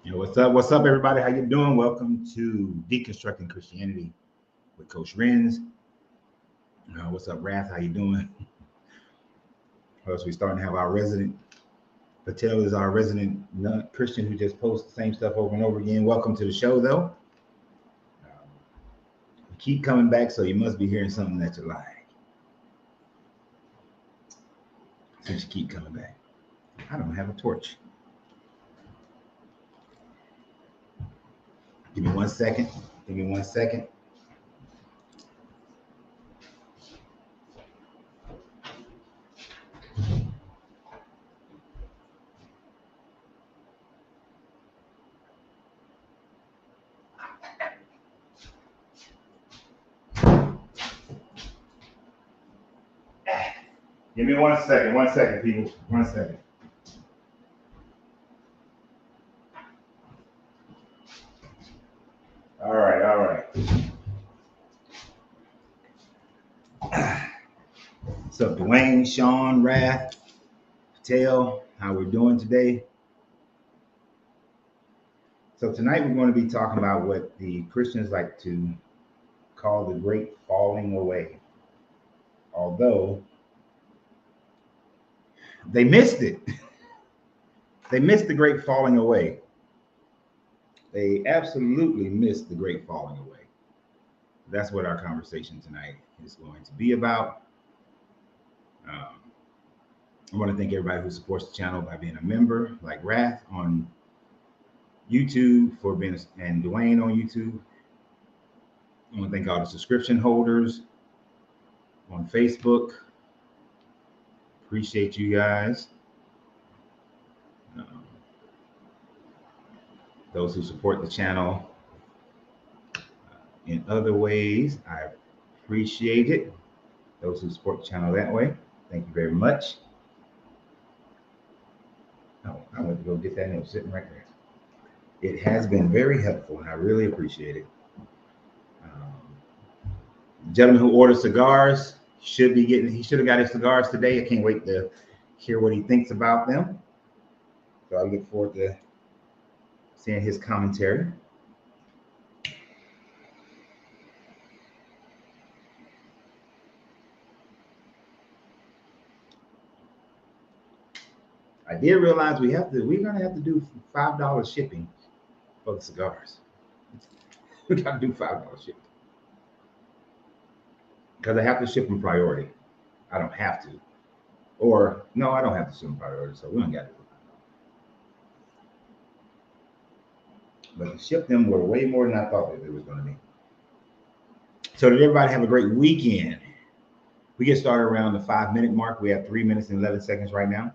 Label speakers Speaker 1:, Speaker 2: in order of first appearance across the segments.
Speaker 1: Yo, what's up, everybody? How you doing? Welcome to Deconstructing Christianity with Coach Renz. What's up, Wrath? How you doing? Plus, we're starting to have our resident. Patel is our resident Christian who just posts the same stuff over and over again. Welcome to the show, though. You keep coming back, so you must be hearing something that you like. Since you keep coming back, I don't have a torch. Give me 1 second. Give me 1 second. Give me 1 second. 1 second, people. 1 second. All right, all right. What's up, Dwayne, Sean, Wrath, Patel? How we're doing today? So tonight we're going to be talking about what the Christians like to call the great falling away. Although they missed it. They missed the great falling away. They absolutely missed the great falling away. That's what our conversation tonight is going to be about. I want to thank everybody who supports the channel by being a member, like Wrath on YouTube for being, and Dwayne on YouTube. I want to thank all the subscription holders on Facebook. Appreciate you guys. Those who support the channel in other ways, I appreciate it. Those who support the channel that way, thank you very much. Oh, I went to go get that and it was sitting right there. It has been very helpful and I really appreciate it. The gentleman who ordered cigars should be getting, he should have got his cigars today. I can't wait to hear what he thinks about them. So I look forward to seeing his commentary. I did realize we're gonna have to do $5 shipping for the cigars. We gotta do $5 shipping. Because I have to ship them priority. I don't have to. Or no, I don't have to ship them priority, so we don't got to do it. But to ship them were way more than I thought that it was gonna be. So did everybody have a great weekend? We get started around the 5-minute mark. We have 3 minutes and 11 seconds right now.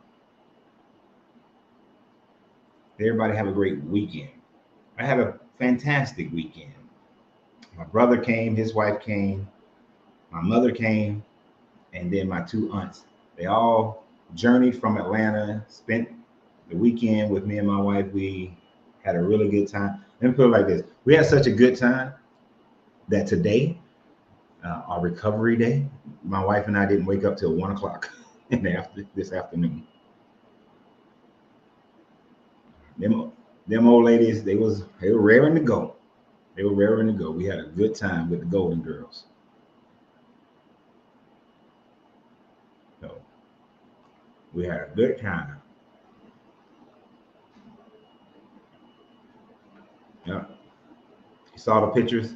Speaker 1: Everybody have a great weekend. I had a fantastic weekend. My brother came, his wife came, my mother came, and then my 2 aunts. They all journeyed from Atlanta, spent the weekend with me and my wife. We had a really good time. Let me put it like this. We had such a good time that today, our recovery day, my wife and I didn't wake up till 1 o'clock this afternoon. Them old ladies, they were raring to go. They were raring to go. We had a good time with the Golden Girls. So we had a good time. Yeah. You saw the pictures?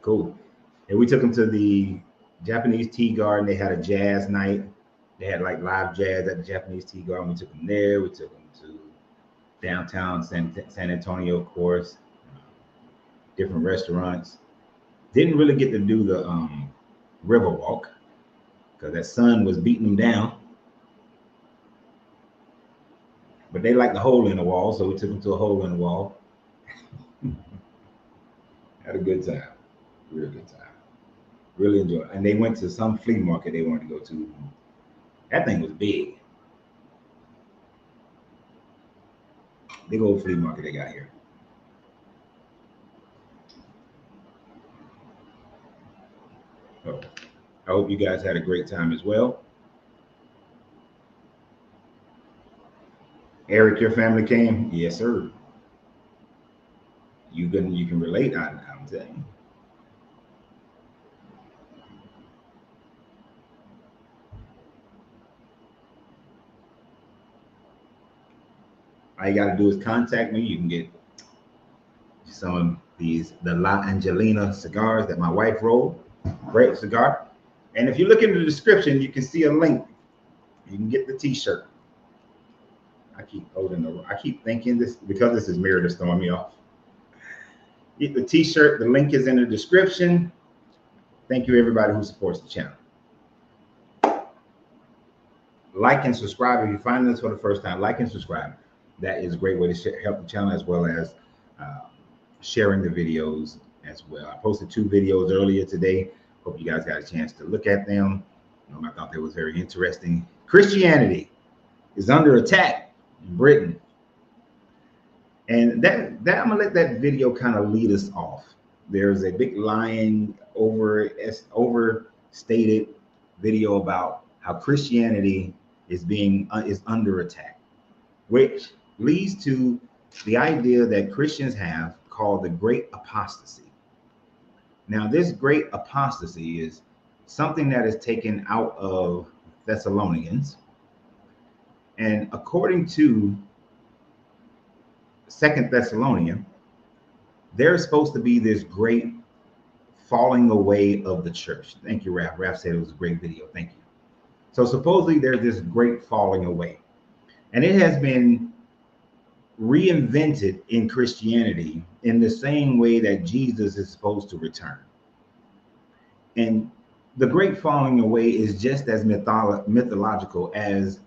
Speaker 1: Cool. And we took them to the Japanese Tea Garden. They had a jazz night. They had like live jazz at the Japanese Tea Garden. We took them there. We took them to downtown San Antonio, of course, different restaurants. Didn't really get to do the river walk because that sun was beating them down. But they liked the hole in the wall, so we took them to a hole in the wall. Had a good time, real good time. Really enjoyed it. And they went to some flea market they wanted to go to. That thing was big. Big old flea market they got here. So I hope you guys had a great time as well. Eric, your family came? Yes, sir. you can relate. I'm telling you. All you got to do is contact me. You can get some of the La Angelina cigars that my wife rolled. Great cigar. And if you look in the description, you can see a link. You can get the t-shirt. I keep thinking this, because this is mirrored, is throwing me off. Get the t-shirt. The link is in the description. Thank you, everybody who supports the channel. Like and subscribe. If you find this for the first time, like and subscribe. That is a great way to help the channel, as well as sharing the videos as well. I posted 2 videos earlier today. Hope you guys got a chance to look at them. I thought they was very interesting. Christianity is under attack in Britain. And that I'm gonna let that video kind of lead us off. There's a big lying, overstated video about how Christianity is under attack, which leads to the idea that Christians have called the Great Apostasy. Now, this great apostasy is something that is taken out of Thessalonians. And according to 2 Thessalonians, there's supposed to be this great falling away of the church. Thank you, Raph. Raph said it was a great video. Thank you. So supposedly there's this great falling away. And it has been reinvented in Christianity in the same way that Jesus is supposed to return. And the great falling away is just as mythological as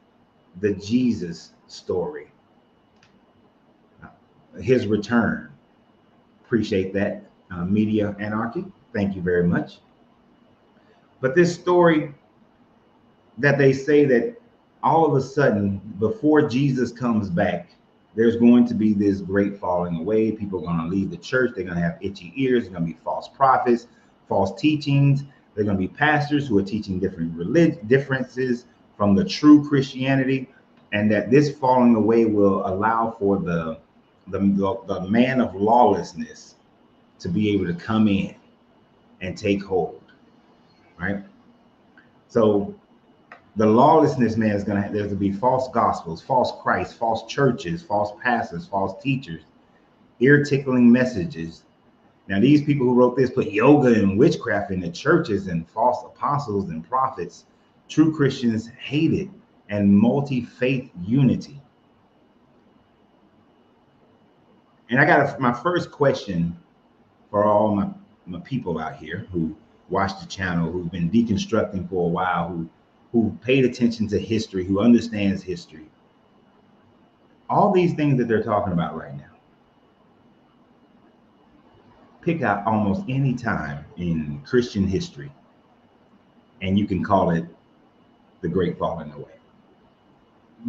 Speaker 1: the Jesus story, his return. Appreciate that, Media Anarchy. Thank you very much. But this story that they say that all of a sudden, before Jesus comes back, there's going to be this great falling away. People are going to leave the church. They're going to have itchy ears. There's going to be false prophets, false teachings. They're going to be pastors who are teaching different differences from the true Christianity, and that this falling away will allow for the man of lawlessness to be able to come in and take hold, right? So the lawlessness man is there's going to be false gospels, false Christ, false churches, false pastors, false teachers, ear-tickling messages. Now, these people who wrote this put yoga and witchcraft in the churches and false apostles and prophets. True Christians hate it, and multi-faith unity. And I got my first question for all my people out here who watch the channel, who've been deconstructing for a while, who paid attention to history, who understands history. All these things that they're talking about right now, pick out almost any time in Christian history, and you can call it the Great Falling Away.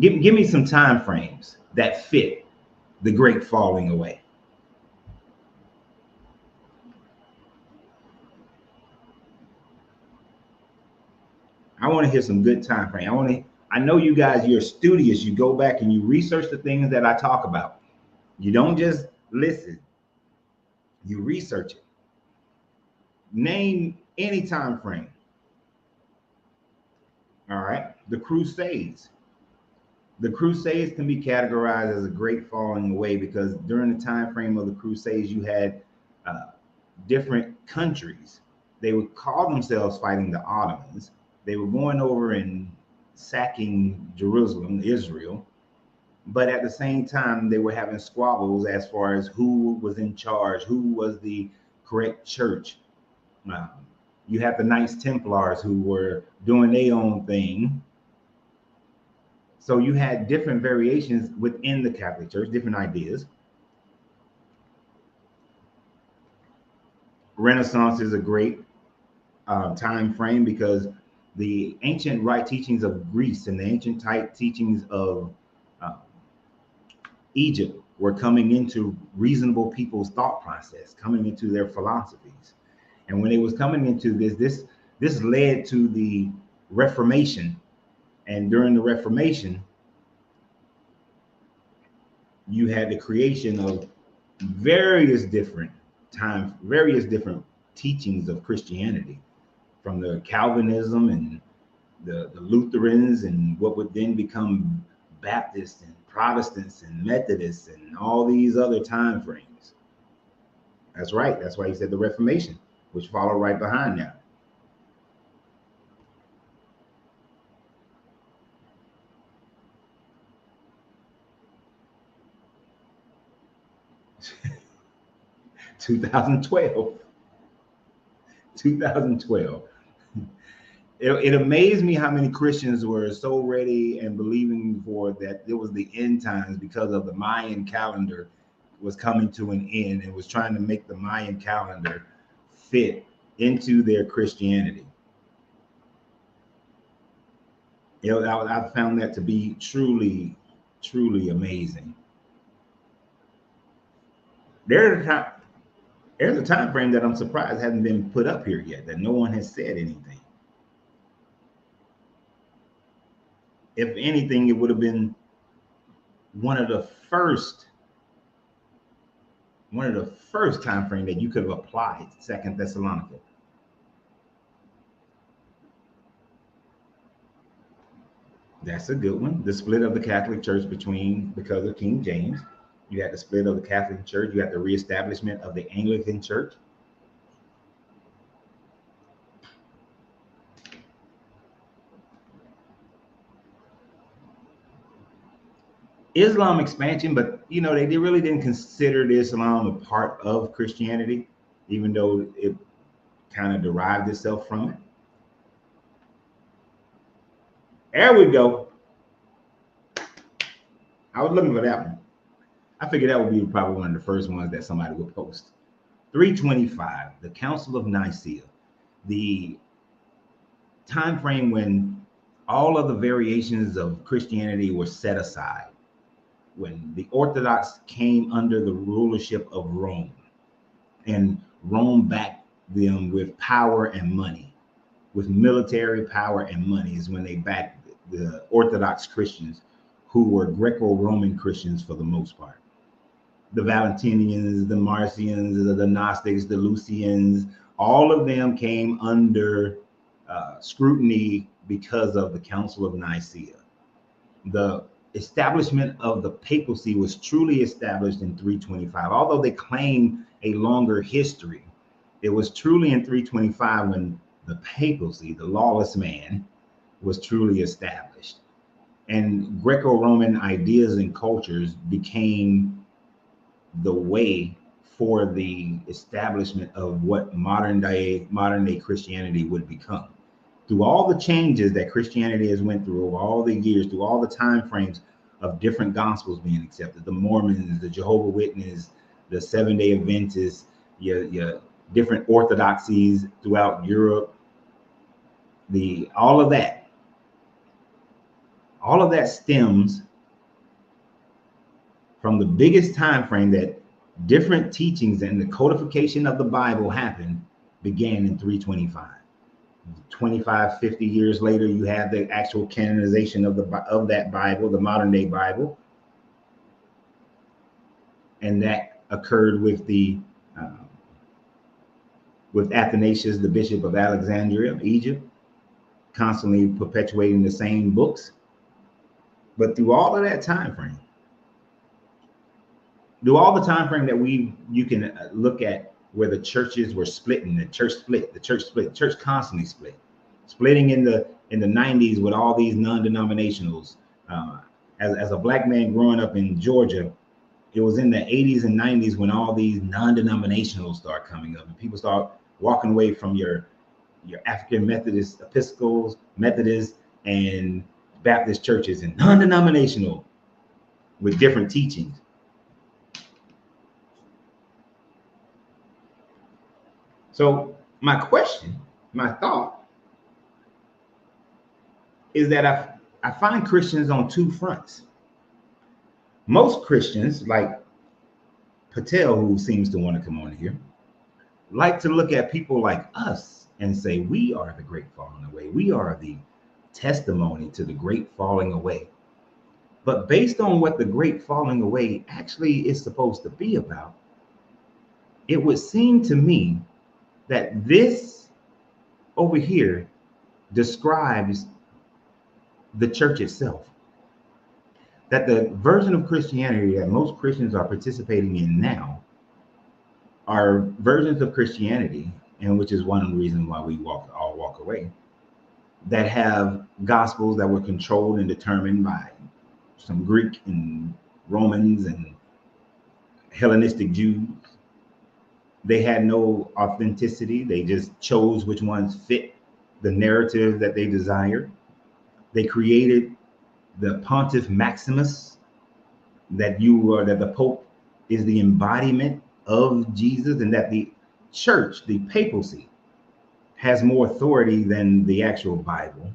Speaker 1: Give me some time frames that fit the Great Falling Away. I want to hear some good time frame. I know you guys, you're studious. You go back and you research the things that I talk about. You don't just listen. You research it. Name any time frame. All right. The Crusades. The Crusades can be categorized as a great falling away because during the time frame of the Crusades, you had different countries. They would call themselves fighting the Ottomans. They were going over and sacking Jerusalem, Israel. But at the same time, they were having squabbles as far as who was in charge, who was the correct church. You have the Knights Templars who were doing their own thing. So you had different variations within the Catholic Church, different ideas. Renaissance is a great time frame because the ancient right teachings of Greece and the ancient type teachings of Egypt were coming into reasonable people's thought process, coming into their philosophies. And when it was coming into this led to the Reformation. And during the Reformation, you had the creation of various different teachings of Christianity, from the Calvinism and the Lutherans and what would then become Baptists and Protestants and Methodists and all these other time frames. That's right. That's why he said the Reformation, which followed right behind that. (2012). It amazed me how many Christians were so ready and believing for that it was the end times because of the Mayan calendar was coming to an end and was trying to make the Mayan calendar fit into their Christianity. I found that to be truly, truly amazing. There's a time frame that I'm surprised hasn't been put up here yet, that no one has said anything. If anything, it would have been one of the first time frame that you could have applied 2 Thessalonica. That's a good one. The split of the Catholic Church because of King James. You had the split of the Catholic Church. You had the reestablishment of the Anglican Church. Islam expansion, but they really didn't consider Islam a part of Christianity, even though it kind of derived itself from it. There we go. I was looking for that one. I figured that would be probably one of the first ones that somebody would post. 325, the Council of Nicaea, the time frame when all of the variations of Christianity were set aside, when the Orthodox came under the rulership of Rome, and Rome backed them with power and money, with military power and money, is when they backed the Orthodox Christians, who were Greco-Roman Christians for the most part. The Valentinians, the Marcions, the Gnostics, the Lucians, all of them came under scrutiny because of the Council of Nicaea. The establishment of the papacy was truly established in 325. Although they claim a longer history, it was truly in 325 when the papacy, the lawless man, was truly established. And Greco-Roman ideas and cultures became the way for the establishment of what modern day Christianity would become. Through all the changes that Christianity has went through over all the years, through all the time frames of different gospels being accepted, the Mormons, the Jehovah's Witnesses, the Seventh-day Adventists, your different orthodoxies throughout Europe, all of that stems from the biggest time frame that different teachings and the codification of the Bible happened, began in 325. 25, 50 years later, you have the actual canonization of that Bible, the modern day Bible. And that occurred with with Athanasius, the Bishop of Alexandria, Egypt, constantly perpetuating the same books. But through all of that time frame, that you can look at where the churches were splitting, the church constantly splitting in the 90s with all these non-denominationals. As a black man growing up in Georgia, it was in the 80s and 90s when all these non-denominationals start coming up, and people start walking away from your African Methodist, Episcopals, Methodists, and Baptist churches, and non-denominational with different teachings. So my thought is that I find Christians on two fronts. Most Christians, like Patel, who seems to want to come on here, like to look at people like us and say, we are the great falling away. We are the testimony to the great falling away. But based on what the great falling away actually is supposed to be about, it would seem to me that this over here describes the church itself. That the version of Christianity that most Christians are participating in now are versions of Christianity, and which is one of the reasons why we all walk away, that have gospels that were controlled and determined by some Greek and Romans and Hellenistic Jews. They had no authenticity. They just chose which ones fit the narrative that they desired. They created the Pontiff Maximus, that the Pope is the embodiment of Jesus, and that the church, the papacy, has more authority than the actual Bible.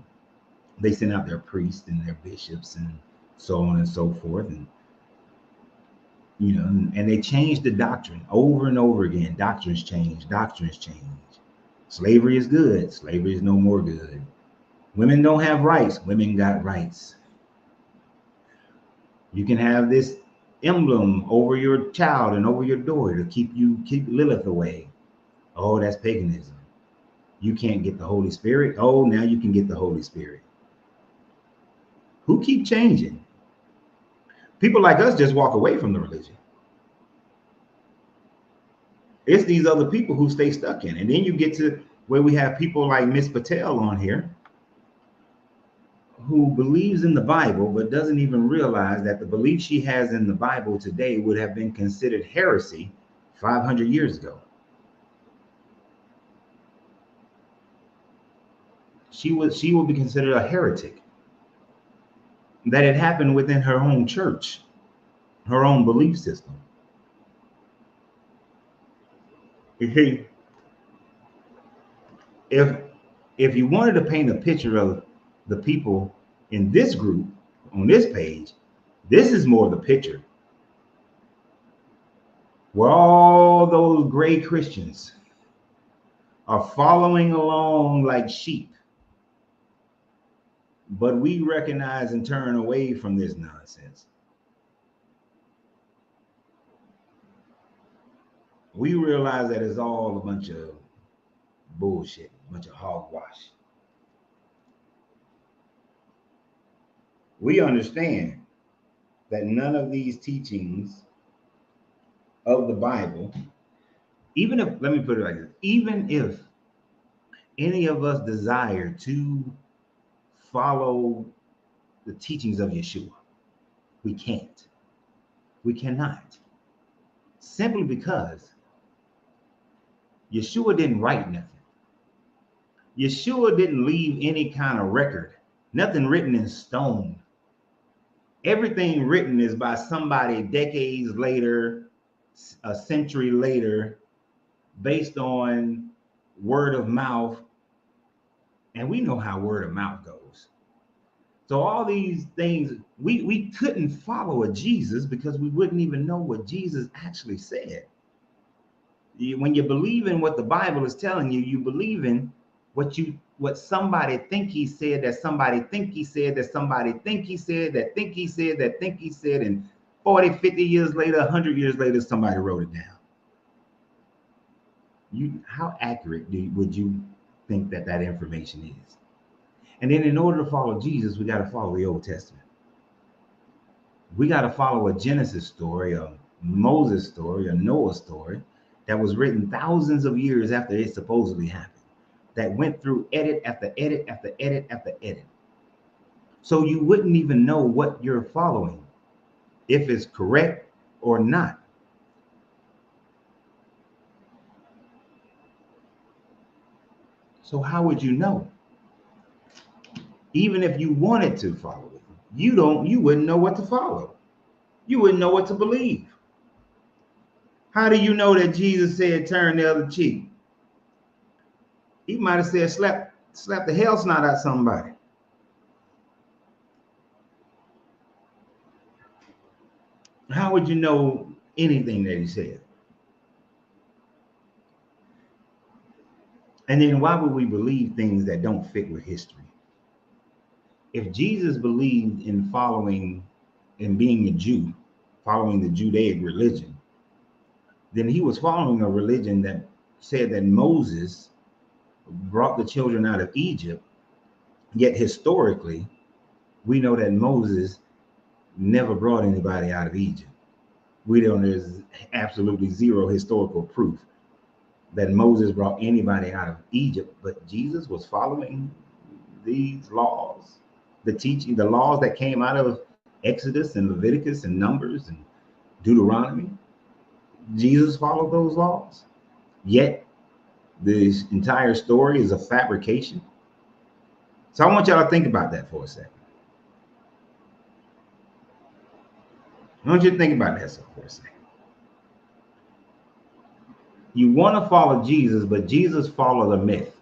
Speaker 1: They send out their priests and their bishops and so on and so forth, and and they change the doctrine over and over again. Doctrines change. Slavery is good. Slavery is no more good. Women don't have rights. Women got rights. You can have this emblem over your child and over your door to keep Lilith away. Oh, that's paganism. You can't get the Holy Spirit. Oh, now you can get the Holy Spirit. Who keep changing? People like us just walk away from the religion. It's these other people who stay stuck in it. And then you get to where we have people like Miss Patel on here, who believes in the Bible but doesn't even realize that the belief she has in the Bible today would have been considered heresy 500 years ago. She will be considered a heretic. That it happened within her own church, her own belief system. If you wanted to paint a picture of the people in this group on this page, this is more the picture. Where all those gray Christians are following along like sheep, but we recognize and turn away from this nonsense. We realize that it's all a bunch of bullshit, a bunch of hogwash. We understand that none of these teachings of the Bible, even if, let me put it like this, even if any of us desire to follow the teachings of Yeshua, we can't. We cannot. Simply because Yeshua didn't write nothing. Yeshua didn't leave any kind of record, nothing written in stone. Everything written is by somebody decades later, a century later, based on word of mouth. And we know how word of mouth goes. So all these things, we couldn't follow a Jesus because we wouldn't even know what Jesus actually said. When you believe in what the Bible is telling you, you believe in what somebody think he said, that somebody think he said, that somebody think he said, that think he said, that think he said, and 40, 50 years later, 100 years later, somebody wrote it down. How accurate would you think that information is? And then in order to follow Jesus, we got to follow the Old Testament. We got to follow a Genesis story, a Moses story, a Noah story that was written thousands of years after it supposedly happened, that went through edit after edit after edit after edit. So you wouldn't even know what you're following, if it's correct or not. So how would you know? Even if you wanted to follow it, you wouldn't know what to follow. You wouldn't know what to believe. How do you know that Jesus said turn the other cheek? He might have said slap the hell snot out somebody. How would you know anything that he said? And then why would we believe things that don't fit with history? If Jesus believed in following and being a Jew, following the Judaic religion, then he was following a religion that said that Moses brought the children out of Egypt. Yet historically, we know that Moses never brought anybody out of Egypt. There's absolutely zero historical proof that Moses brought anybody out of Egypt, but Jesus was following these laws, the teaching, the laws that came out of Exodus and Leviticus and Numbers and Deuteronomy. Jesus followed those laws. Yet this entire story is a fabrication. So I want y'all to think about that for a second. I want you to think about that for a second. You want to follow Jesus, but Jesus followed a myth.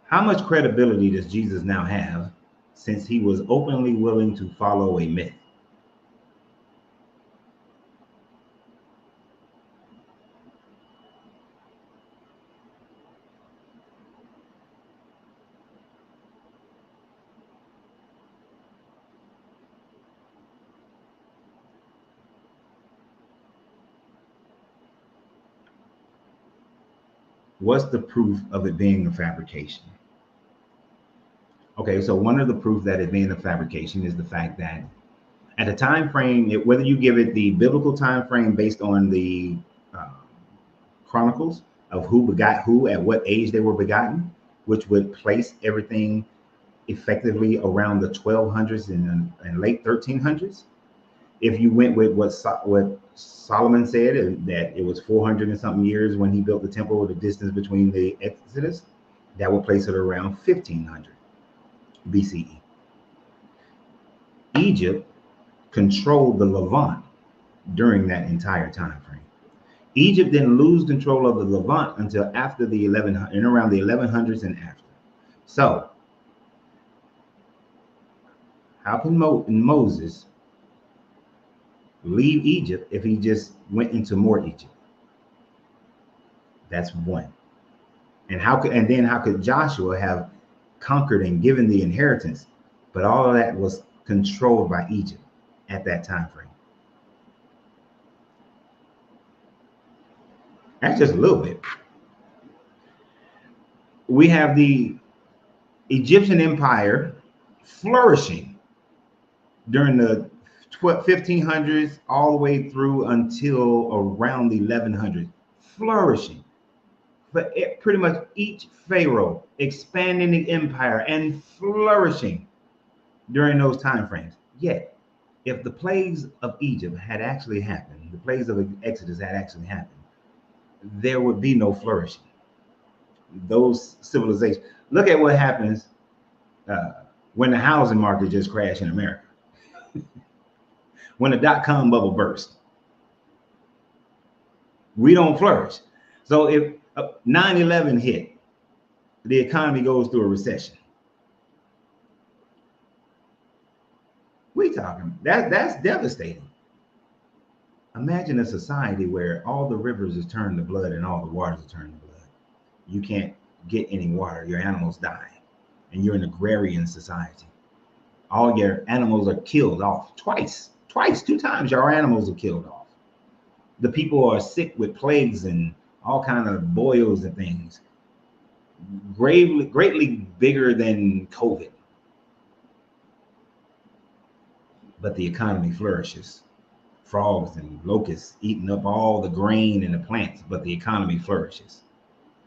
Speaker 1: How much credibility does Jesus now have since he was openly willing to follow a myth? What's the proof of it being a fabrication? Okay, so one of the proof that it being a fabrication is the fact that at a time frame, whether you give it the biblical time frame based on the chronicles of who begot who at what age they were begotten, which would place everything effectively around the 1200s and late 1300s. If you went with what Solomon said, that it was 400 and something years when he built the temple, the distance between the Exodus, that would place it around 1500 BCE. Egypt controlled the Levant during that entire time frame. Egypt didn't lose control of the Levant until after the around the 1100s and after. So how can Moses leave Egypt if he just went into more Egypt? That's one. And how could Joshua have conquered and given the inheritance, but all of that was controlled by Egypt at that time frame? That's just a little bit. We have the Egyptian Empire flourishing during the 1500s all the way through until around the 1100s, flourishing. But pretty much each pharaoh expanding the empire and flourishing during those time frames. Yet, if the plagues of Egypt had actually happened, the plagues of Exodus had actually happened, there would be no flourishing. Those civilizations. Look at what happens when the housing market just crashed in America. When the dot-com bubble burst, we don't flourish. So if 9/11 hit, the economy goes through a recession. We talking that's devastating. Imagine a society where all the rivers is turned to blood and all the waters are turned to blood. You can't get any water. Your animals die, and you're an agrarian society. All your animals are killed off twice, 2 times. Your animals are killed off. The people are sick with plagues and all kind of boils and things, greatly bigger than COVID. But the economy flourishes. Frogs and locusts eating up all the grain and the plants, but the economy flourishes.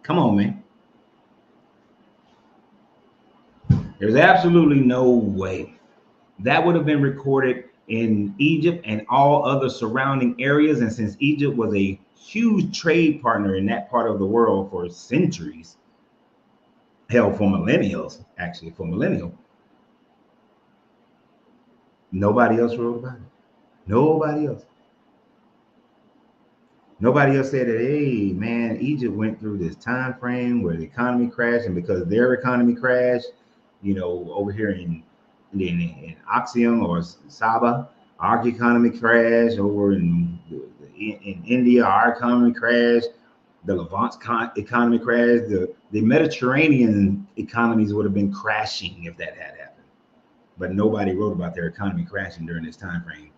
Speaker 1: Come on, man. There's absolutely no way that would have been recorded in Egypt and all other surrounding areas. And since Egypt was a huge trade partner in that part of the world for centuries, hell, for millennials, actually, for millennial, nobody else wrote about it. Nobody else. Nobody else said that, hey, man, Egypt went through this time frame where the economy crashed, and because their economy crashed, you know, over here in Axiom or Saba, our economy crashed. Over in India, our economy crashed. The Levant's economy crashed. The Mediterranean economies would have been crashing if that had happened. But nobody wrote about their economy crashing during this time frame.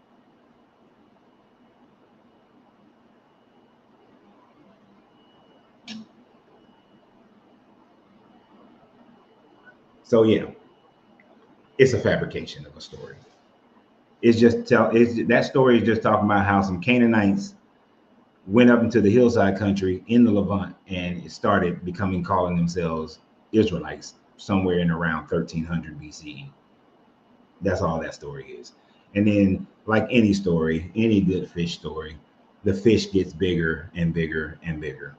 Speaker 1: So yeah, it's a fabrication of a story. It's just that story is just talking about how some Canaanites went up into the hillside country in the Levant and it started calling themselves Israelites somewhere in around 1300 BCE. That's all that story is. And then, like any story, any good fish story, the fish gets bigger and bigger and bigger.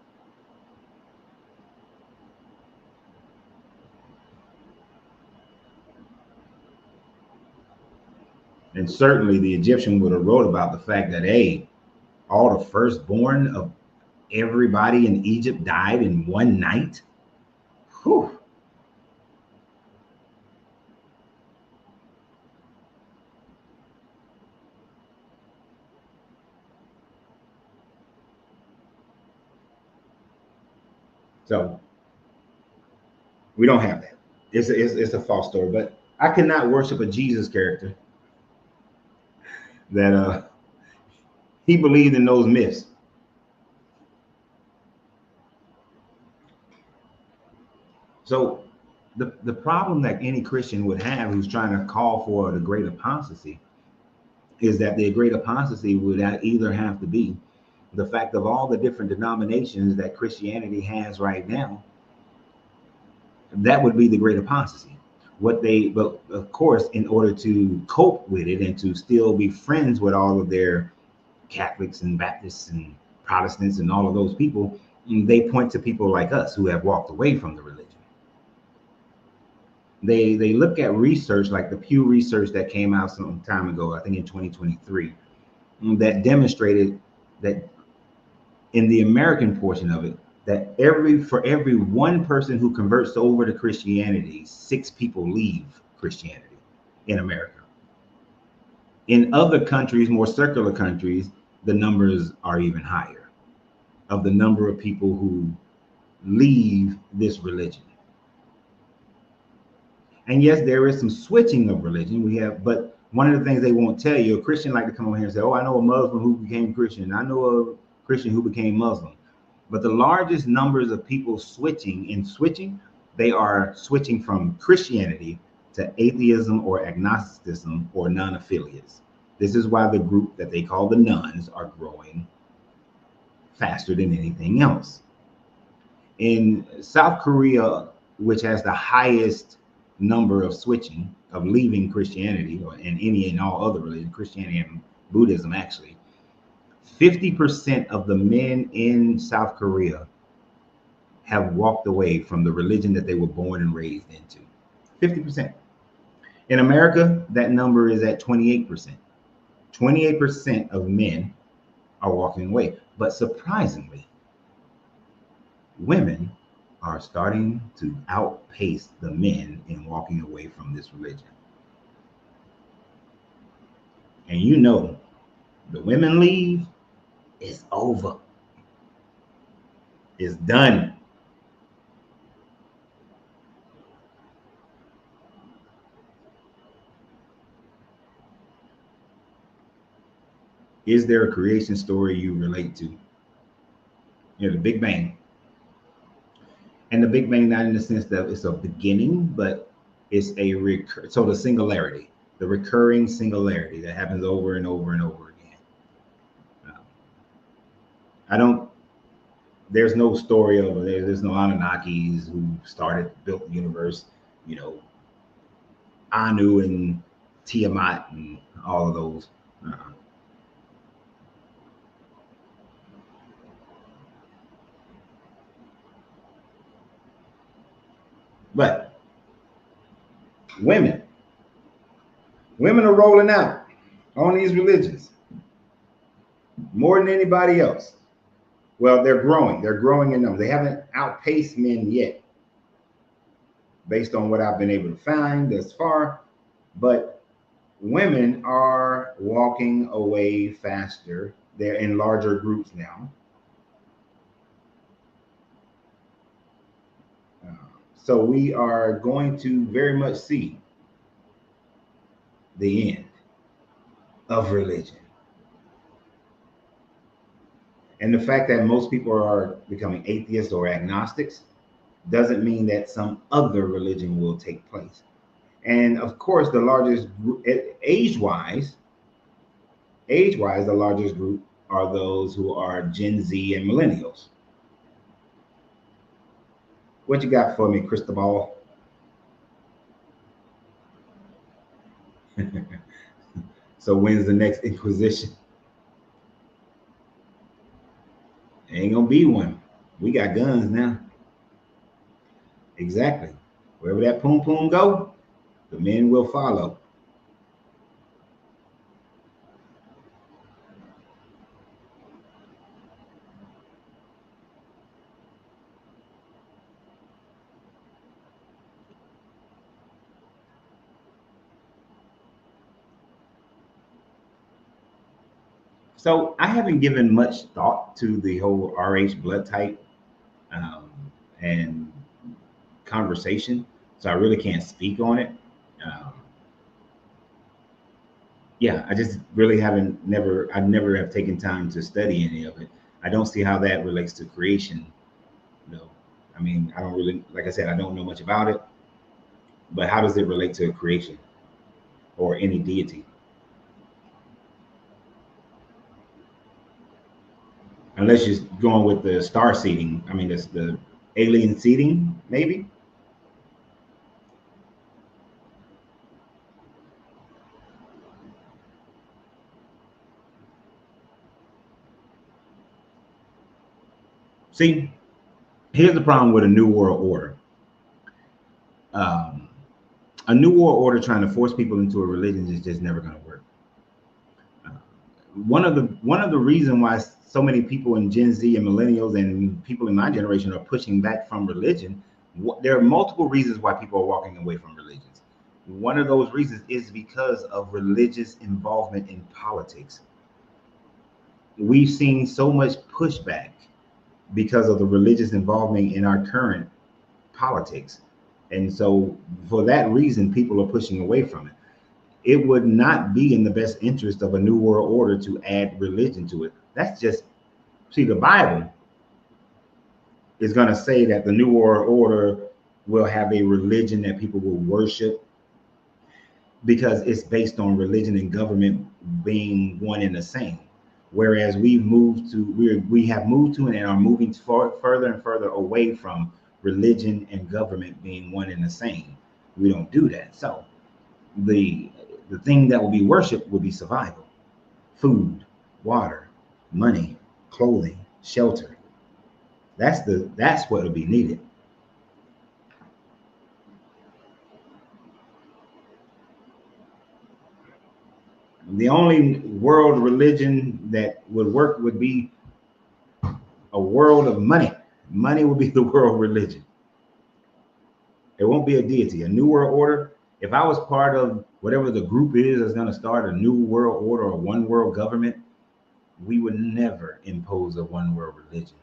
Speaker 1: And certainly the Egyptian would have wrote about the fact that, hey, all the firstborn of everybody in Egypt died in one night. Whew. So we don't have that. It's a false story. But I could not worship a Jesus character that he believed in those myths. So the problem that any Christian would have who's trying to call for the great apostasy is that the great apostasy would either have to be the fact of all the different denominations that Christianity has right now. That would be the great apostasy. But of course, in order to cope with it and to still be friends with all of their Catholics and Baptists and Protestants and all of those people, they point to people like us who have walked away from the religion. They look at research like the Pew research that came out some time ago, I think in 2023, that demonstrated that in the American portion of it, that for every one person who converts over to Christianity, 6 people leave Christianity in America. In other countries, more secular countries, the numbers are even higher of the number of people who leave this religion. And yes, there is some switching of religion. But one of the things they won't tell you, a Christian like to come over here and say, oh, I know a Muslim who became Christian. I know a Christian who became Muslim. But the largest numbers of people switching, they are switching from Christianity to atheism or agnosticism or non-affiliates. This is why the group that they call the nuns are growing faster than anything else. In South Korea, which has the highest number of switching, of leaving Christianity and any and all other religions, Christianity and Buddhism actually, 50% of the men in South Korea have walked away from the religion that they were born and raised into. 50%. In America, that number is at 28%. 28% of men are walking away. But surprisingly, women are starting to outpace the men in walking away from this religion. And you know, the women leave, it's over. It's done. Is there a creation story you relate to? The Big Bang. And the Big Bang, not in the sense that it's a beginning, but it's so the singularity, the recurring singularity that happens over and over and over again. There's no story over there. There's no Anunnakis who built the universe, Anu and Tiamat and all of those. But women are rolling out on these religions more than anybody else. Well, they're growing in numbers. They haven't outpaced men yet, based on what I've been able to find thus far. But women are walking away faster. They're in larger groups now. So we are going to very much see the end of religion. And the fact that most people are becoming atheists or agnostics, doesn't mean that some other religion will take place. And of course, the largest age-wise, the largest group are those who are Gen Z and millennials. What you got for me, Cristobal? So when's the next Inquisition? Ain't gonna be one. We got guns now. Exactly. Wherever that poom poom go, the men will follow. So I haven't given much thought to the whole RH blood type um, and conversation, so I really can't speak on it. Um, yeah, I just really I never have taken time to study any of it. I don't see how that relates to creation, though. I mean, I don't really, like I said, I don't know much about it, but how does it relate to creation or any deity? Unless you're going with the star seeding. I mean, that's the alien seeding, maybe. See, here's the problem with a new world order. Um, a new world order trying to force people into a religion is just never going to work. Uh, one of the reason why so many people in Gen Z and millennials and people in my generation are pushing back from religion, there are multiple reasons why people are walking away from religions. One of those reasons is because of religious involvement in politics. We've seen so much pushback because of the religious involvement in our current politics. And so, for that reason, people are pushing away from it. It would not be in the best interest of a new world order to add religion to it. That's just, see, the Bible is going to say that the new world order will have a religion that people will worship because it's based on religion and government being one and the same. Whereas we have moved to and are moving further and further away from religion and government being one and the same. We don't do that. So the the thing that will be worshipped will be survival, food, water, money, clothing, shelter. That's what will be needed. The only world religion that would work would be a world of money. Money will be the world religion. It won't be a deity. A new world order. If I was part of whatever the group is that's going to start a new world order or one world government, we would never impose a one world religion.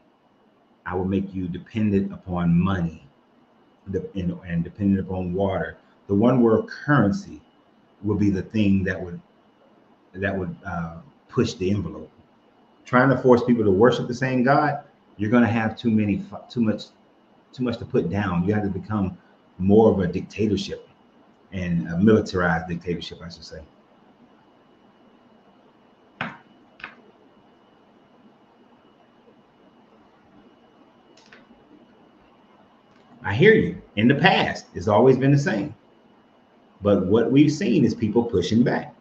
Speaker 1: I would make you dependent upon money and dependent upon water. The one world currency would be the thing that would push the envelope. Trying to force people to worship the same God, you're going to have too much to put down. You have to become more of a dictatorship and a militarized dictatorship, I should say. I hear you. In the past, it's always been the same. But what we've seen is people pushing back.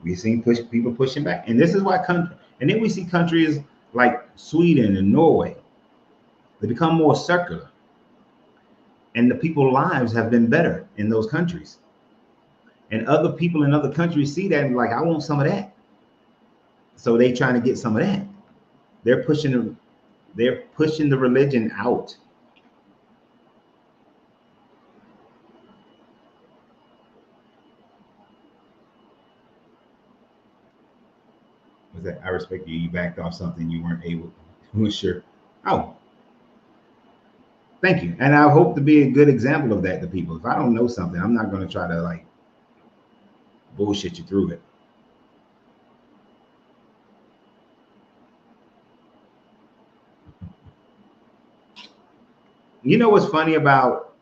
Speaker 1: We've seen people pushing back. And this is why and then we see countries like Sweden and Norway, they become more circular. And the people's lives have been better in those countries. And other people in other countries see that and be like, I want some of that. So they trying to get some of that. They're pushing they're pushing the religion out. Was that I respect you? You backed off something you weren't able. You weren't sure. Oh, thank you. And I hope to be a good example of that to people. If I don't know something, I'm not going to try to like bullshit you through it. You know what's funny about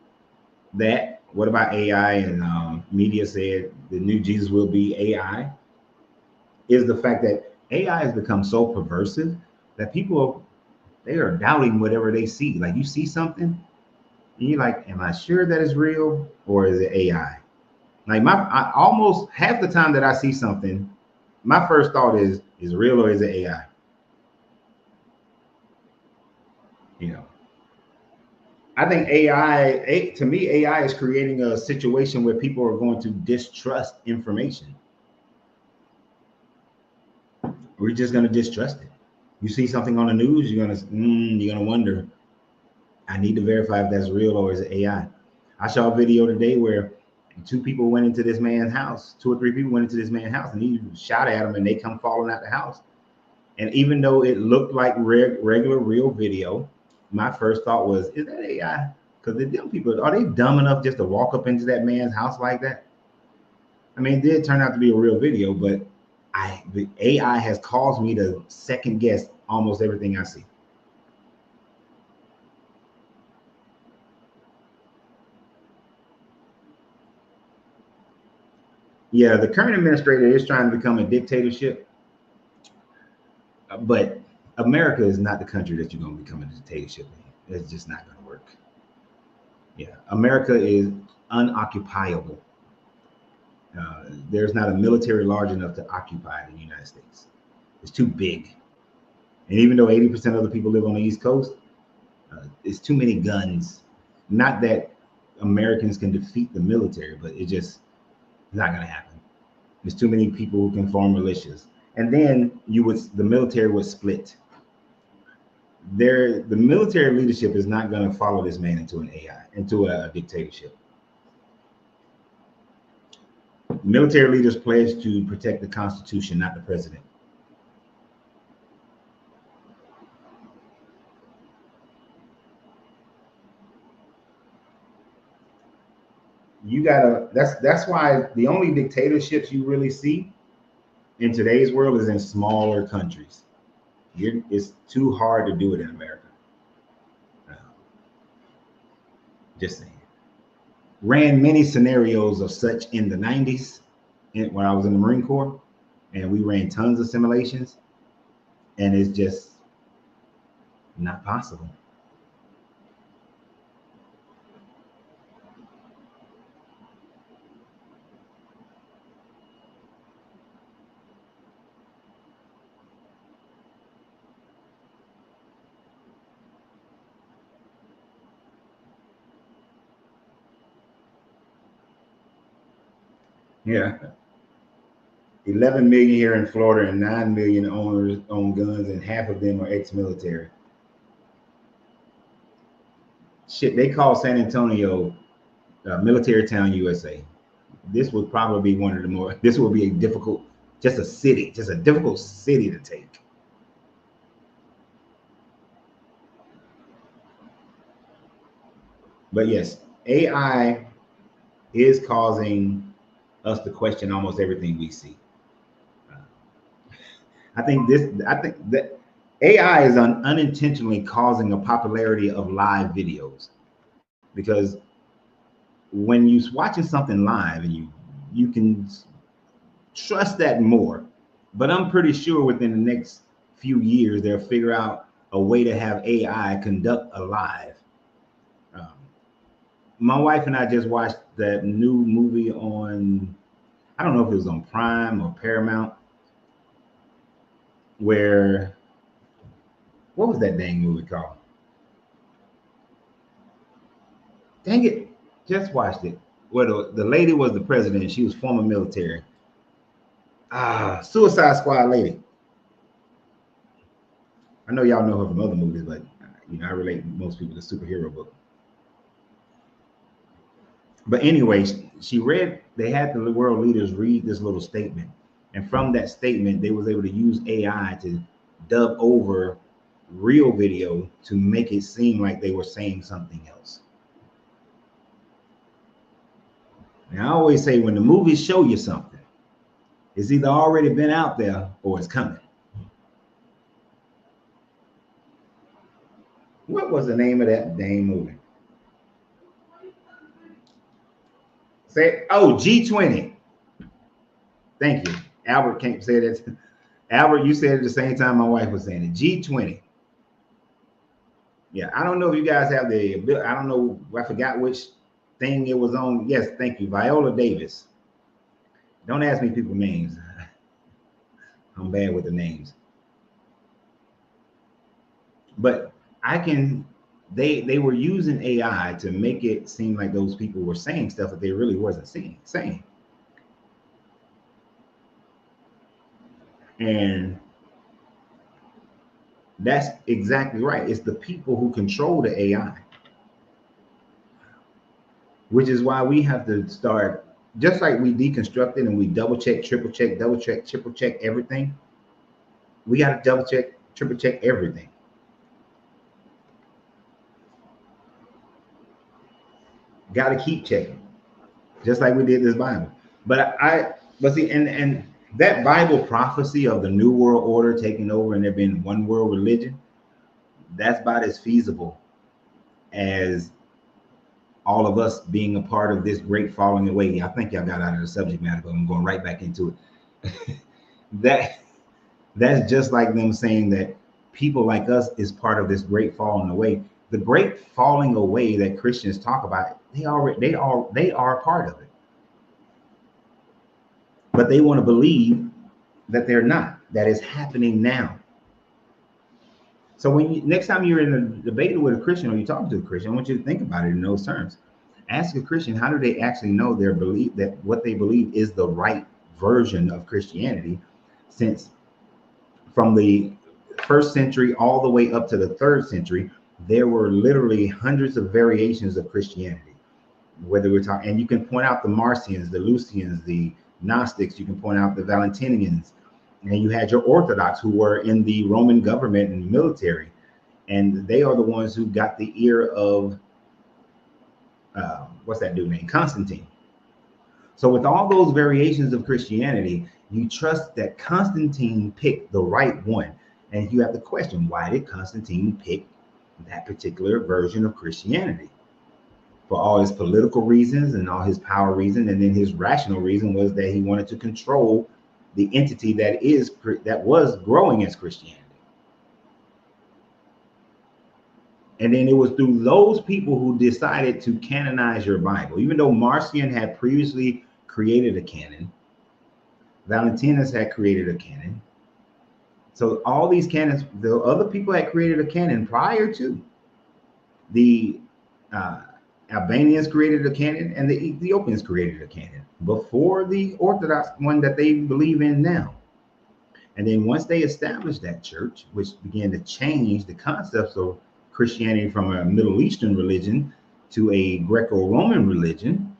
Speaker 1: that? What about AI? And media said the new Jesus will be AI. Is the fact that AI has become so perversive that people, they are doubting whatever they see. Like you see something, and you're like, "Am I sure that is real or is it AI?" Like I almost half the time that I see something, my first thought is it real or is it AI? You know, I think to me, AI is creating a situation where people are going to distrust information. We're just going to distrust it. You see something on the news, you're gonna wonder. I need to verify if that's real or is it AI. I saw a video today where two people went into this man's house. Two or three people went into this man's house, and he shot at them, and they come falling out the house. And even though it looked like regular real video, my first thought was, is that AI? Because them people, are they dumb enough just to walk up into that man's house like that? I mean, it did turn out to be a real video, but the AI has caused me to second guess almost everything I see. Yeah, the current administrator is trying to become a dictatorship, but America is not the country that you're going to become a dictatorship in. It's just not going to work. Yeah, America is unoccupiable. There's not a military large enough to occupy the United States. It's too big. And even though 80% of the people live on the East Coast, it's too many guns. Not that Americans can defeat the military, but it's just not going to happen. There's too many people who can form militias. And then the military would split. The military leadership is not going to follow this man into an AI, into a dictatorship. Military leaders pledge to protect the Constitution, not the president. That's why the only dictatorships you really see in today's world is in smaller countries. It's too hard to do it in America. Just saying. Ran many scenarios of such in the 90s when I was in the Marine Corps, and we ran tons of simulations, and it's just not possible. Yeah. 11 million here in Florida and 9 million owners own guns, and half of them are ex-military. Shit, they call San Antonio military town USA. This would probably be one of the more, this would be a difficult, just a difficult city to take. But yes, AI is causing us to question almost everything we see. I think that AI is unintentionally causing a popularity of live videos, because when you're watching something live and you can trust that more. But I'm pretty sure within the next few years they'll figure out a way to have AI conduct a live. My wife and I just watched that new movie on, I don't know if it was on Prime or Paramount, where, what was that dang movie called? Dang it, just watched it. Where the lady was the president, she was former military. Suicide Squad lady. I know y'all know her from other movies, but I relate most people to superhero book. But anyway, they had the world leaders read this little statement. And from that statement, they was able to use AI to dub over real video to make it seem like they were saying something else. Now, I always say when the movies show you something, it's either already been out there or it's coming. What was the name of that dang movie? Say, oh, G20. Thank you. Albert can't say that. Albert, you said it at the same time my wife was saying it. G20. Yeah, I don't know if you guys have the, I don't know, I forgot which thing it was on. Yes, thank you. Viola Davis. Don't ask me people's names. I'm bad with the names. But I can, they were using AI to make it seem like those people were saying stuff that they really wasn't saying. And that's exactly right. It's the people who control the AI, which is why we have to start, just like we deconstruct it and we double check, triple check, triple check everything. We got to double check, triple check everything. Got to keep checking, just like we did this Bible. But see, and that Bible prophecy of the New World Order taking over and there being one world religion, that's about as feasible as all of us being a part of this great falling away. I think y'all got out of the subject matter, but I'm going right back into it. That's just like them saying that people like us is part of this great falling away. The great falling away that Christians talk about, they are part of it. But they want to believe that they're not, that is happening now. So when next time you're in a debate with a Christian or you're talking to a Christian, I want you to think about it in those terms. Ask a Christian, how do they actually know their belief, that what they believe is the right version of Christianity? Since from the 1st century all the way up to the 3rd century, there were literally hundreds of variations of Christianity. Whether we're talking, and you can point out the Marcions, the Lucians, the Gnostics, you can point out the Valentinians, and you had your Orthodox who were in the Roman government and military, and they are the ones who got the ear of what's that dude named Constantine. So with all those variations of Christianity, you trust that Constantine picked the right one, and you have to question, why did Constantine pick that particular version of Christianity? For all his political reasons and all his power reason, and then his rational reason was that he wanted to control the entity that was growing as Christianity. And then it was through those people who decided to canonize your Bible. Even though Marcion had previously created a canon, Valentinus had created a canon. So all these canons, the other people had created a canon prior to. The Albanians created a canon and the Ethiopians created a canon before the Orthodox one that they believe in now. And then once they established that church, which began to change the concepts of Christianity from a Middle Eastern religion to a Greco-Roman religion,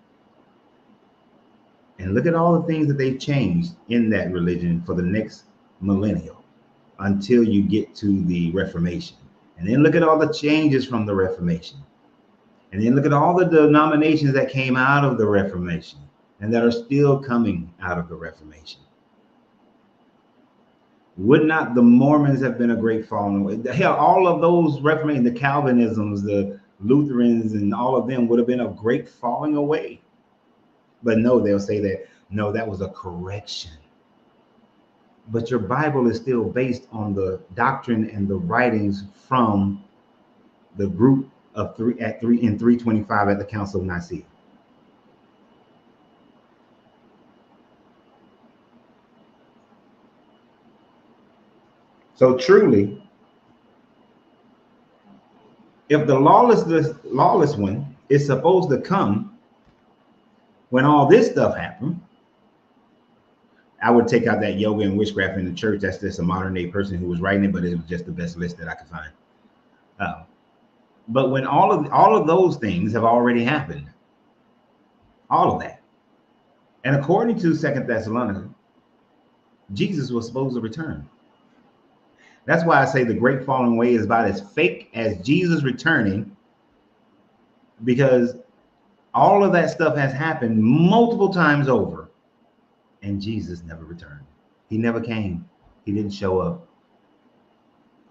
Speaker 1: and look at all the things that they've changed in that religion for the next millennium until you get to the Reformation. And then look at all the changes from the Reformation. And then look at all the denominations that came out of the Reformation and that are still coming out of the Reformation. Would not the Mormons have been a great falling away? Hell, all of those Reformation, the Calvinisms, the Lutherans, and all of them would have been a great falling away. But no, they'll say that, no, that was a correction. But your Bible is still based on the doctrine and the writings from the group of in 325 at the Council of Nicaea. So truly, if the lawless one is supposed to come when all this stuff happened, I would take out that yoga and witchcraft in the church. That's just a modern day person who was writing it, but it was just the best list that I could find. But when all of those things have already happened, all of that, and according to 2 Thessalonians, Jesus was supposed to return. That's why I say the great falling away is about as fake as Jesus returning, because all of that stuff has happened multiple times over, and Jesus never returned. He never came. He didn't show up.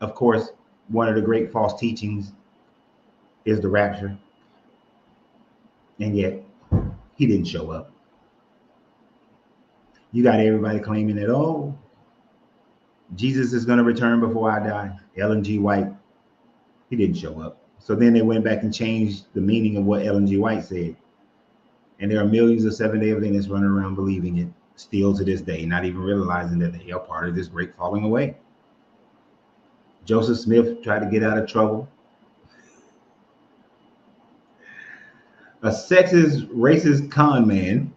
Speaker 1: Of course, one of the great false teachings is the rapture. And yet, He didn't show up. You got everybody claiming that, oh, Jesus is going to return before I die. Ellen G. White, he didn't show up. So then they went back and changed the meaning of what Ellen G. White said. And there are millions of Seventh-day Adventists running around believing it still to this day, not even realizing that they are part of this great falling away. Joseph Smith tried to get out of trouble. A sexist, racist con man.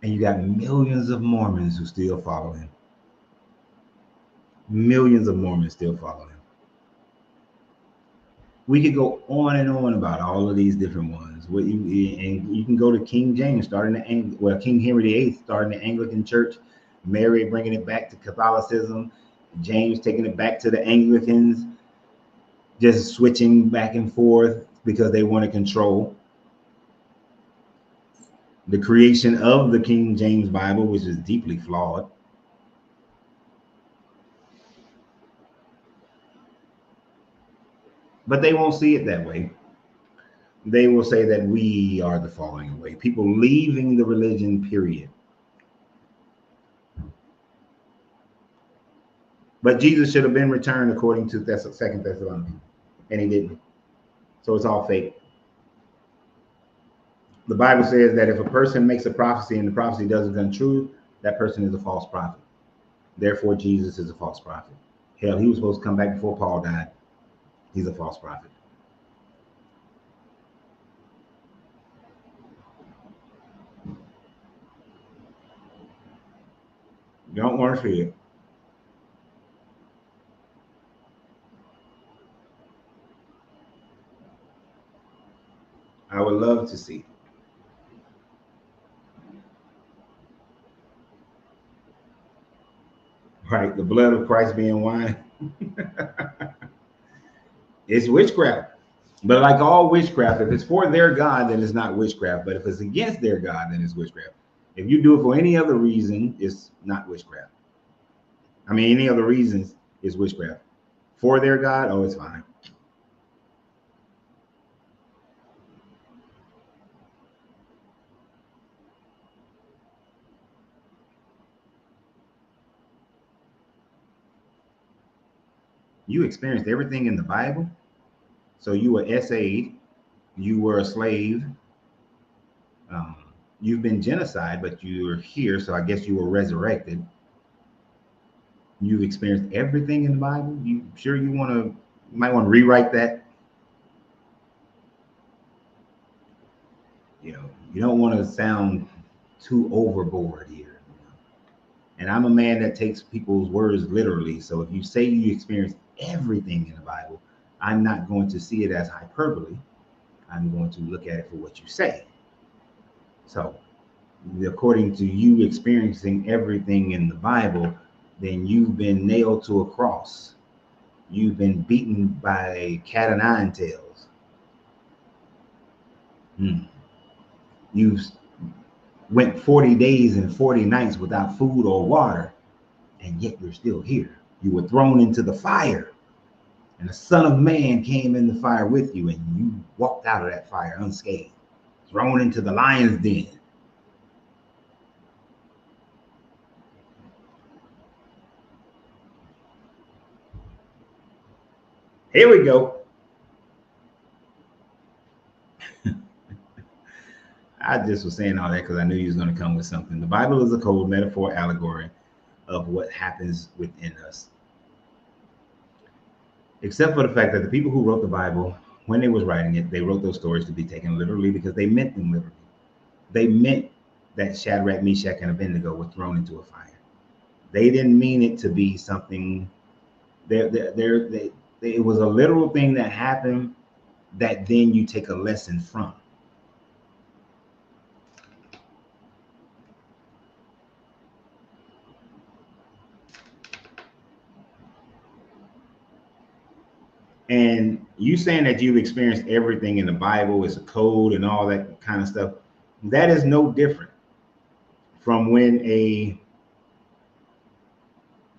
Speaker 1: And you got millions of Mormons who still follow him. Millions of Mormons still follow him. We could go on and on about all of these different ones. And you can go to King James, King Henry VIII, starting the Anglican Church, Mary bringing it back to Catholicism, James taking it back to the Anglicans, just switching back and forth because they want to control. The creation of the King James Bible, which is deeply flawed. But they won't see it that way. They will say that we are the falling away. People leaving the religion, period. But Jesus should have been returned according to 2 Thessalonians. And he didn't. So it's all fake. The Bible says that if a person makes a prophecy and the prophecy doesn't come true, that person is a false prophet. Therefore, Jesus is a false prophet. Hell, he was supposed to come back before Paul died. He's a false prophet. You don't want to see it. I would love to see it. Right, the blood of Christ being wine. It's witchcraft. But like all witchcraft, if it's for their God, then it's not witchcraft. But if it's against their God, then it's witchcraft. If you do it for any other reason, it's not witchcraft. I mean, any other reasons is witchcraft. For their God, oh, it's fine. You experienced everything in the Bible. So you were SA'd, you were a slave. You've been genocide, but you're here, so I guess you were resurrected. You've experienced everything in the Bible. You sure you might want to rewrite that? You don't want to sound too overboard here. And I'm a man that takes people's words literally. So if you say you experienced everything in the Bible, I'm not going to see it as hyperbole. I'm going to look at it for what you say. So according to you experiencing everything in the Bible, then you've been nailed to a cross. You've been beaten by a cat o' nine tails. You went 40 days and 40 nights without food or water, and yet you're still here. You were thrown into the fire, and the Son of Man came in the fire with you, and you walked out of that fire unscathed, thrown into the lion's den. Here we go. I just was saying all that because I knew you was going to come with something. The Bible is a code, metaphor, allegory of what happens within us. Except for the fact that the people who wrote the Bible, when they was writing it, they wrote those stories to be taken literally because they meant them literally. They meant that Shadrach, Meshach, and Abednego were thrown into a fire. They didn't mean it to be something. It was a literal thing that happened that then you take a lesson from. And you saying that you've experienced everything in the Bible, it's a code and all that kind of stuff, that is no different from when a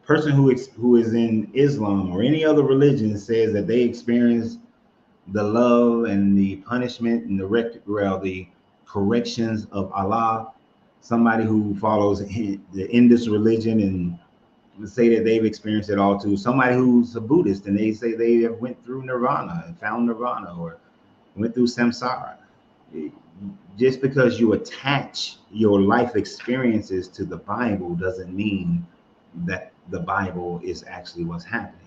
Speaker 1: person who is in Islam or any other religion says that they experience the love and the punishment and the corrections of Allah. Somebody who follows the Indus religion and say that they've experienced it all too. Somebody who's a Buddhist and they say they have went through nirvana and found nirvana or went through samsara. Just because you attach your life experiences to the Bible doesn't mean that the Bible is actually what's happening.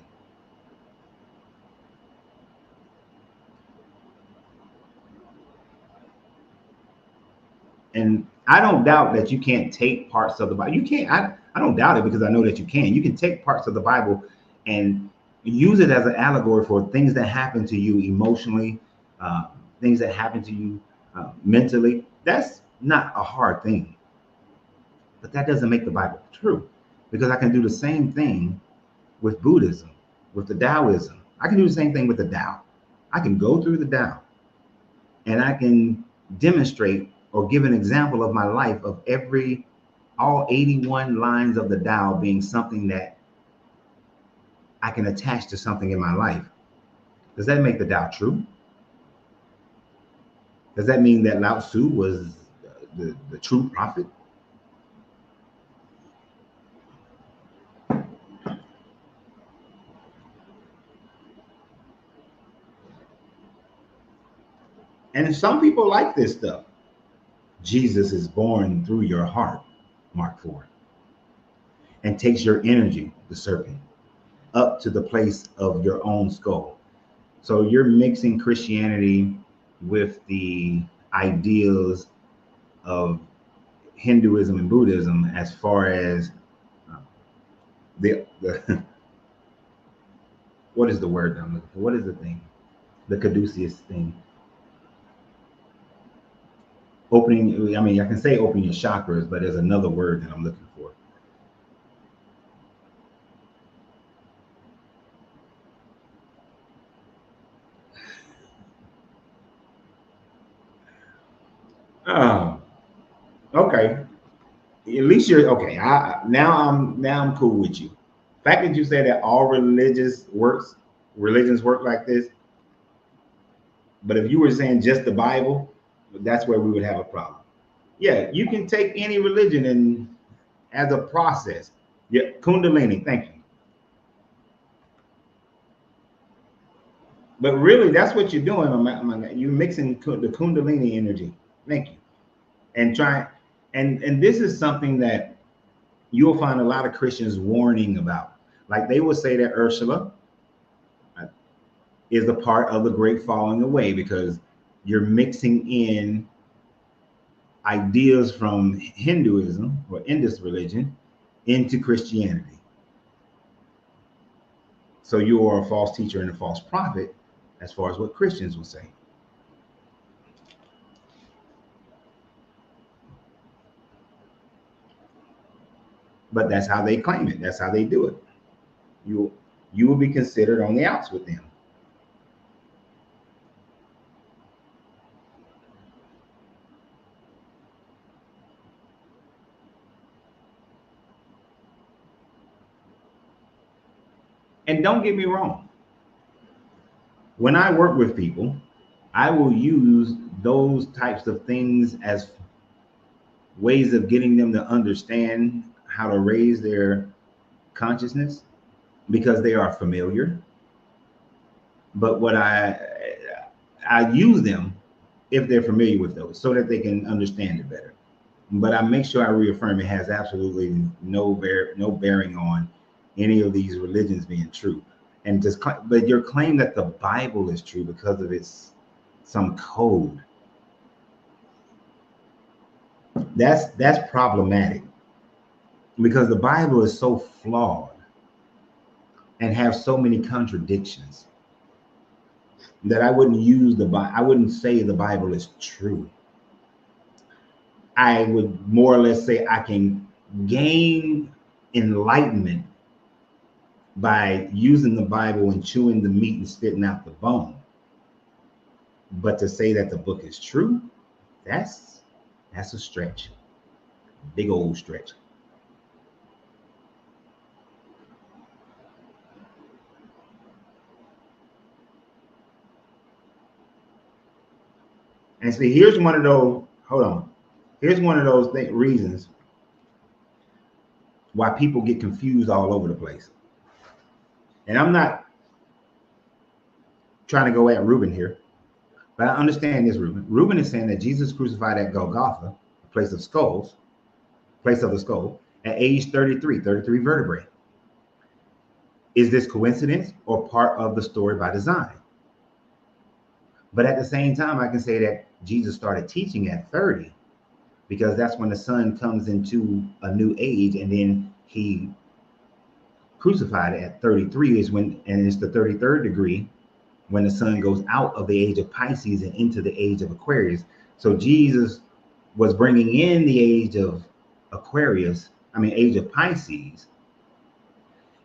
Speaker 1: And I don't doubt that you can't take parts of the Bible. You can't. I don't doubt it because I know that you can. You can take parts of the Bible and use it as an allegory for things that happen to you emotionally, things that happen to you mentally. That's not a hard thing. But that doesn't make the Bible true, because I can do the same thing with Buddhism, with the Taoism. I can do the same thing with the Tao. I can go through the Tao and I can demonstrate or give an example of my life of all 81 lines of the Tao being something that I can attach to something in my life. Does that make the Tao true? Does that mean that Lao Tzu was the true prophet? And some people like this stuff. Jesus is born through your heart, Mark 4, and takes your energy, the serpent, up to the place of your own skull. So you're mixing Christianity with the ideals of Hinduism and Buddhism as far as the what is the word I'm looking for? What is the thing? The caduceus thing. Opening, I mean, I can say open your chakras, but there's another word that I'm looking for. Oh, okay. At least you're okay. Now I'm cool with you. The fact that you say that all religions work like this. But if you were saying just the Bible, that's where we would have a problem. Yeah, you can take any religion and as a process. Yeah, Kundalini, thank you. But really, that's what you're doing. You're mixing the Kundalini energy. Thank you. And try, and this is something that you'll find a lot of Christians warning about. Like they will say that Ursula is a part of the great falling away because you're mixing in ideas from Hinduism or Indus religion into Christianity. So you are a false teacher and a false prophet, as far as what Christians will say. But that's how they claim it. That's how they do it. You will be considered on the outs with them. And don't get me wrong. When I work with people, I will use those types of things as ways of getting them to understand how to raise their consciousness because they are familiar. But what I use them if they're familiar with those so that they can understand it better. But I make sure I reaffirm it has absolutely no bearing on any of these religions being true. And just but your claim that the Bible is true because of its some code, that's problematic because the Bible is so flawed and have so many contradictions that I wouldn't use the Bible. I wouldn't say the Bible is true. I would more or less say I can gain enlightenment by using the Bible and chewing the meat and spitting out the bone. But to say that the book is true, that's a stretch. Big old stretch. And see, here's one of those, hold on. Here's one of those reasons why people get confused all over the place. And I'm not trying to go at Reuben here, but I understand this, Reuben. Reuben is saying that Jesus crucified at Golgotha, a place of skulls, place of the skull, at age 33 vertebrae. Is this coincidence or part of the story by design? But at the same time, I can say that Jesus started teaching at 30 because that's when the son comes into a new age, and then he crucified at 33 is when, and it's the 33rd degree when the sun goes out of the age of Pisces and into the age of Aquarius. So Jesus was bringing in the age of Aquarius, age of Pisces,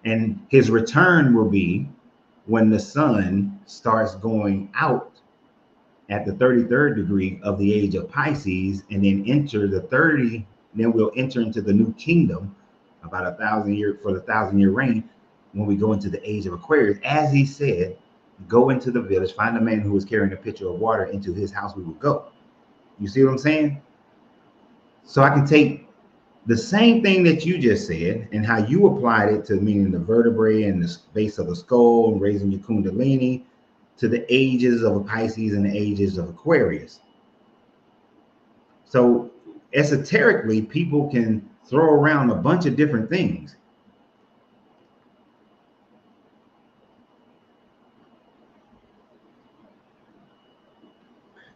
Speaker 1: and his return will be when the sun starts going out at the 33rd degree of the age of Pisces, and then enter the 30, then we'll enter into the new kingdom about 1,000 years, for the 1,000-year reign, when we go into the age of Aquarius. As he said, go into the village, find a man who is carrying a pitcher of water, into his house we will go. You see what I'm saying? So I can take the same thing that you just said and how you applied it to meaning the vertebrae and the base of the skull and raising your kundalini to the ages of Pisces and the ages of Aquarius. So esoterically, people can throw around a bunch of different things.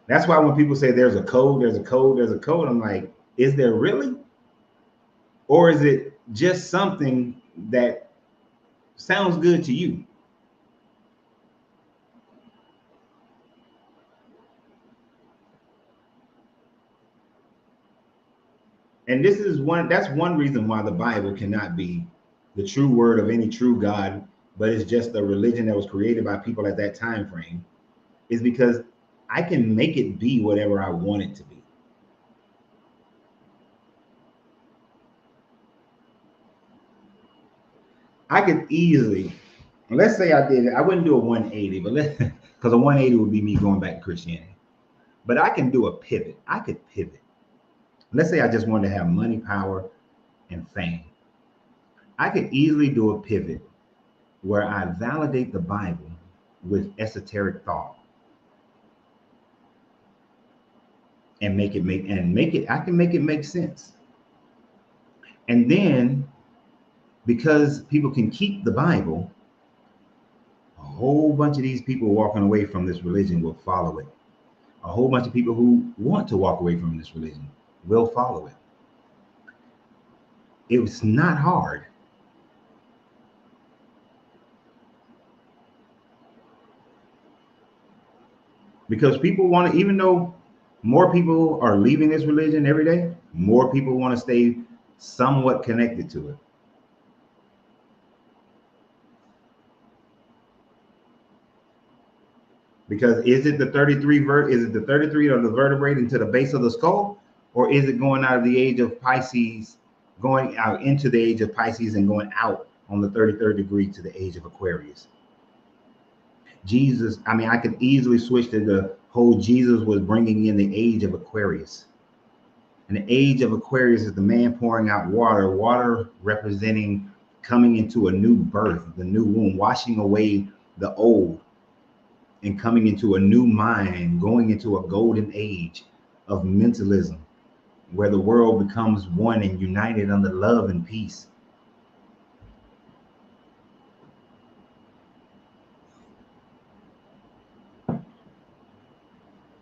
Speaker 1: That's why when people say there's a code, I'm like, is there really? Or is it just something that sounds good to you? And that's one reason why the Bible cannot be the true word of any true God, but it's just a religion that was created by people at that time frame, is because I can make it be whatever I want it to be. I could easily, let's say I did it, I wouldn't do a 180, but because a 180 would be me going back to Christianity. But I can do a pivot. I could pivot. Let's say I just wanted to have money, power, and fame. I could easily do a pivot where I validate the Bible with esoteric thought and I can make it make sense. And then, because people can keep the Bible, a whole bunch of these people walking away from this religion will follow it. A whole bunch of people who want to walk away from this religion will follow it. It's not hard. Because people want to, even though more people are leaving this religion every day, more people want to stay somewhat connected to it. Because is it the 33 of the vertebrae into the base of the skull, or is it going out of the age of Pisces, going out into the age of Pisces and going out on the 33rd degree to the age of Aquarius? Jesus, I could easily switch to the whole Jesus was bringing in the age of Aquarius. And the age of Aquarius is the man pouring out water representing coming into a new birth, the new womb, washing away the old and coming into a new mind, going into a golden age of mentalism, where the world becomes one and united under love and peace.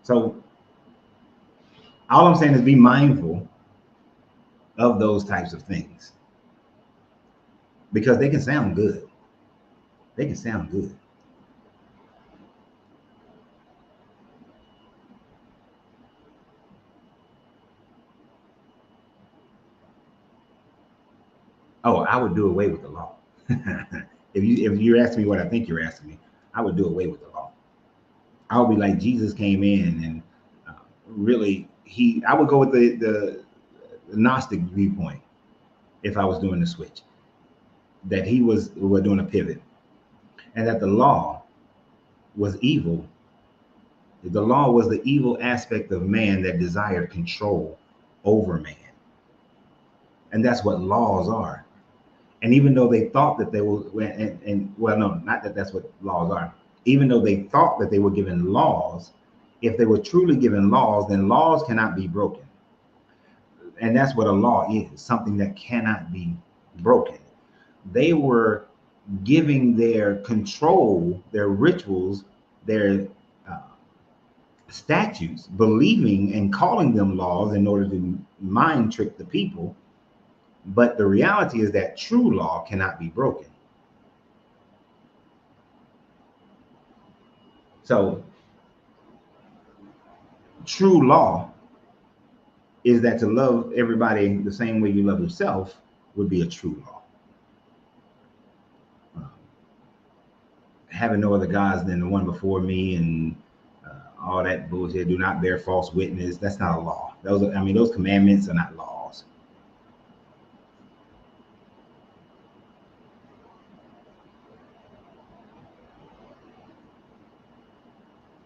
Speaker 1: So all I'm saying is be mindful of those types of things, because they can sound good. They can sound good. Oh, I would do away with the law. If you're asking me what I think you're asking me, I would do away with the law. I would be like Jesus came in and really I would go with the Gnostic viewpoint if I was doing the switch, that we're doing a pivot, and that the law was evil The law was the evil aspect of man that desired control over man. And that's what laws are. And even though they thought that they were, and well, no, not that that's what laws are. Even though they thought that they were given laws, if they were truly given laws, then laws cannot be broken. And that's what a law is, something that cannot be broken. They were giving their control, their rituals, their statutes, believing and calling them laws in order to mind trick the people. But the reality is that true law cannot be broken. So true law is that to love everybody the same way you love yourself would be a true law. Having no other gods than the one before me and all that bullshit. Do not bear false witness. That's not a law. Those commandments are not laws.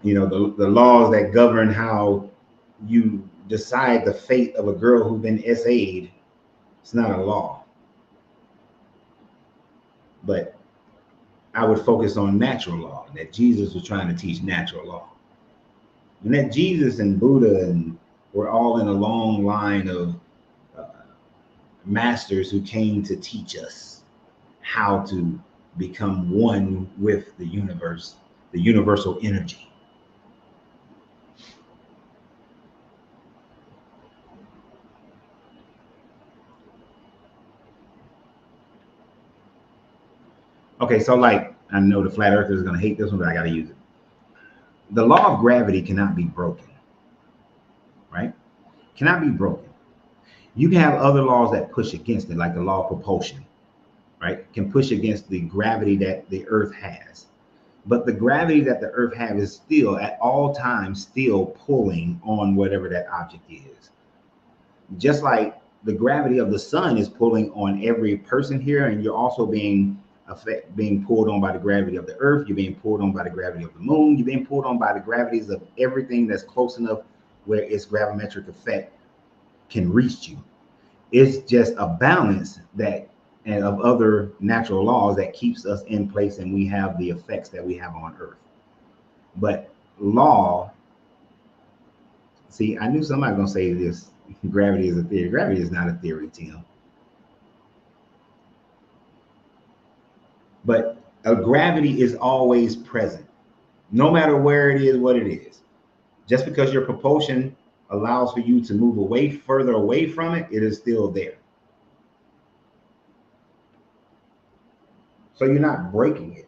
Speaker 1: You know, the laws that govern how you decide the fate of a girl who's been SA'd, it's not a law. But I would focus on natural law, that Jesus was trying to teach natural law. And that Jesus and Buddha and were all in a long line of masters who came to teach us how to become one with the universe, the universal energy. Okay, so like, I know the flat earthers are going to hate this one, but I got to use it. The law of gravity cannot be broken, right? Cannot be broken. You can have other laws that push against it, like the law of propulsion, right? Can push against the gravity that the earth has. But the gravity that the earth has is still at all times still pulling on whatever that object is. Just like the gravity of the sun is pulling on every person here, and you're also being pulled on by the gravity of the earth. You're being pulled on by the gravity of the moon. You're being pulled on by the gravities of everything that's close enough where its gravimetric effect can reach you. It's just a balance that and of other natural laws that keeps us in place, and we have the effects that we have on earth. But law, see, I knew somebody was gonna say this, gravity is a theory. Gravity is not a theory, Tim. But a gravity is always present, no matter where it is, what it is. Just because your propulsion allows for you to move away, further away from it, it is still there. So you're not breaking it.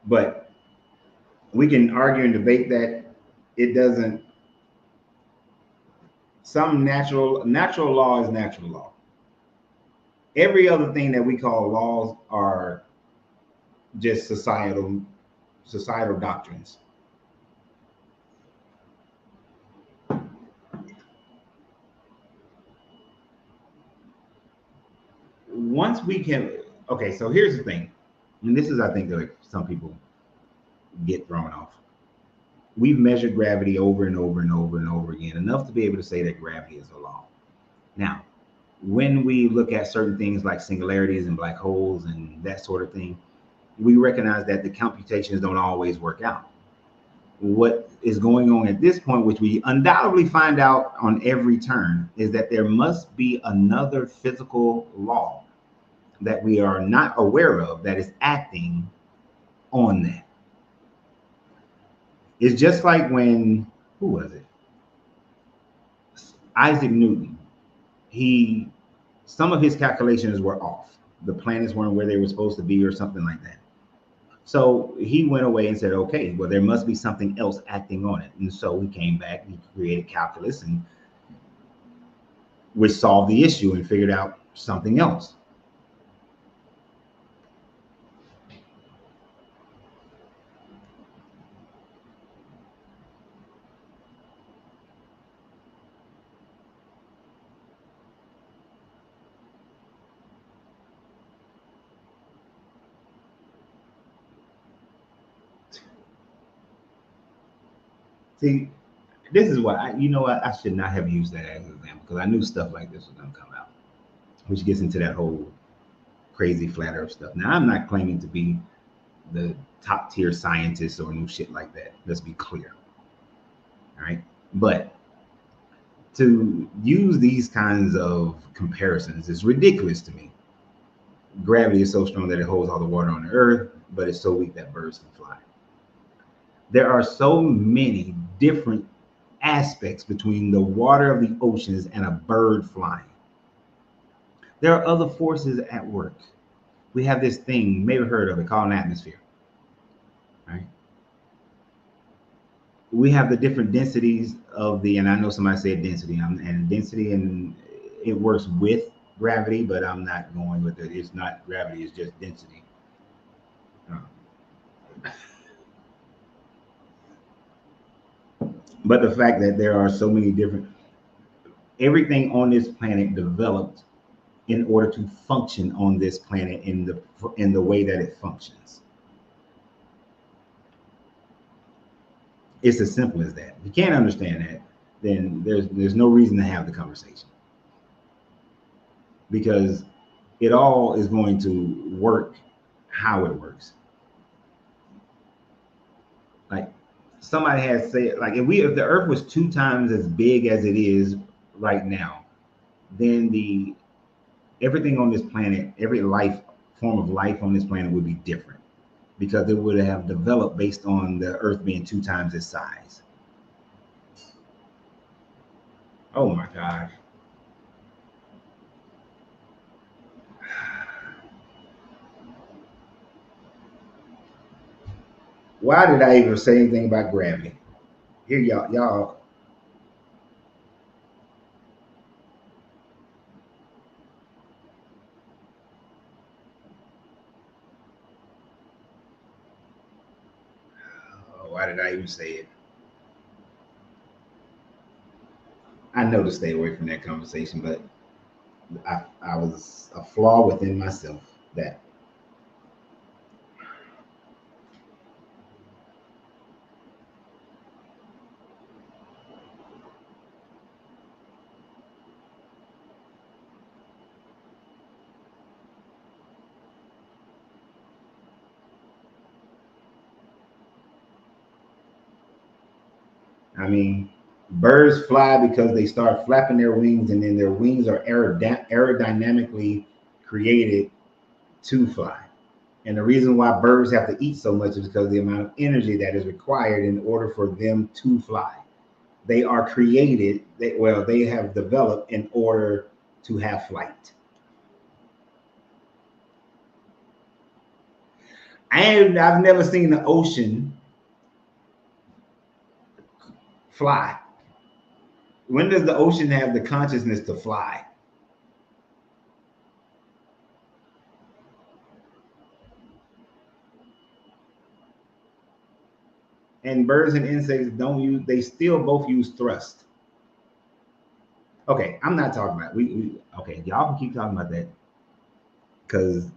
Speaker 1: But we can argue and debate that it doesn't. Some natural law is natural law. Every other thing that we call laws are just societal doctrines. Once we can, okay, so here's the thing, and this is, I think, that some people get thrown off. We've measured gravity over and over and over and over again, enough to be able to say that gravity is a law. Now, when we look at certain things like singularities and black holes and that sort of thing, we recognize that the computations don't always work out. What is going on at this point, which we undoubtedly find out on every turn, is that there must be another physical law that we are not aware of that is acting on that. It's just like when, who was it? Isaac Newton. Some of his calculations were off. The planets weren't where they were supposed to be or something like that. So he went away and said, okay, well, there must be something else acting on it. And so he came back and he created calculus, and which solved the issue and figured out something else. See, this is what you know what, I should not have used that as an example because I knew stuff like this was going to come out, which gets into that whole crazy flat earth stuff. Now, I'm not claiming to be the top tier scientist or new shit like that. Let's be clear. All right. But to use these kinds of comparisons is ridiculous to me. Gravity is so strong that it holds all the water on the earth, but it's so weak that birds can fly. There are so many different aspects between the water of the oceans and a bird flying. There are other forces at work. We have this thing, maybe heard of it, called an atmosphere. Right? We have the different densities of the, and I know somebody said density, and density, and it works with gravity, but I'm not going with it. It's not gravity, it's just density. But the fact that there are so many different, everything on this planet developed in order to function on this planet in the way that it functions. It's as simple as that. If you can't understand that, then there's no reason to have the conversation, because it all is going to work how it works. Like somebody has said, like if the earth was 2 times as big as it is right now, then everything on this planet, every form of life on this planet would be different, because it would have developed based on the earth being 2 times its size. Oh my gosh. Why did I even say anything about gravity? Here, y'all. Why did I even say it? I know to stay away from that conversation, but I was a flaw within myself that. I mean, birds fly because they start flapping their wings, and then their wings are aerodynamically created to fly. And the reason why birds have to eat so much is because of the amount of energy that is required in order for them to fly. They are created, they have developed in order to have flight. And I've never seen the ocean fly. When does the ocean have the consciousness to fly? And birds and insects they still both use thrust. Okay, I'm not talking about okay, y'all can keep talking about that, because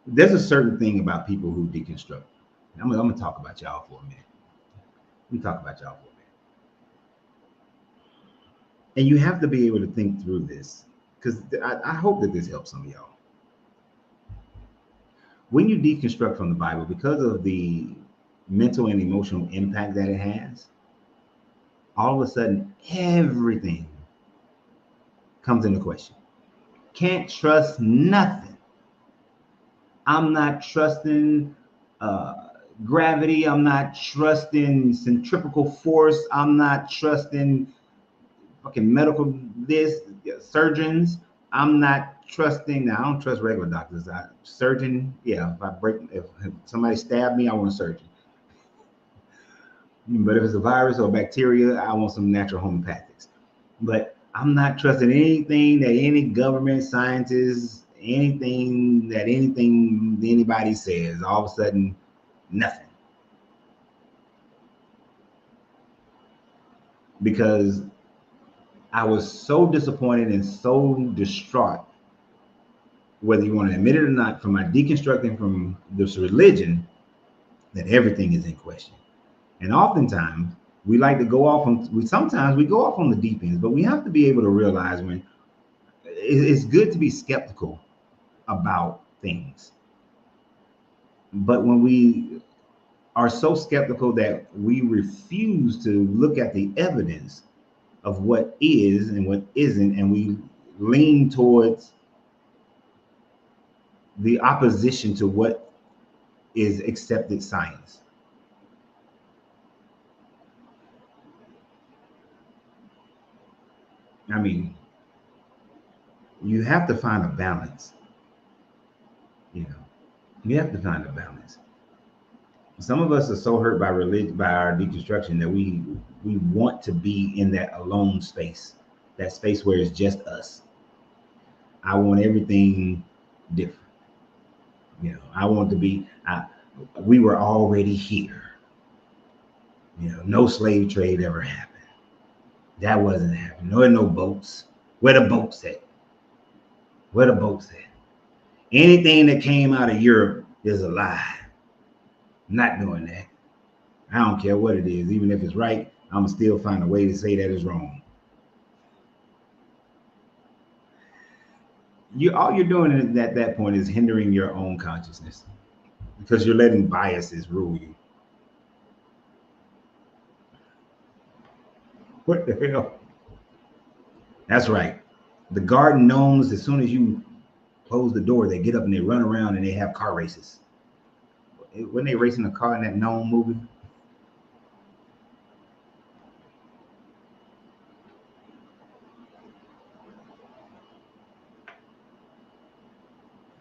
Speaker 1: there's a certain thing about people who deconstruct. I'm gonna talk about y'all for a minute. We talk about y'all for a minute. And you have to be able to think through this, because I hope that this helps some of y'all. When you deconstruct from the Bible, because of the mental and emotional impact that it has, all of a sudden everything comes into question. Can't trust nothing. I'm not trusting gravity. I'm not trusting centrifugal force. I'm not trusting fucking medical surgeons. I'm not trusting. Now I don't trust regular doctors. Surgeon, yeah. If somebody stabbed me, I want a surgeon. But if it's a virus or bacteria, I want some natural homeopathics. But I'm not trusting anything that any government scientist, anything anybody says. All of a sudden, nothing. Because I was so disappointed and so distraught, whether you want to admit it or not, from my deconstructing from this religion, that everything is in question. And oftentimes we like to go off on, sometimes we go off on the deep ends, but we have to be able to realize when it's good to be skeptical about things. But when we are so skeptical that we refuse to look at the evidence of what is and what isn't, and we lean towards the opposition to what is accepted science. I mean, you have to find a balance. You know, you have to find a balance. Some of us are so hurt by religion, by our deconstruction, that we want to be in that alone space, that space where it's just us. I want everything different. You know, I want to be. We were already here. You know, no slave trade ever happened. That wasn't happening. No boats. Where the boats at? Where the boats at? Anything that came out of Europe is a lie. I'm not doing that. I don't care what it is. Even if it's right, I'm gonna still find a way to say that is wrong. All you're doing at that point is hindering your own consciousness, because you're letting biases rule you. What the hell? That's right. The garden gnomes, as soon as you close the door, they get up and they run around and they have car races. When they racing a car in that gnome movie?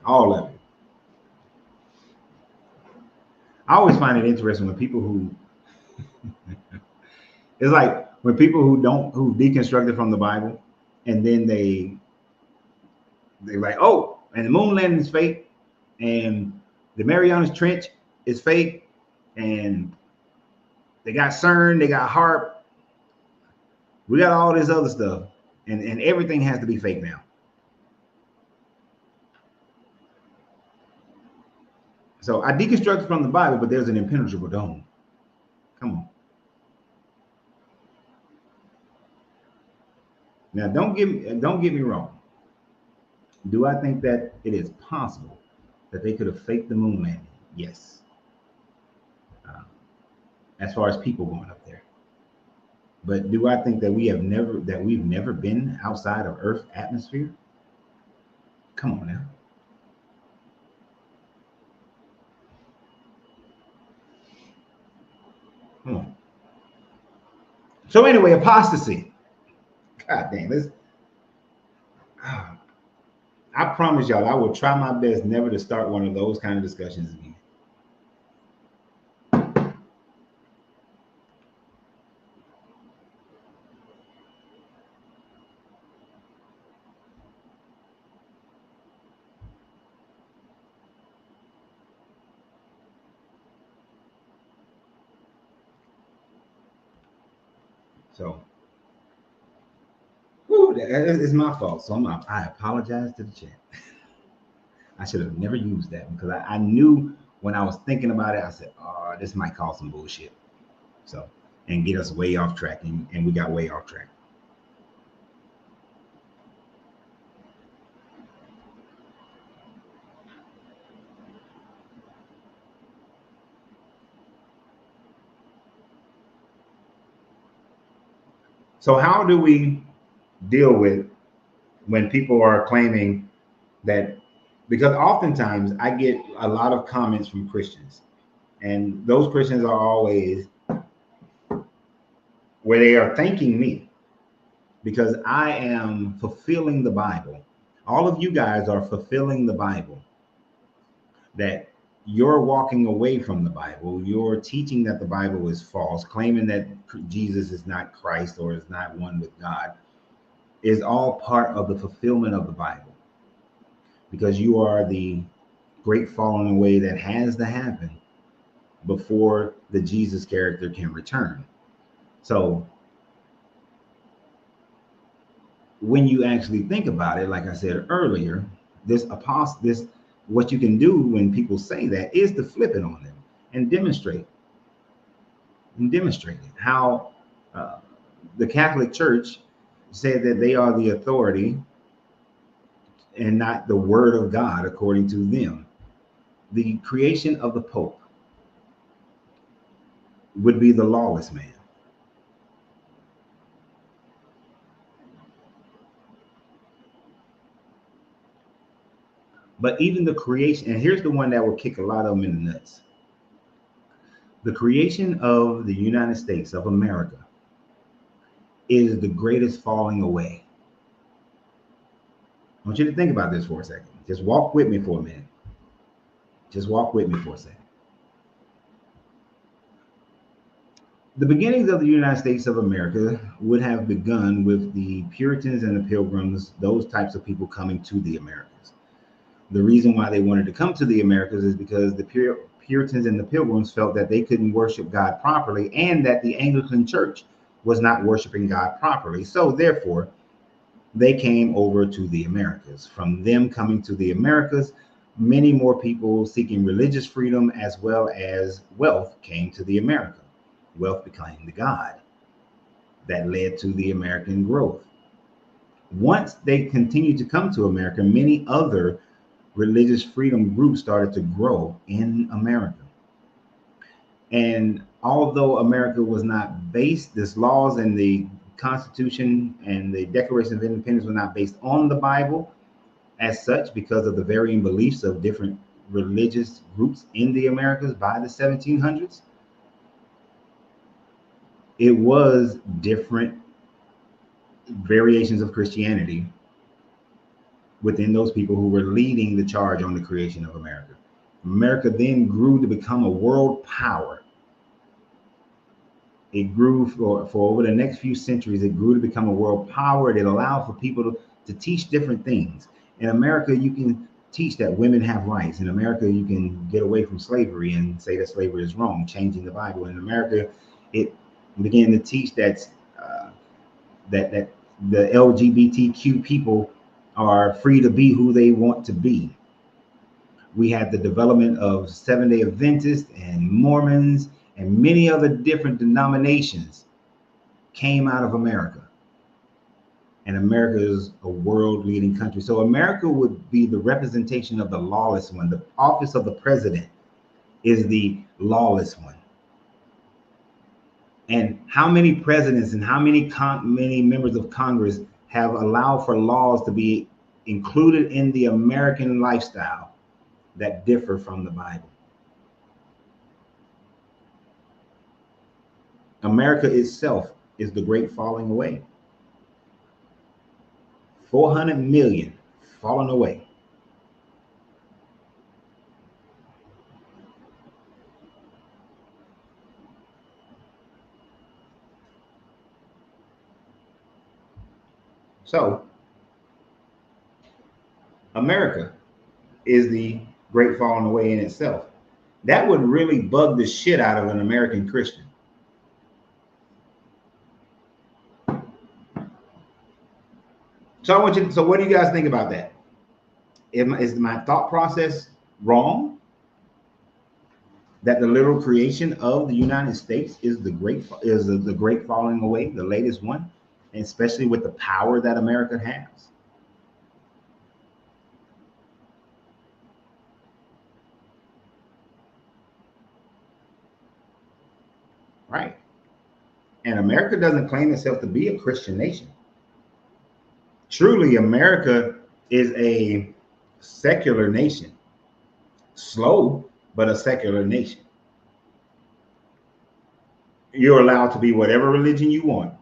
Speaker 1: All of it. I always find it interesting when people who it's like when people who deconstruct from the Bible, and then they're like, oh, and the moon landing is fake, and the Marianas Trench is fake, and they got CERN, they got HARP, we got all this other stuff, and everything has to be fake now. So I deconstructed from the Bible, but there's an impenetrable dome. Come on. Now, don't get me wrong. Do I think that it is possible that they could have faked the moon landing? Yes. As far as people going up there. But do I think that we've never been outside of Earth's atmosphere? Come on now. Come on. So anyway, apostasy. God damn this. I promise y'all, I will try my best never to start one of those kind of discussions again. So, it's my fault. So I apologize to the chat. I should have never used that, because I knew when I was thinking about it, I said, oh, this might cause some bullshit. So, and get us way off track, and we got way off track. So how do we deal with when people are claiming that, because oftentimes I get a lot of comments from Christians, and those Christians are always where they are thanking me because I am fulfilling the Bible. All of you guys are fulfilling the Bible, that you're walking away from the Bible. You're teaching that the Bible is false, claiming that Jesus is not Christ or is not one with God, is all part of the fulfillment of the Bible, because you are the great falling away that has to happen before the Jesus character can return. So when you actually think about it, like I said earlier, what you can do when people say that is to flip it on them and demonstrate and demonstrated how the Catholic Church said that they are the authority and not the word of God, according to them. The creation of the Pope would be the lawless man. But even the creation, and here's the one that will kick a lot of them in the nuts. The creation of the United States of America is the greatest falling away. I want you to think about this for a second. Just walk with me for a minute. Just walk with me for a second. The beginnings of the United States of America would have begun with the Puritans and the Pilgrims, those types of people coming to the Americas. The reason why they wanted to come to the Americas is because the Puritans and the Pilgrims felt that they couldn't worship God properly and that the Anglican Church was not worshiping God properly. So therefore, they came over to the Americas. From them coming to the Americas, many more people seeking religious freedom as well as wealth came to the America. Wealth became the God that led to the American growth. Once they continued to come to America, many other religious freedom groups started to grow in America. And although America was not based, this laws and the Constitution and the Declaration of Independence were not based on the Bible as such, because of the varying beliefs of different religious groups in the Americas by the 1700s, it was different variations of Christianity within those people who were leading the charge on the creation of America. America then grew to become a world power. It grew for over the next few centuries. It grew to become a world power. It allowed for people to teach different things. In America, you can teach that women have rights. In America, you can get away from slavery and say that slavery is wrong, changing the Bible. In America, it began to teach that the LGBTQ people are free to be who they want to be. We had the development of Seventh-day Adventists and Mormons and many other different denominations came out of America. And America is a world-leading country. So America would be the representation of the lawless one. The office of the president is the lawless one. And how many presidents and how many members of Congress have allowed for laws to be included in the American lifestyle that differ from the Bible? America itself is the great falling away. 400 million fallen away. So, America is the great falling away in itself. That would really bug the shit out of an American Christian. So what do you guys think about that? Is my thought process wrong? That the literal creation of the United States is the great falling away, the latest one, and especially with the power that America has. Right. And America doesn't claim itself to be a Christian nation. Truly, America is a secular nation. Slow, but a secular nation. You're allowed to be whatever religion you want.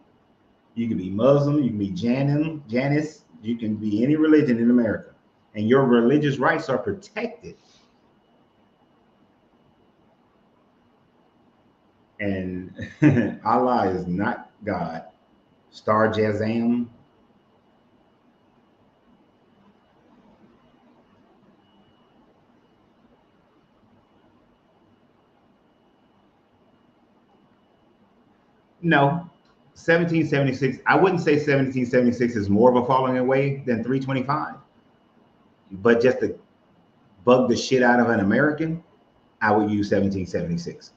Speaker 1: You can be Muslim, you can be Janus, you can be any religion in America. And your religious rights are protected. And Allah is not God. Star Jazam. No, 1776. I wouldn't say 1776 is more of a falling away than 325. But just to bug the shit out of an American, I would use 1776.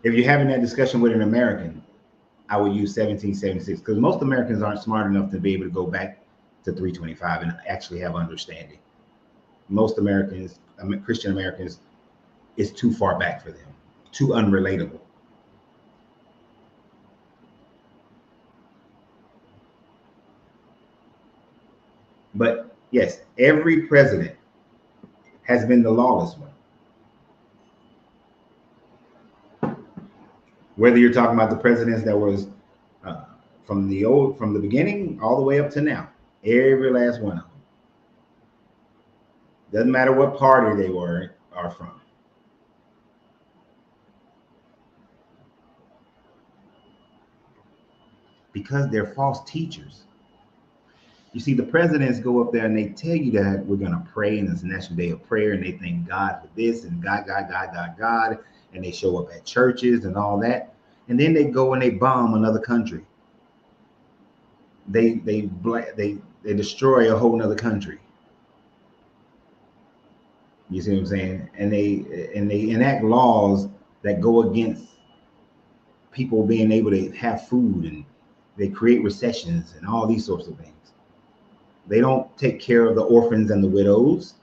Speaker 1: If you're having that discussion with an American, I would use 1776 because most Americans aren't smart enough to be able to go back to 325 and actually have understanding. Most Americans, Christian Americans, is too far back for them, too unrelatable. But yes, every president has been the lawless one. Whether you're talking about the presidents that was from the beginning all the way up to now, every last one of them. Doesn't matter what party they are from. Because they're false teachers. You see, the presidents go up there and they tell you that we're going to pray and it's National Day of Prayer, and they thank God for this and God, and they show up at churches and all that, and then they go and they bomb another country. They destroy a whole nother country. You see what I'm saying? And they enact laws that go against people being able to have food, and they create recessions and all these sorts of things. They don't take care of the orphans and the widows.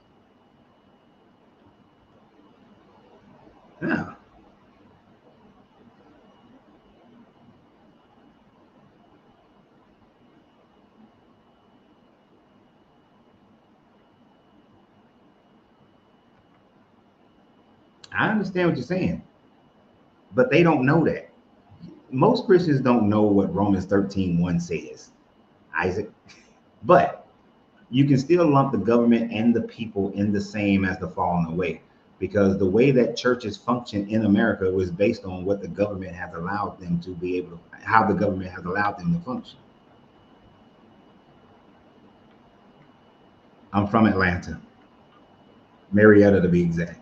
Speaker 1: Yeah. I understand what you're saying, but they don't know that. Most Christians don't know what Romans 13:1 says, Isaac. But you can still lump the government and the people in the same as the fallen away, because the way that churches function in America was based on what the government has allowed them to be able to, how the government has allowed them to function. I'm from Atlanta, Marietta to be exact.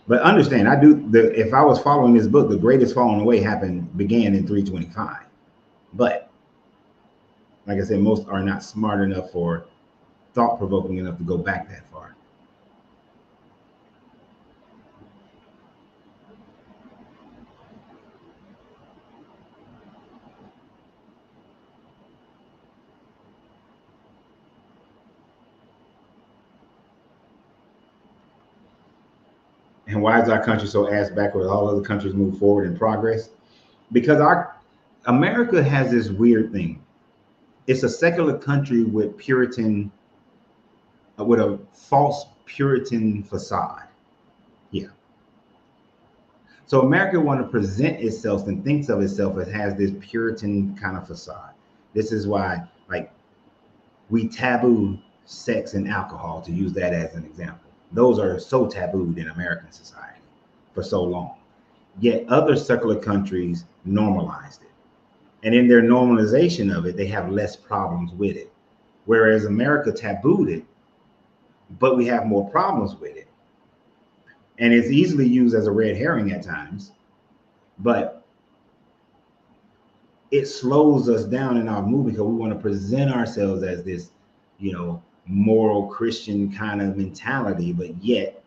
Speaker 1: But understand, if I was following this book, the greatest falling away began in 325. But like I said, most are not smart enough or thought provoking enough to go back that far. And why is our country so ass backwards? All other countries move forward in progress because America has this weird thing. It's a secular country with with a false Puritan facade. Yeah. So America want to present itself and thinks of itself as has this Puritan kind of facade. This is why, like, we taboo sex and alcohol, to use that as an example. Those are so tabooed in American society for so long. Yet other secular countries normalized it. And in their normalization of it, they have less problems with it. Whereas America tabooed it, but we have more problems with it. And it's easily used as a red herring at times, but it slows us down in our movement because we want to present ourselves as this, moral Christian kind of mentality, but yet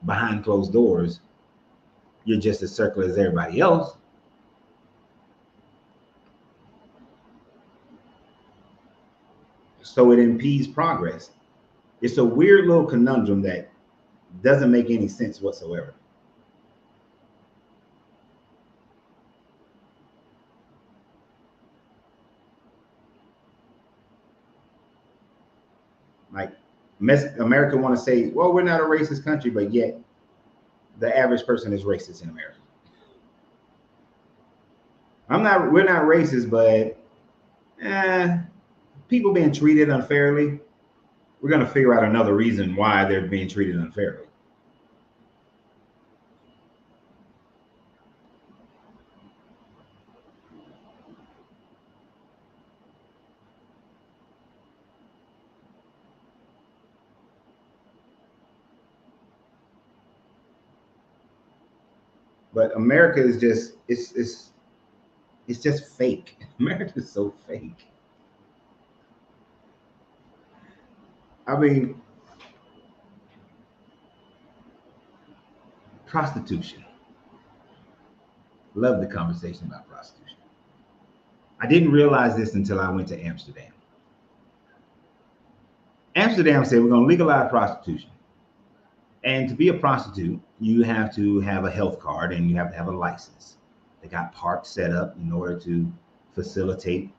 Speaker 1: behind closed doors, you're just as secular as everybody else. So it impedes progress. It's a weird little conundrum that doesn't make any sense whatsoever. Like, America want to say, well, we're not a racist country, but yet the average person is racist in America. We're not racist, but people being treated unfairly, we're going to figure out another reason why they're being treated unfairly. But America is just it's just fake. America is so fake. I mean, prostitution. Love the conversation about prostitution. I didn't realize this until I went to Amsterdam. Amsterdam said we're going to legalize prostitution. And to be a prostitute, you have to have a health card and you have to have a license. They got parks set up in order to facilitate.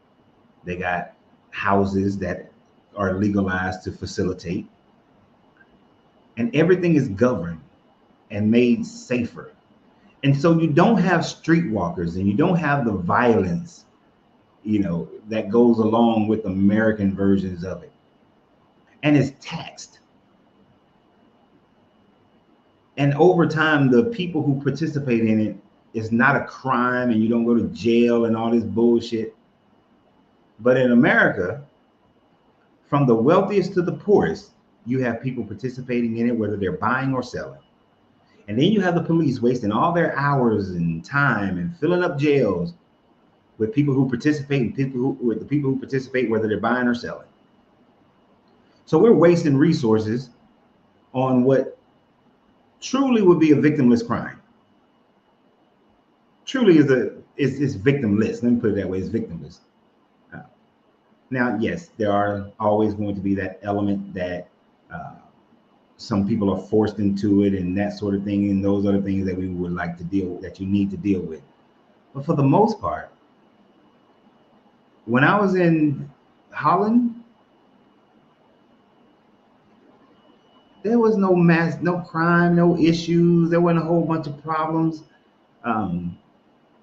Speaker 1: They got houses that are legalized to facilitate. And everything is governed and made safer. And so you don't have streetwalkers and you don't have the violence, that goes along with American versions of it. And it's taxed. And over time, the people who participate in it, it's not a crime and you don't go to jail and all this bullshit. But in America, from the wealthiest to the poorest, you have people participating in it, whether they're buying or selling. And then you have the police wasting all their hours and time and filling up jails with people who participate and with the people who participate, whether they're buying or selling. So we're wasting resources on what truly would be a victimless crime. Truly is victimless. Let me put it that way. It's victimless. Now, yes, there are always going to be that element that some people are forced into it and that sort of thing. And those are the things that we would like to deal with, that you need to deal with. But for the most part, when I was in Holland, there was no crime, no issues. There wasn't a whole bunch of problems.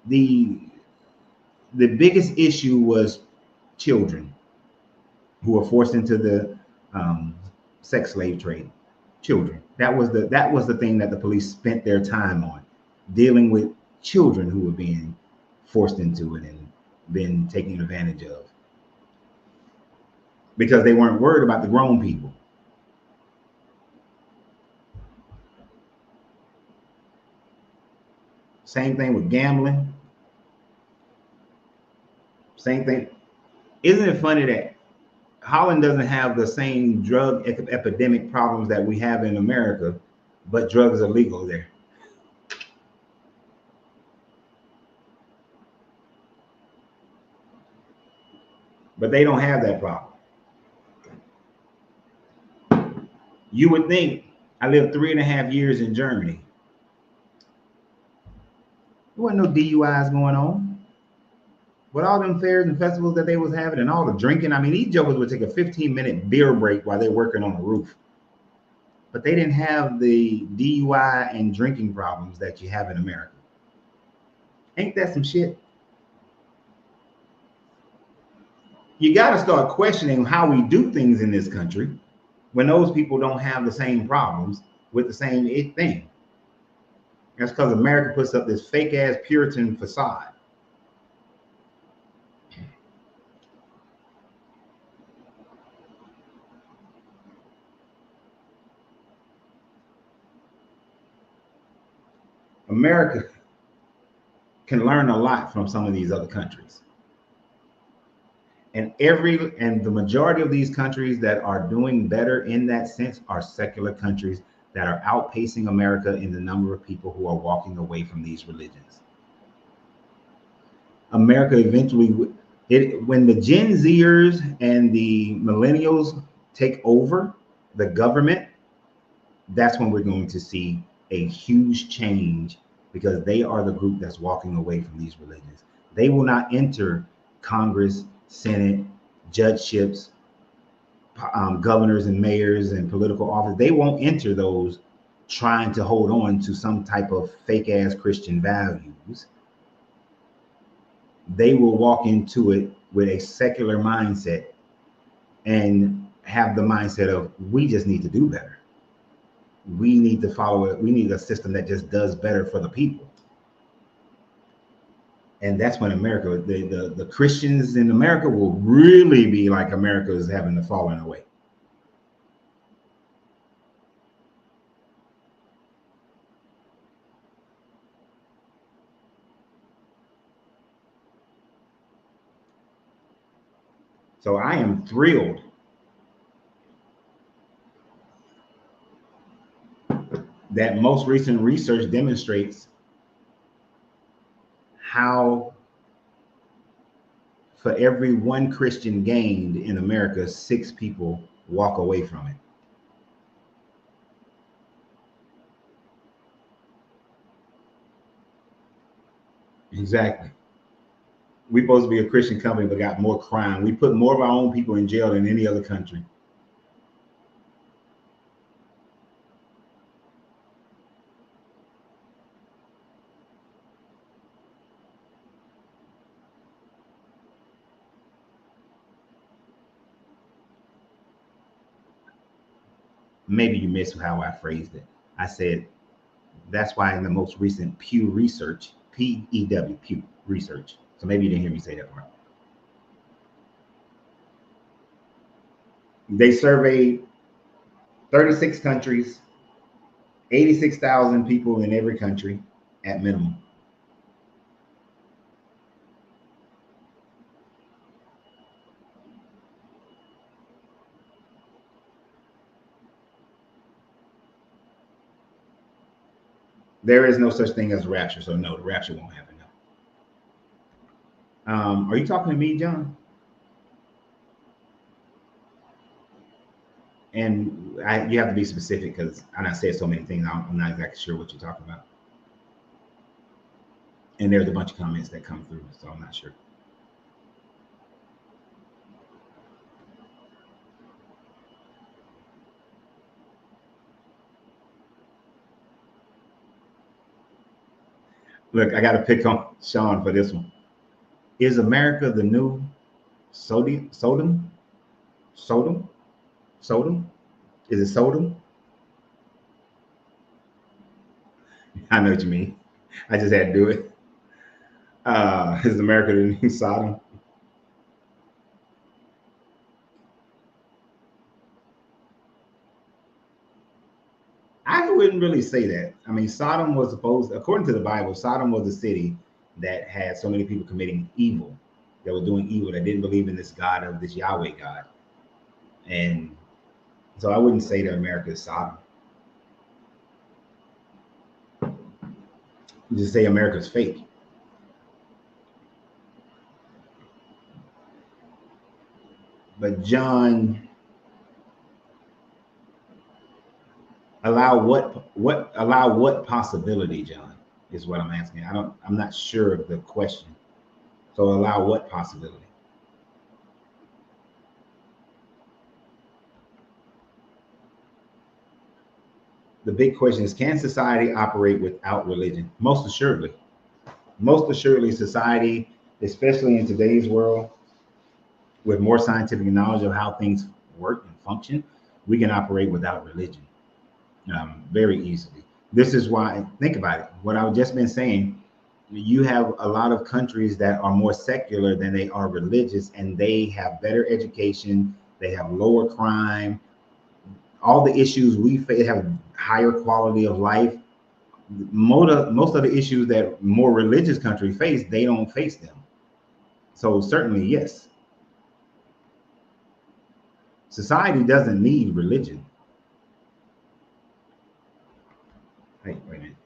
Speaker 1: The biggest issue was children who were forced into the sex slave trade. Children. That was the thing that the police spent their time on, dealing with children who were being forced into it and been taken advantage of, because they weren't worried about the grown people. Same thing with gambling. Same thing. Isn't it funny that Holland doesn't have the same drug epidemic problems that we have in America, but drugs are legal there? But they don't have that problem. You would think, I lived 3.5 years in Germany. There wasn't no DUIs going on. With all them fairs and festivals that they was having and all the drinking, I mean, these jokers would take a 15-minute beer break while they're working on the roof. But they didn't have the DUI and drinking problems that you have in America. Ain't that some shit? You got to start questioning how we do things in this country when those people don't have the same problems with the same thing. That's because America puts up this fake ass Puritan facade. America can learn a lot from some of these other countries. And the majority of these countries that are doing better in that sense are secular countries that are outpacing America in the number of people who are walking away from these religions. America eventually, when the Gen Zers and the millennials take over the government, that's when we're going to see a huge change, because they are the group that's walking away from these religions. They will not enter Congress, Senate, judgeships, governors and mayors and political office. They won't enter those trying to hold on to some type of fake ass Christian values. They will walk into it with a secular mindset and have the mindset of, we just need to do better. We need to follow it. We need a system that just does better for the people. And that's when America, the Christians in America will really be like America is having the falling away. So I am thrilled that most recent research demonstrates how for every one Christian gained in America, 6 people walk away from it. Exactly. We're supposed to be a Christian company, but got more crime. We put more of our own people in jail than any other country. Maybe you missed how I phrased it. I said, that's why in the most recent Pew research, P-E-W, Pew research. So maybe you didn't hear me say that right. They surveyed 36 countries, 86,000 people in every country at minimum. There is no such thing as a rapture, so no, the rapture won't happen. No. Are you talking to me, John? And you have to be specific because I said so many things. I'm not exactly sure what you're talking about. And there's a bunch of comments that come through, so I'm not sure. Look, I got to pick on Sean for this one. Is America the new Sodom? Sodom? Sodom? Sodom? Is it Sodom? I know what you mean. I just had to do it. Is America the new Sodom? I wouldn't really say that. I mean, Sodom was supposed, according to the Bible, Sodom was a city that had so many people committing evil, that were doing evil, that didn't believe in this God of this Yahweh God. And so I wouldn't say that America is Sodom. You just say America's fake. But John, allow what possibility, John, is what I'm asking. I'm not sure of the question. So allow what possibility? The big question is, can society operate without religion? Most assuredly. Most assuredly, society, especially in today's world, with more scientific knowledge of how things work and function, we can operate without religion very easily. This is why, think about it, what I've just been saying, you have a lot of countries that are more secular than they are religious, and they have better education, they have lower crime, all the issues we face, have higher quality of life. Most of the issues that more religious countries face, they don't face them. So certainly, yes. Society doesn't need religion. Wait a minute.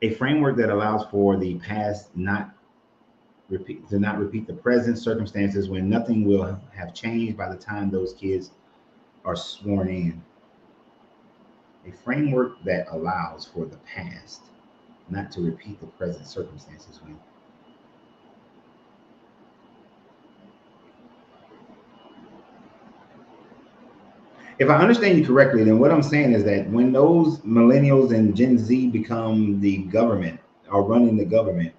Speaker 1: A framework that allows for the past to not repeat the present circumstances when nothing will have changed by the time those kids are sworn in. A framework that allows for the past not to repeat the present circumstances when. If I understand you correctly, then what I'm saying is that when those millennials and Gen Z become the government, are running the government,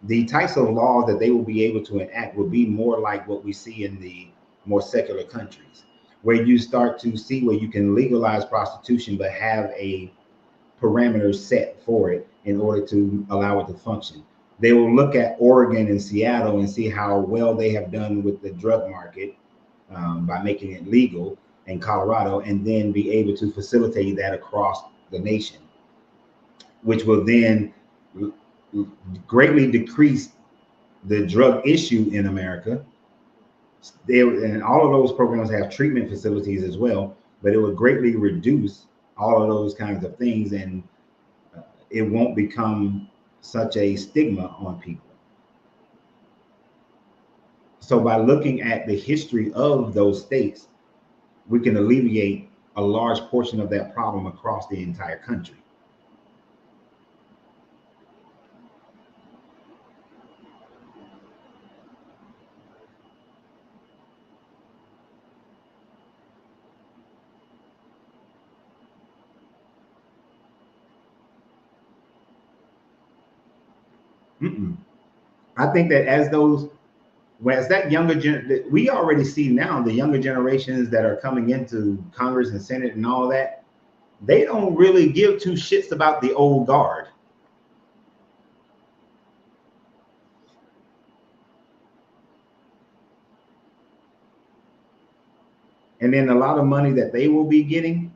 Speaker 1: the types of laws that they will be able to enact will be more like what we see in the more secular countries, where you start to see where you can legalize prostitution, but have a parameter set for it in order to allow it to function. They will look at Oregon and Seattle and see how well they have done with the drug market by making it legal in Colorado, and then be able to facilitate that across the nation, which will then greatly decrease the drug issue in America. And all of those programs have treatment facilities as well, but it would greatly reduce all of those kinds of things. And it won't become such a stigma on people. So by looking at the history of those states, we can alleviate a large portion of that problem across the entire country. I think that as that younger we already see now the younger generations that are coming into Congress and Senate and all that, they don't really give two shits about the old guard. And then a lot of money that they will be getting,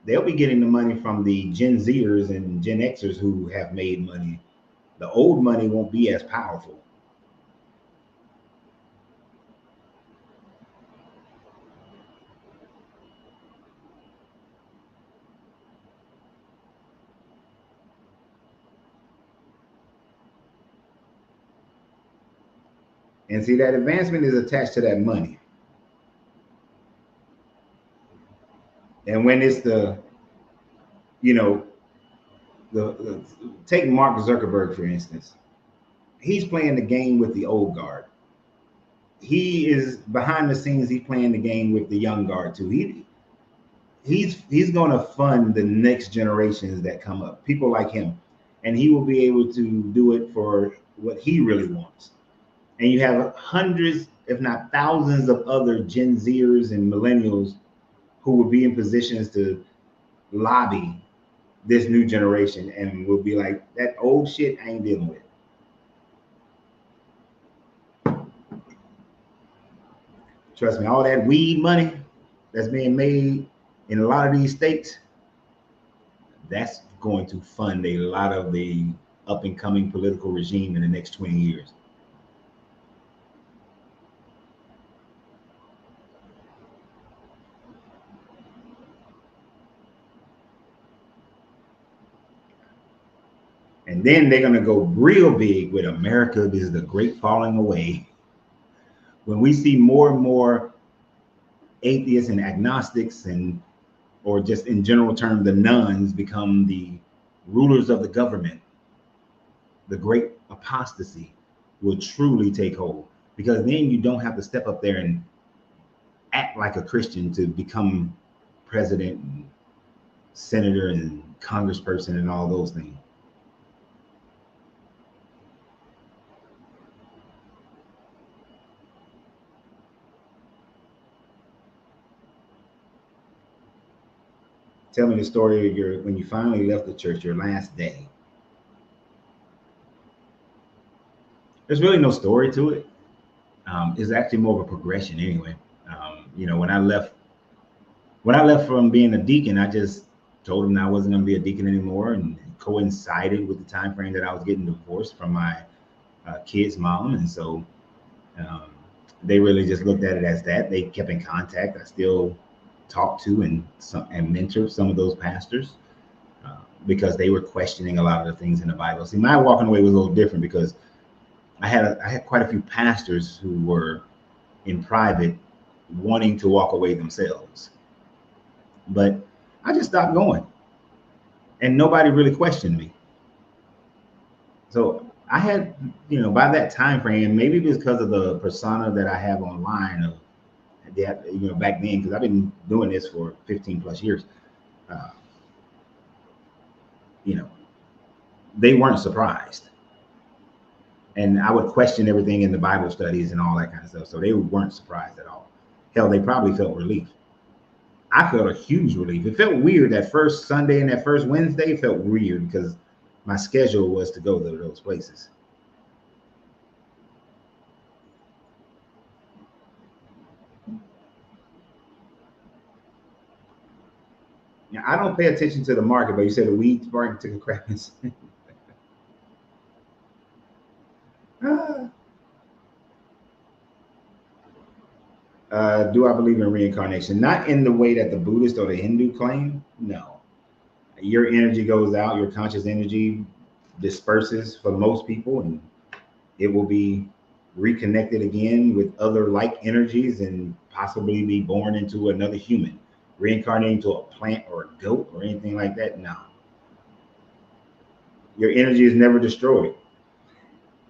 Speaker 1: they'll be getting the money from the Gen Zers and Gen Xers who have made money. The old money won't be as powerful. And see, that advancement is attached to that money. And when it's the, take Mark Zuckerberg, for instance. He's playing the game with the old guard. He is behind the scenes. He's playing the game with the young guard too. He's going to fund the next generations that come up, people like him, and he will be able to do it for what he really wants. And you have hundreds, if not thousands, of other Gen Zers and millennials who will be in positions to lobby this new generation and will be like, that old shit I ain't dealing with. Trust me, all that weed money that's being made in a lot of these states, that's going to fund a lot of the up and coming political regime in the next 20 years. And then they're going to go real big with America is the great falling away. When we see more and more atheists and agnostics or just in general term, the nuns become the rulers of the government, the great apostasy will truly take hold, because then you don't have to step up there and act like a Christian to become president and senator and congressperson and all those things. Tell me the story of when you finally left the church, your last day. There's really no story to it. It's actually more of a progression anyway. When I left from being a deacon, I just told them I wasn't going to be a deacon anymore, and it coincided with the time frame that I was getting divorced from my kid's mom, and so they really just looked at it as that. They kept in contact. I still talk to and mentor some of those pastors because they were questioning a lot of the things in the Bible. See, my walking away was a little different because I had quite a few pastors who were in private wanting to walk away themselves, but I just stopped going, and nobody really questioned me. So I had, by that time frame, maybe because of the persona that I have online of that, back then, because I've been doing this for 15 plus years, they weren't surprised. And I would question everything in the Bible studies and all that kind of stuff. So they weren't surprised at all. Hell, they probably felt relief. I felt a huge relief. It felt weird that first Sunday and that first Wednesday felt weird because my schedule was to go to those places. Yeah, I don't pay attention to the market, but you said the weed market took a crap. Do I believe in reincarnation? Not in the way that the Buddhist or the Hindu claim. No. Your energy goes out, your conscious energy disperses for most people, and it will be reconnected again with other like energies and possibly be born into another human, reincarnated into a plant or a goat or anything like that. No. Your energy is never destroyed.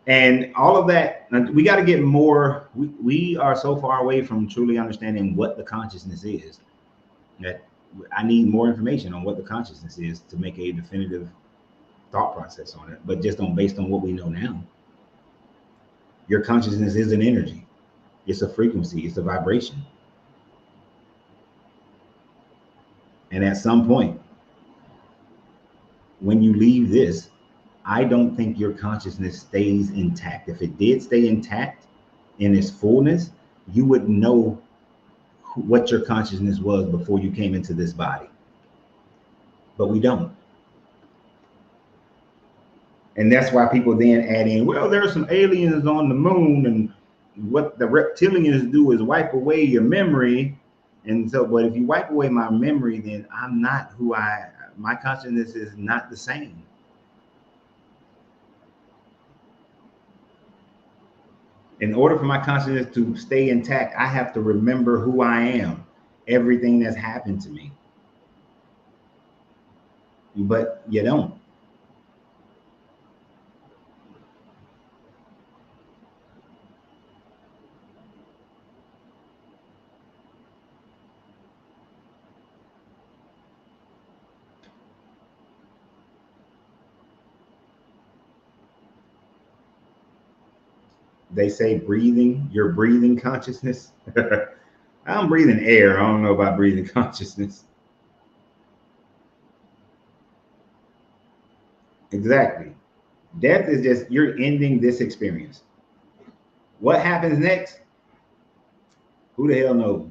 Speaker 1: And all of that, we got to get more. We are so far away from truly understanding what the consciousness is that I need more information on what the consciousness is to make a definitive thought process on it. But just based on what we know now, your consciousness is an energy. It's a frequency. It's a vibration. And at some point, when you leave this, I don't think your consciousness stays intact. If it did stay intact in its fullness, you would know what your consciousness was before you came into this body. But we don't. And that's why people then add in, well, there are some aliens on the moon, and what the reptilians do is wipe away your memory. And so, but if you wipe away my memory, then I'm not who my consciousness is not the same. In order for my consciousness to stay intact, I have to remember who I am, everything that's happened to me. But you don't. They say breathing, your breathing consciousness. I'm breathing air. I don't know about breathing consciousness. Exactly. Death is just, you're ending this experience. What happens next? Who the hell knows?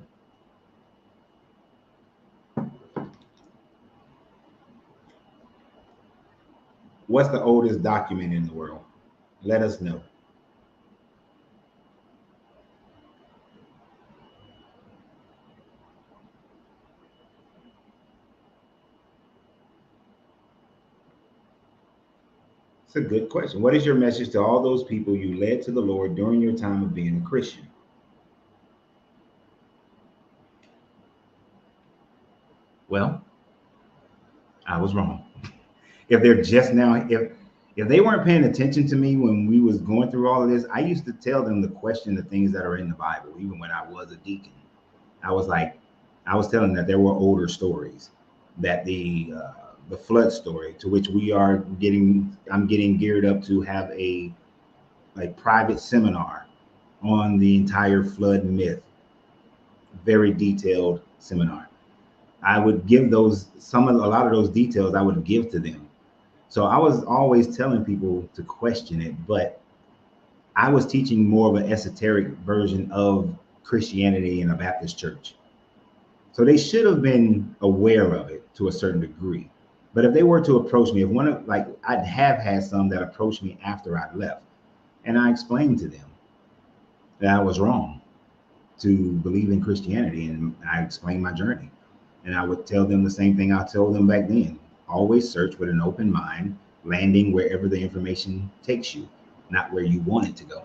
Speaker 1: What's the oldest document in the world? Let us know. It's a good question. What is your message to all those people you led to the Lord during your time of being a Christian? Well, I was wrong. If they're just now, if they weren't paying attention to me when we was going through all of this, I used to tell them to question the things that are in the Bible. Even when I was a deacon, I was telling them that there were older stories, that the flood story, to which I'm getting geared up to have a private seminar on the entire flood myth, very detailed seminar. I would give a lot of those details I would give to them. So I was always telling people to question it, but I was teaching more of an esoteric version of Christianity in a Baptist church. So they should have been aware of it to a certain degree. But if they were to approach me, I'd have had some that approached me after I left, and I explained to them that I was wrong to believe in Christianity, and I explained my journey. And I would tell them the same thing I told them back then. Always search with an open mind, landing wherever the information takes you, not where you want it to go.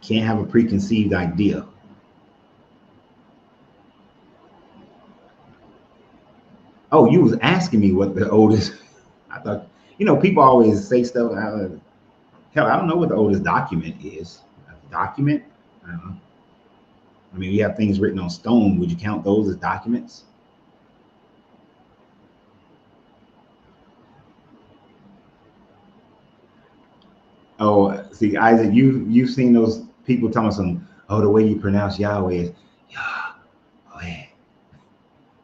Speaker 1: Can't have a preconceived idea. Oh, you was asking me what the oldest. I thought, people always say stuff. Hell, I don't know what the oldest document is. A document? I don't know. I mean, you have things written on stone. Would you count those as documents? Oh, see, Isaac, you've seen those people telling some, the way you pronounce Yahweh is Yahweh,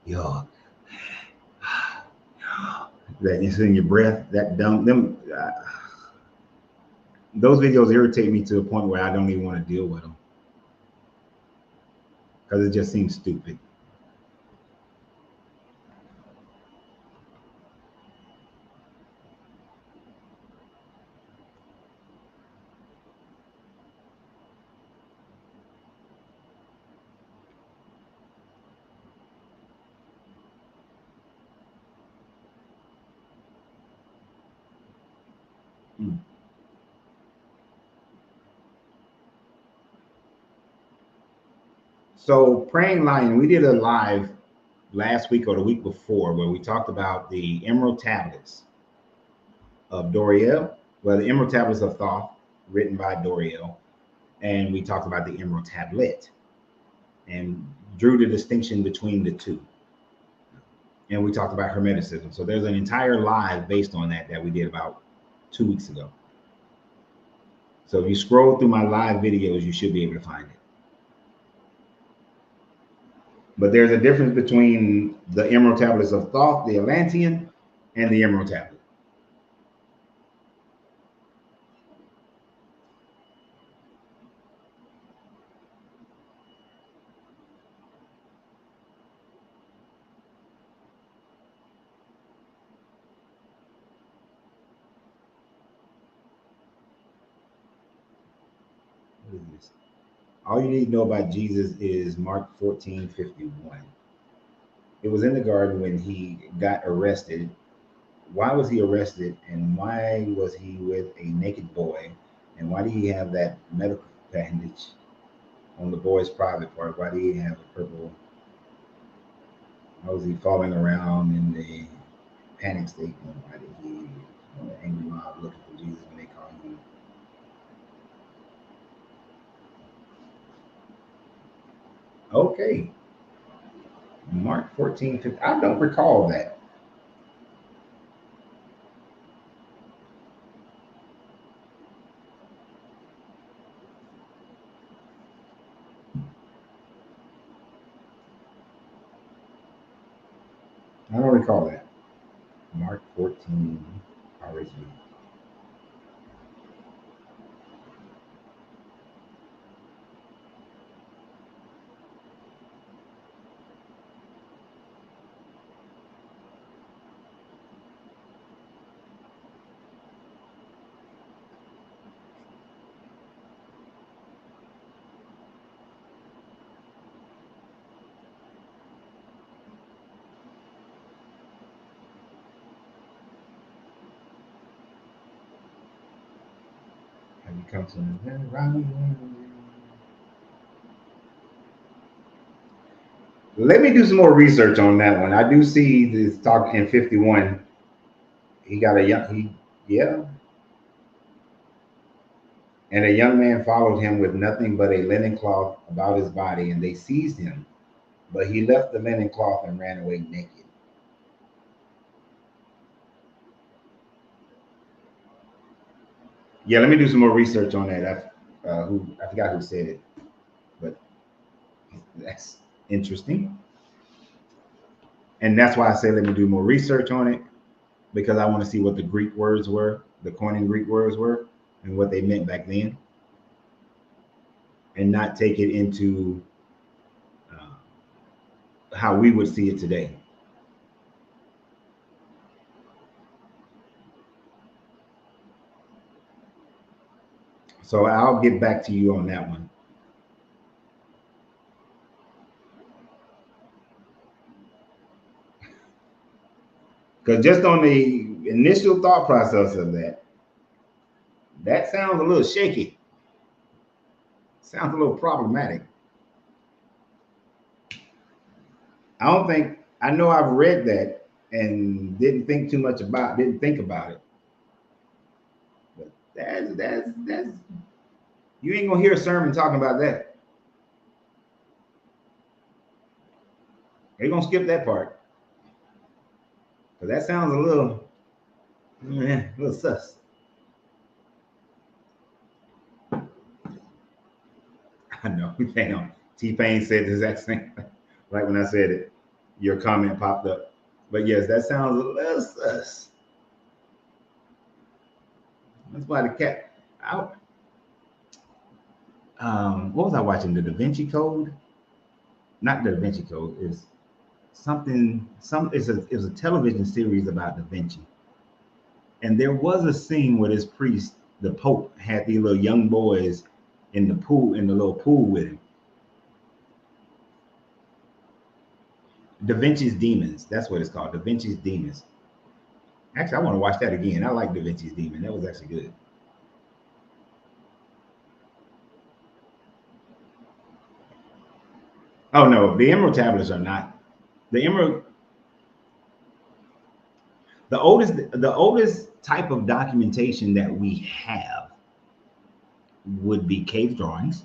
Speaker 1: Yahweh. That it's in your breath. Those videos irritate me to a point where I don't even want to deal with them because it just seems stupid. Mm. So praying lion, we did a live last week or the week before where we talked about the emerald tablets of Doriel, well, the emerald tablets of Thoth, written by Doriel, and we talked about the emerald tablet and drew the distinction between the two. And we talked about Hermeticism. So there's an entire live based on that we did about 2 weeks ago. So if you scroll through my live videos, you should be able to find it. But there's a difference between the emerald tablets of Thoth, the Atlantean, and the emerald tablet. What is this? All you need to know about Jesus is Mark 14:51. It was in the garden when he got arrested. Why was he arrested, and why was he with a naked boy, and why did he have that medical bandage on the boy's private part? Why did he have a purple? Why was he falling around in the panic state? And why did he, the angry mob looking for Jesus when they called him? Okay, Mark 14:50. I don't recall that. I don't recall that. Mark 14 original. Have you come to Let me do some more research on that one. I do see this talk in 51. He got a young, yeah. And a young man followed him with nothing but a linen cloth about his body, and they seized him. But he left the linen cloth and ran away naked. Yeah, let me do some more research on that. I forgot who said it, but that's interesting. And that's why I say let me do more research on it, because I want to see what the Greek words were, the coining Greek words were, and what they meant back then, and not take it into how we would see it today. So I'll get back to you on that one. Because just on the initial thought process of that, that sounds a little shaky. Sounds a little problematic. I don't think, I know I've read that and didn't think too much about, didn't think about it. But that's, you ain't gonna hear a sermon talking about that. They're gonna skip that part. Because that sounds a little sus. I know, damn. T-Pain said the exact same thing. Right when I said it, your comment popped up. But yes, that sounds a little sus. That's why the cat. What was I watching? The Da Vinci Code? Not the Da Vinci Code. Is something. It was a television series about Da Vinci, and there was a scene where this priest, the Pope, had these little young boys in the pool, in the little pool with him. Da Vinci's Demons. That's what it's called. Da Vinci's Demons. Actually, I want to watch that again. I like Da Vinci's Demon. That was actually good. Oh no, the Emerald tablets are not. The Emerald, the oldest type of documentation that we have would be cave drawings.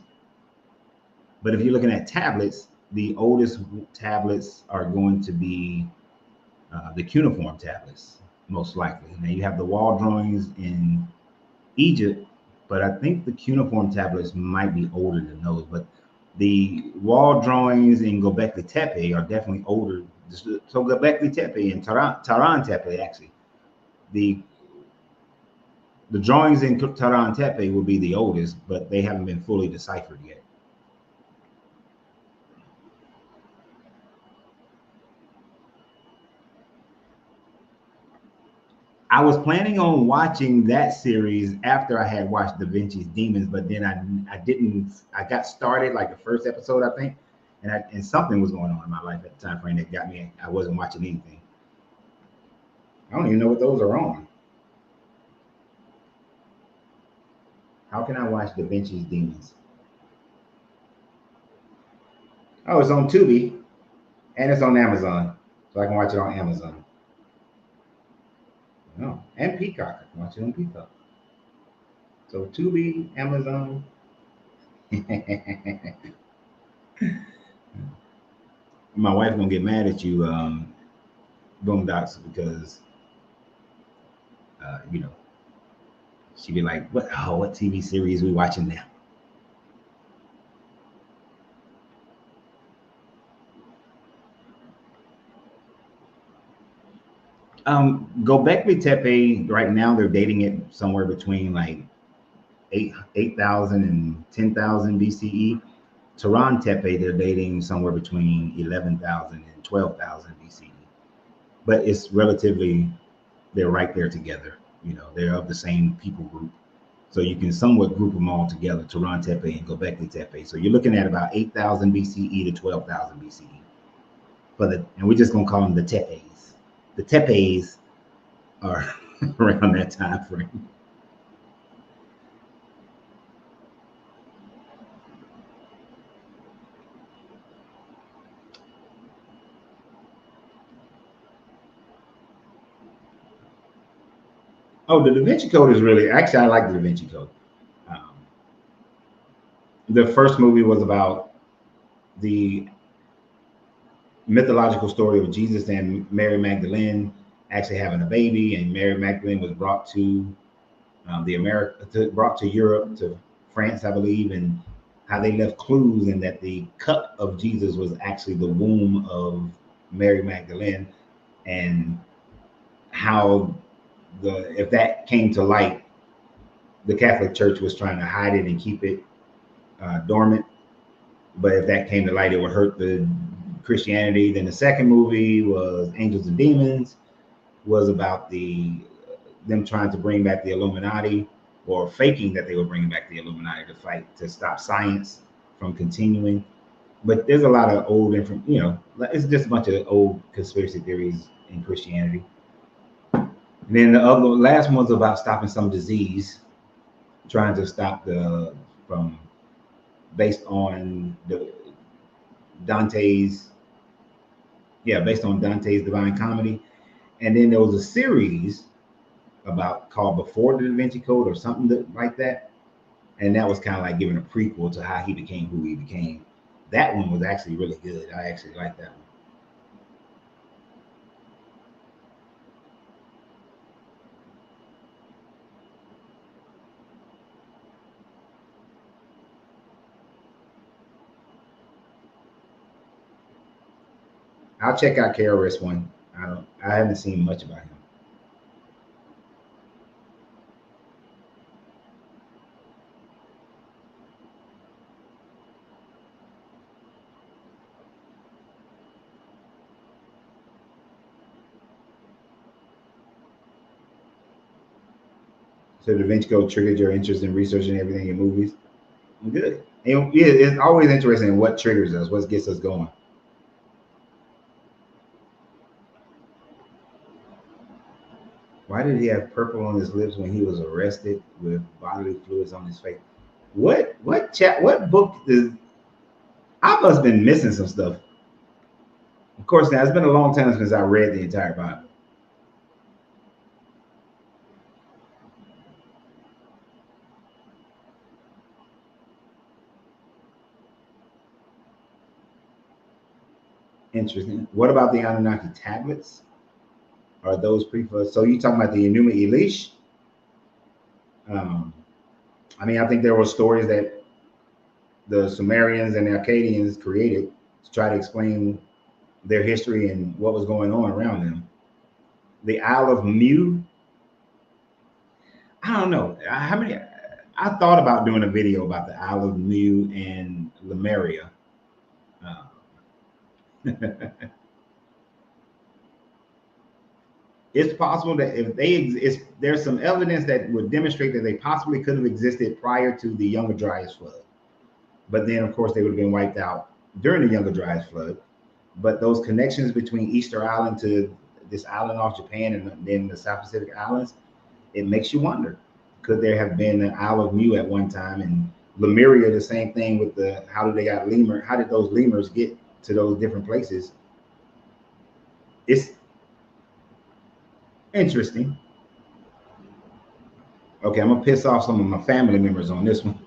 Speaker 1: But if you're looking at tablets, the oldest tablets are going to be the cuneiform tablets, most likely. Now you have the wall drawings in Egypt, but I think the cuneiform tablets might be older than those. But the wall drawings in Göbekli Tepe are definitely older. So Göbekli Tepe and Taran Tepe, actually, the drawings in Taran Tepe will be the oldest, but they haven't been fully deciphered yet. I was planning on watching that series after I had watched Da Vinci's Demons, but then I didn't. I got started like the first episode, I think, and something was going on in my life at the time frame that got me. I wasn't watching anything. I don't even know what those are on. How can I watch Da Vinci's Demons? Oh, it's on Tubi and it's on Amazon, so I can watch it on Amazon. No, and Peacock. I can watch it on Peacock. So Tubi, Amazon. My wife gonna get mad at you, Boondocks, because you know, she'd be like, what TV series we watching now?" Gobekli Tepe right now they're dating it somewhere between like 8,000 and 10,000 BCE. Taran Tepe they're dating somewhere between 11,000 and 12,000 BCE. But it's relatively, they're right there together. You know, they're of the same people group. So you can somewhat group them all together, Taran Tepe and Gobekli Tepe. So you're looking at about 8,000 BCE to 12,000 BCE. And we're just gonna call them the Tepes. The Tepes are around that time frame. Oh, the Da Vinci Code is really, actually, I like the Da Vinci Code. Um, the first movie was about the mythological story of Jesus and Mary Magdalene actually having a baby, and Mary Magdalene was brought to brought to Europe, to France, I believe, and how they left clues and that the cup of Jesus was actually the womb of Mary Magdalene, and how if that came to light, the Catholic Church was trying to hide it and keep it dormant. But if that came to light, it would hurt the Christianity. Then the second movie was Angels and Demons, was about them trying to bring back the Illuminati, or faking that they were bringing back the Illuminati to fight to stop science from continuing. But there's a lot of old information, it's just a bunch of old conspiracy theories in Christianity. And then the last one was about stopping some disease, trying to stop from based on Dante's Divine Comedy. And then there was a series called Before the Da Vinci Code or something like that. And that was kind of like giving a prequel to how he became who he became. That one was actually really good. I actually liked that one. I'll check out KRS One. I haven't seen much about him. So Da Vinci Code triggered your interest in researching everything in movies? Good. And it's always interesting in what triggers us, what gets us going. Why did he have purple on his lips when he was arrested with bodily fluids on his face? What book is? I must have been missing some stuff. Of course, now it's been a long time since I read the entire Bible. Interesting. What about the Anunnaki tablets? Are those prefer? So you talking about the Enuma Elish? Um, I mean, I think there were stories that the Sumerians and the Akkadians created to try to explain their history and what was going on around them. The Isle of Mu. I don't know how many. I thought about doing a video about the Isle of Mu and Lemuria. It's possible that if they exist, there's some evidence that would demonstrate that they possibly could have existed prior to the Younger Dryas flood. But then, of course, they would have been wiped out during the Younger Dryas flood. But those connections between Easter Island to this island off Japan and then the South Pacific Islands, it makes you wonder, could there have been an Isle of Mu at one time? And Lemuria, the same thing with the, how did those lemurs get to those different places? It's interesting. Okay, I'm gonna piss off some of my family members on this one.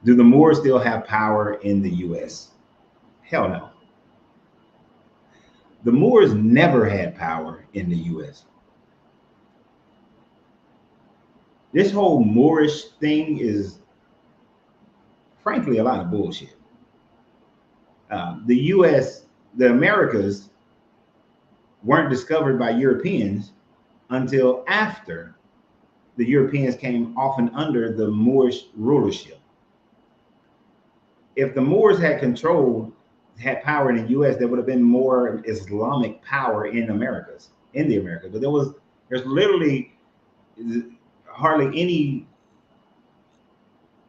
Speaker 1: Do the Moors still have power in the US? Hell no. The Moors never had power in the US. This whole Moorish thing is, frankly, a lot of bullshit. The US, the Americas, weren't discovered by Europeans until after the Europeans came off and under the Moorish rulership. If the Moors had power in the US, there would have been more Islamic power in the Americas. But there's literally hardly any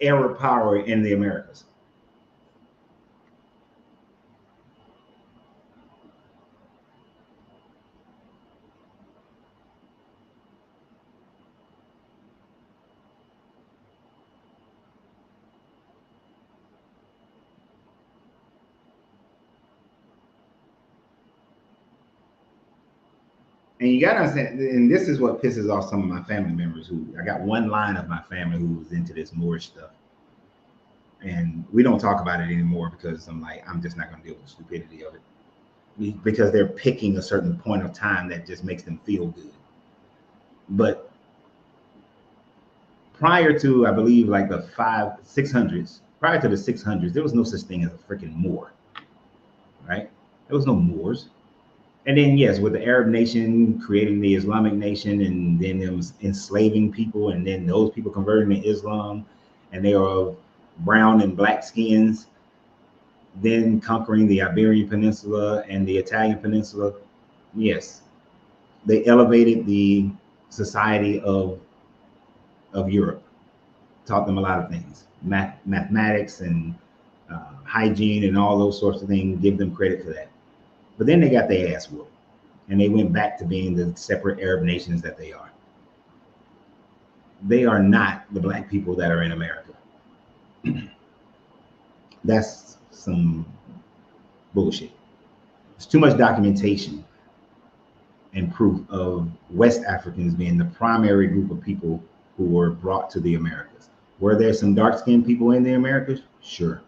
Speaker 1: Arab power in the Americas. And you gotta understand, and this is what pisses off some of my family members who, I got one line of my family who was into this Moorish stuff. And we don't talk about it anymore because I'm just not gonna deal with the stupidity of it. Because they're picking a certain point of time that just makes them feel good. But prior to, I believe, like the 600s, prior to the 600s, there was no such thing as a freaking Moor, right? There was no Moors. And then, yes, with the Arab nation creating the Islamic nation and then them enslaving people and then those people converting to Islam and they are of brown and black skins, then conquering the Iberian Peninsula and the Italian Peninsula, yes, they elevated the society of Europe, taught them a lot of things, mathematics and hygiene and all those sorts of things, give them credit for that. But then they got their ass whooped and they went back to being the separate Arab nations that they are. They are not the black people that are in America. That's some bullshit. There's too much documentation and proof of West Africans being the primary group of people who were brought to the Americas. Were there some dark-skinned people in the Americas? Sure.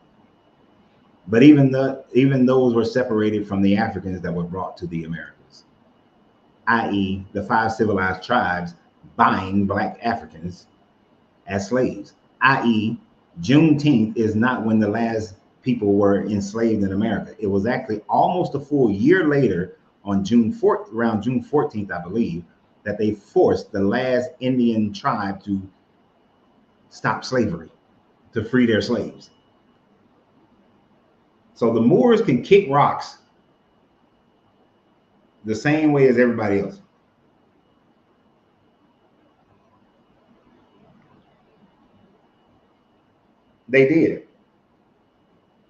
Speaker 1: But even those were separated from the Africans that were brought to the Americas, i.e. the 5 civilized tribes buying black Africans as slaves, i.e. Juneteenth is not when the last people were enslaved in America. It was actually almost a full year later on around June 14th, I believe, that they forced the last Indian tribe to stop slavery, to free their slaves. So the Moors can kick rocks the same way as everybody else. They did.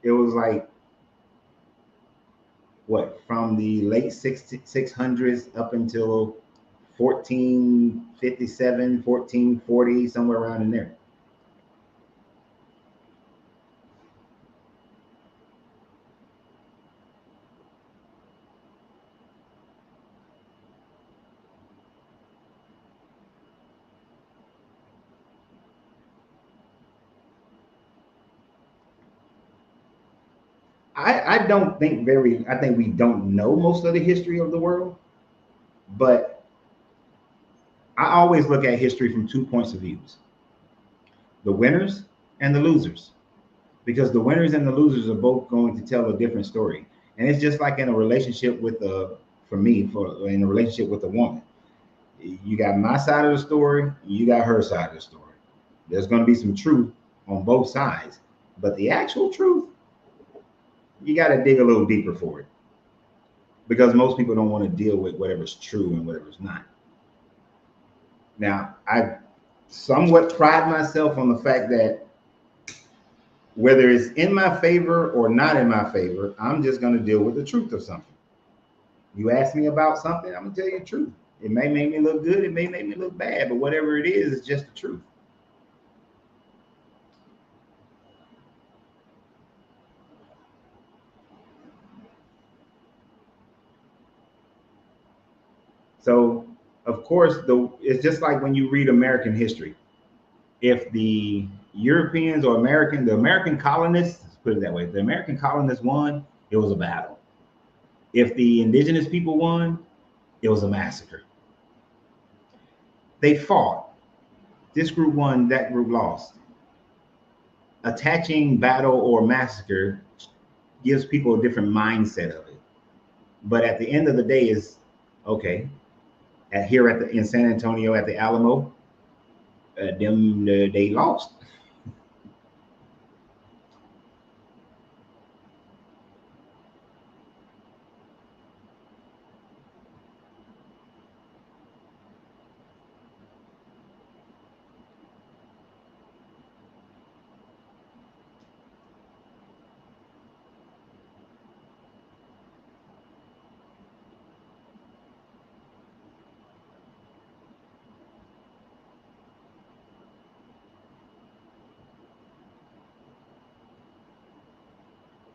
Speaker 1: It was like, what, from the late 600s up until 1457, 1440, somewhere around in there. I don't think I think we don't know most of the history of the world, but I always look at history from 2 points of views: the winners and the losers, because the winners and the losers are both going to tell a different story. And it's just like in a relationship with in a relationship with a woman, you got my side of the story, you got her side of the story. There's going to be some truth on both sides, but the actual truth, you got to dig a little deeper for it, because most people don't want to deal with whatever's true and whatever's not. Now, I somewhat pride myself on the fact that whether it's in my favor or not in my favor, I'm just going to deal with the truth of something. You ask me about something, I'm going to tell you the truth. It may make me look good, it may make me look bad, but whatever it is, it's just the truth. So, of course, it's just like when you read American history. If the Europeans or the American colonists, let's put it that way, if the American colonists won, it was a battle. If the indigenous people won, it was a massacre. They fought. This group won, that group lost. Attaching battle or massacre gives people a different mindset of it. But at the end of the day, is okay. In San Antonio at the Alamo, they lost.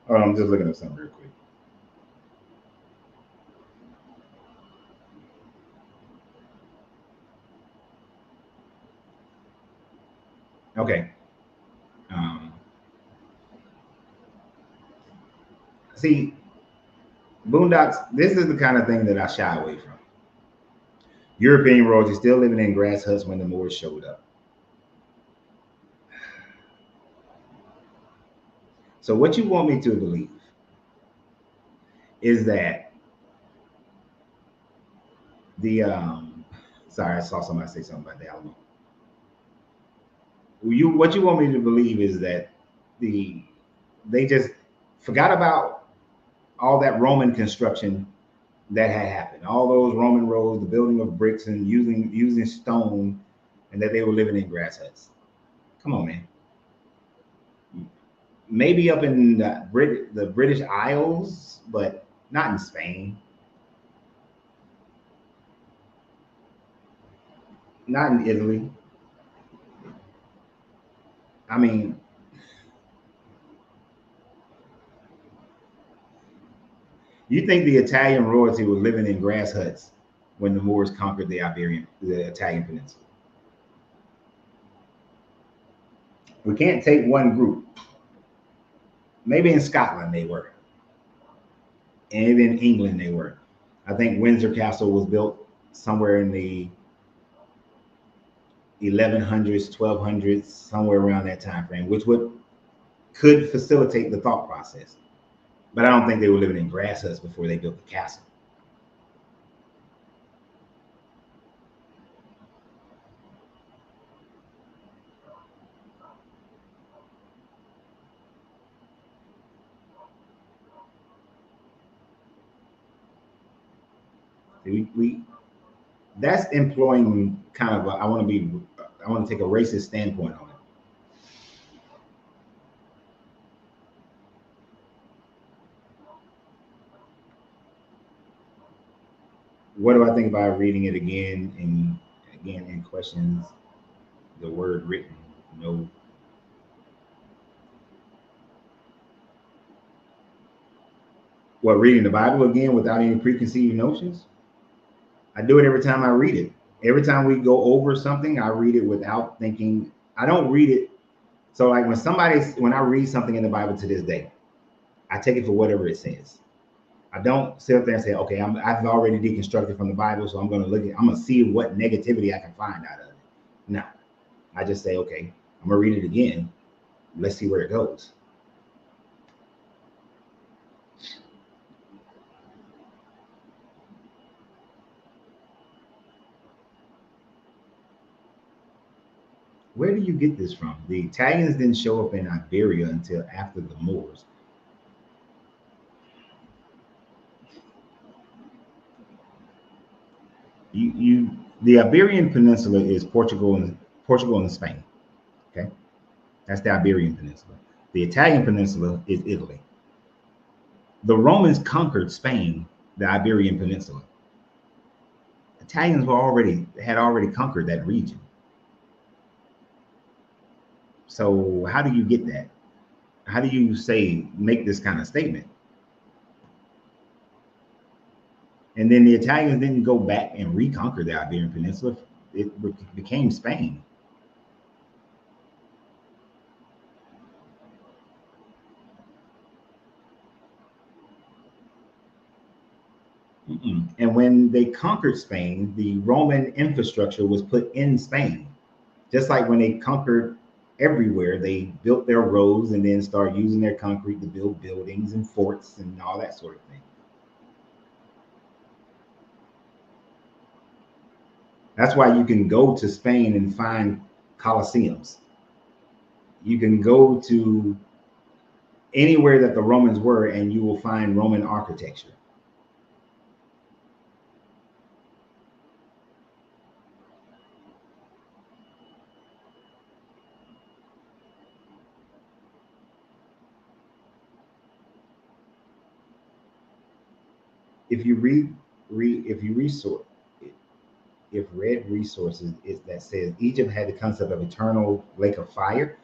Speaker 1: Oh, I'm just looking at something real quick. Okay. See, Boondocks, this is the kind of thing that I shy away from. European royalty still living in grass huts when the Moors showed up. So what you want me to believe is that sorry, I saw somebody say something about the Alamo. What you want me to believe is that they just forgot about all that Roman construction that had happened, all those Roman roads, the building of bricks and using stone, and that they were living in grass huts. Come on, man. Maybe up in the British Isles, but not in Spain, not in Italy. I mean, you think the Italian royalty was living in grass huts when the Moors conquered the Italian peninsula? We can't take one group. Maybe in Scotland they were, and in England they were. I think Windsor Castle was built somewhere in the 1100s, 1200s, somewhere around that time frame, which could facilitate the thought process. But I don't think they were living in grass huts before they built the castle. We that's employing kind of I want to take a racist standpoint on it. What do I think about reading it again and again in questions the word written? No. What, reading the Bible again without any preconceived notions? I do it every time I read it. Every time we go over something, I read it without thinking. I don't read it. So like when I read something in the Bible to this day, I take it for whatever it says. I don't sit up there and say, okay, I've already deconstructed from the Bible, so I'm going to see what negativity I can find out of it. No, I just say, okay, I'm going to read it again. Let's see where it goes. Where do you get this from? The Italians didn't show up in Iberia until after the Moors. The Iberian Peninsula is Portugal and Spain. Okay, that's the Iberian Peninsula. The Italian Peninsula is Italy. The Romans conquered Spain, the Iberian Peninsula. Italians had already conquered that region. So how do you get that? How do you make this kind of statement? And then the Italians didn't go back and reconquer the Iberian Peninsula. It became Spain. And when they conquered Spain, the Roman infrastructure was put in Spain. Just like when they conquered everywhere, they built their roads and then started using their concrete to build buildings and forts and all that sort of thing. That's why you can go to Spain and find coliseums. You can go to anywhere that the Romans were and you will find Roman architecture. If you read resources that says Egypt had the concept of eternal lake of fire.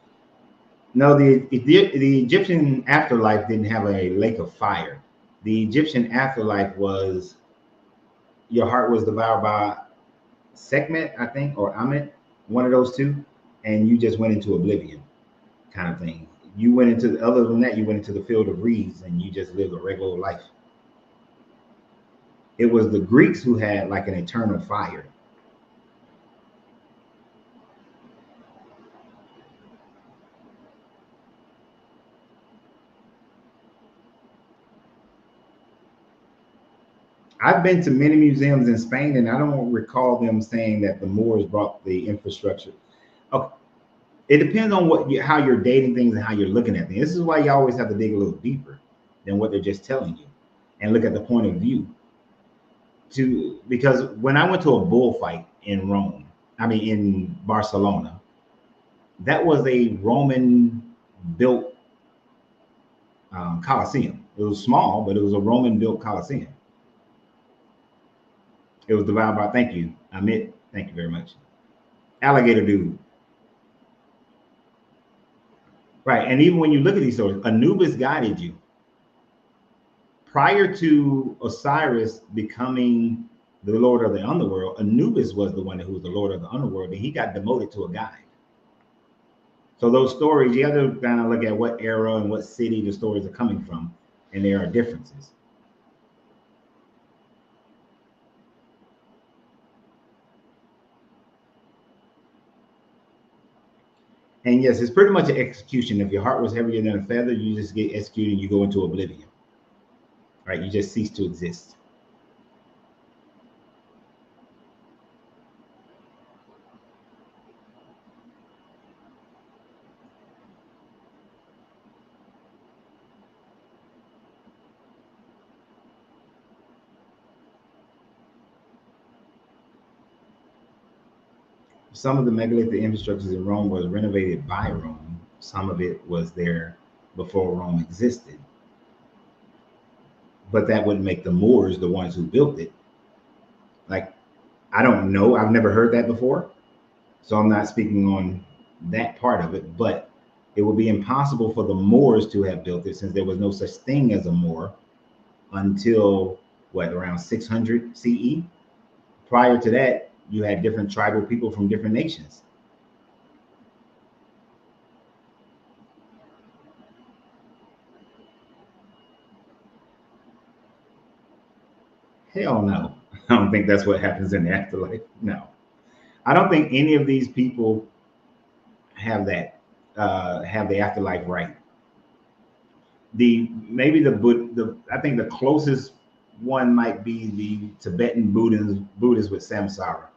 Speaker 1: No, the Egyptian afterlife didn't have a lake of fire. The Egyptian afterlife was your heart was devoured by Sekhmet, I think, or Amet, one of those two, and you just went into oblivion, kind of thing. You went into other than that, you went into the field of reeds and you just lived a regular life. It was the Greeks who had like an eternal fire. I've been to many museums in Spain, and I don't recall them saying that the Moors brought the infrastructure. Okay. It depends on how you're dating things and how you're looking at things. This is why you always have to dig a little deeper than what they're just telling you, and look at the point of view. Because when I went to a bullfight in in Barcelona, that was a Roman built Colosseum. It was small, but it was a Roman built Colosseum. It was devoured by, thank you, Amit. Thank you very much. Alligator dude. Right. And even when you look at these stories, Anubis guided you. Prior to Osiris becoming the Lord of the underworld, Anubis was the one who was the Lord of the underworld, and he got demoted to a guide. So those stories, you have to kind of look at what era and what city the stories are coming from, and there are differences. And yes, it's pretty much an execution. If your heart was heavier than a feather, you just get executed and you go into oblivion. Right? You just cease to exist. Some of the megalithic infrastructures in Rome was renovated by Rome. Some of it was there before Rome existed. But that wouldn't make the Moors the ones who built it. I don't know. I've never heard that before. So I'm not speaking on that part of it, but it would be impossible for the Moors to have built it since there was no such thing as a Moor until what, around 600 CE. Prior to that, you had different tribal people from different nations. Hell no. I don't think that's what happens in the afterlife. No. I don't think any of these people have that have the afterlife right. The maybe the I think the closest one might be the Tibetan Buddhists with samsara.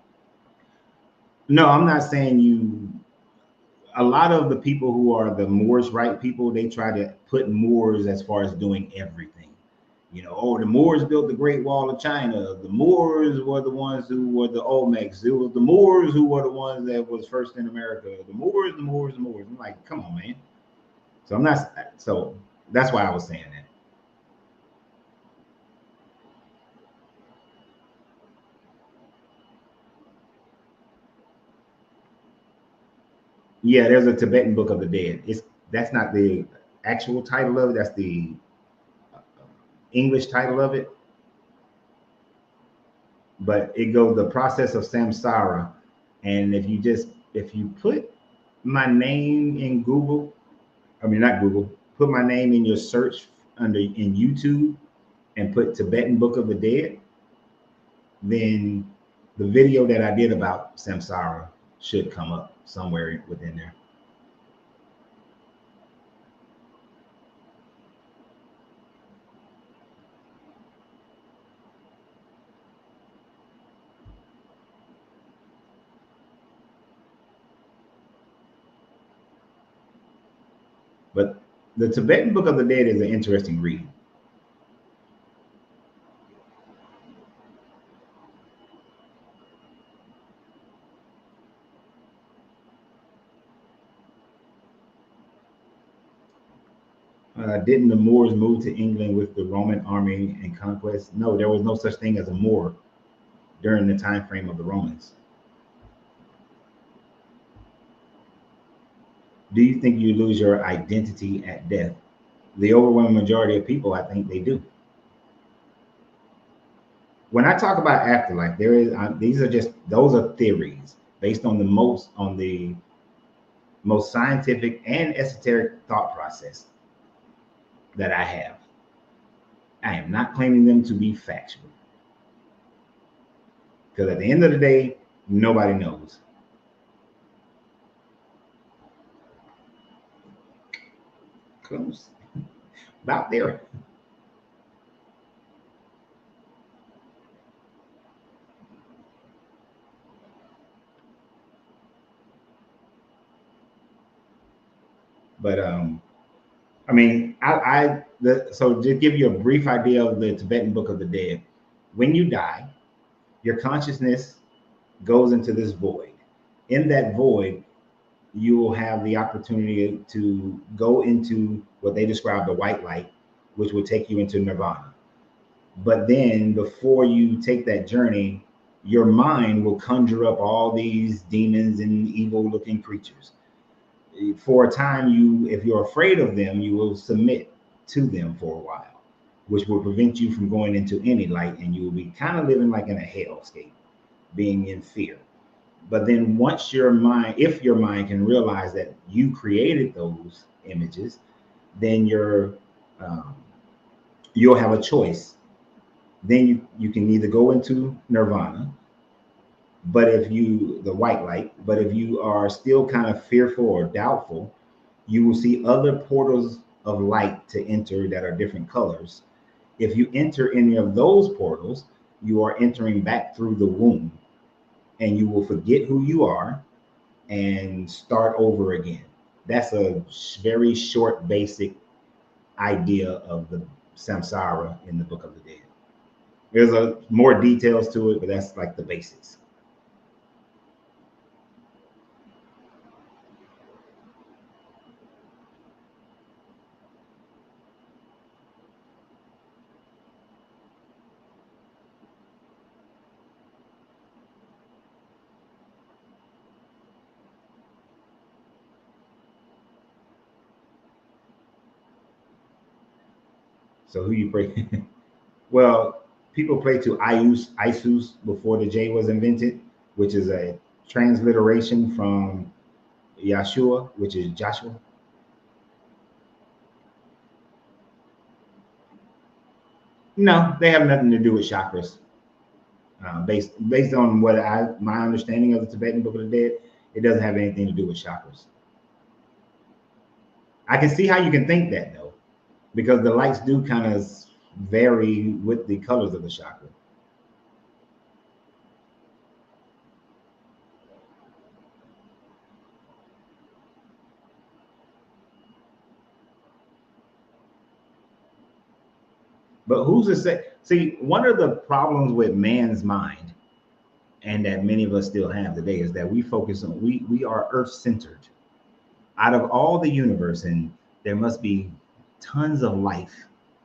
Speaker 1: No, I'm not saying you. A lot of the people who are the Moors right people, they try to put Moors as far as doing everything. You know, oh, the Moors built the Great Wall of China. The Moors were the ones who were the Olmecs. It was the Moors who were the ones that was first in America. The Moors, the Moors, the Moors. I'm like, come on, man. So I'm not. So that's why I was saying that. Yeah, there's a Tibetan Book of the Dead. That's not the actual title of it. That's the English title of it. But it goes the process of samsara, and if you put my name in Google, I mean not Google, put my name in your search under in YouTube and put Tibetan Book of the Dead, then the video that I did about samsara should come up somewhere within there. But the Tibetan Book of the Dead is an interesting read. Didn't the Moors move to England with the Roman army and conquest? No, there was no such thing as a Moor during the time frame of the Romans. Do you think you lose your identity at death? The overwhelming majority of people, I think they do. When I talk about afterlife, there is these are just those are theories based on the most scientific and esoteric thought process that I have. I am not claiming them to be factual because at the end of the day, nobody knows. Close, about there. But I mean, so to give you a brief idea of the Tibetan Book of the Dead, when you die, your consciousness goes into this void. In that void, you will have the opportunity to go into what they describe the white light, which will take you into nirvana. But then before you take that journey, your mind will conjure up all these demons and evil looking creatures. For a time, if you're afraid of them, you will submit to them for a while, which will prevent you from going into any light, and you will be kind of living like in a hellscape, being in fear. But then once if your mind can realize that you created those images, then um, you'll have a choice. Then you can either go into nirvana, the white light, but if you are still kind of fearful or doubtful, you will see other portals of light to enter that are different colors. If you enter any of those portals, you are entering back through the womb, and you will forget who you are and start over again. That's a very short, basic idea of the samsara in the Book of the Dead. There's more details to it, but that's like the basics. So who you pray? Well, people pray to Isus before the J was invented, which is a transliteration from Yahshua, which is Joshua. No, they have nothing to do with chakras. Based on what my understanding of the Tibetan Book of the Dead, it doesn't have anything to do with chakras. I can see how you can think that though, because the lights do kind of vary with the colors of the chakra. But who's to say? See, one of the problems with man's mind, and that many of us still have today, is that we focus on we are earth-centered. Out of all the universe, and there must be tons of life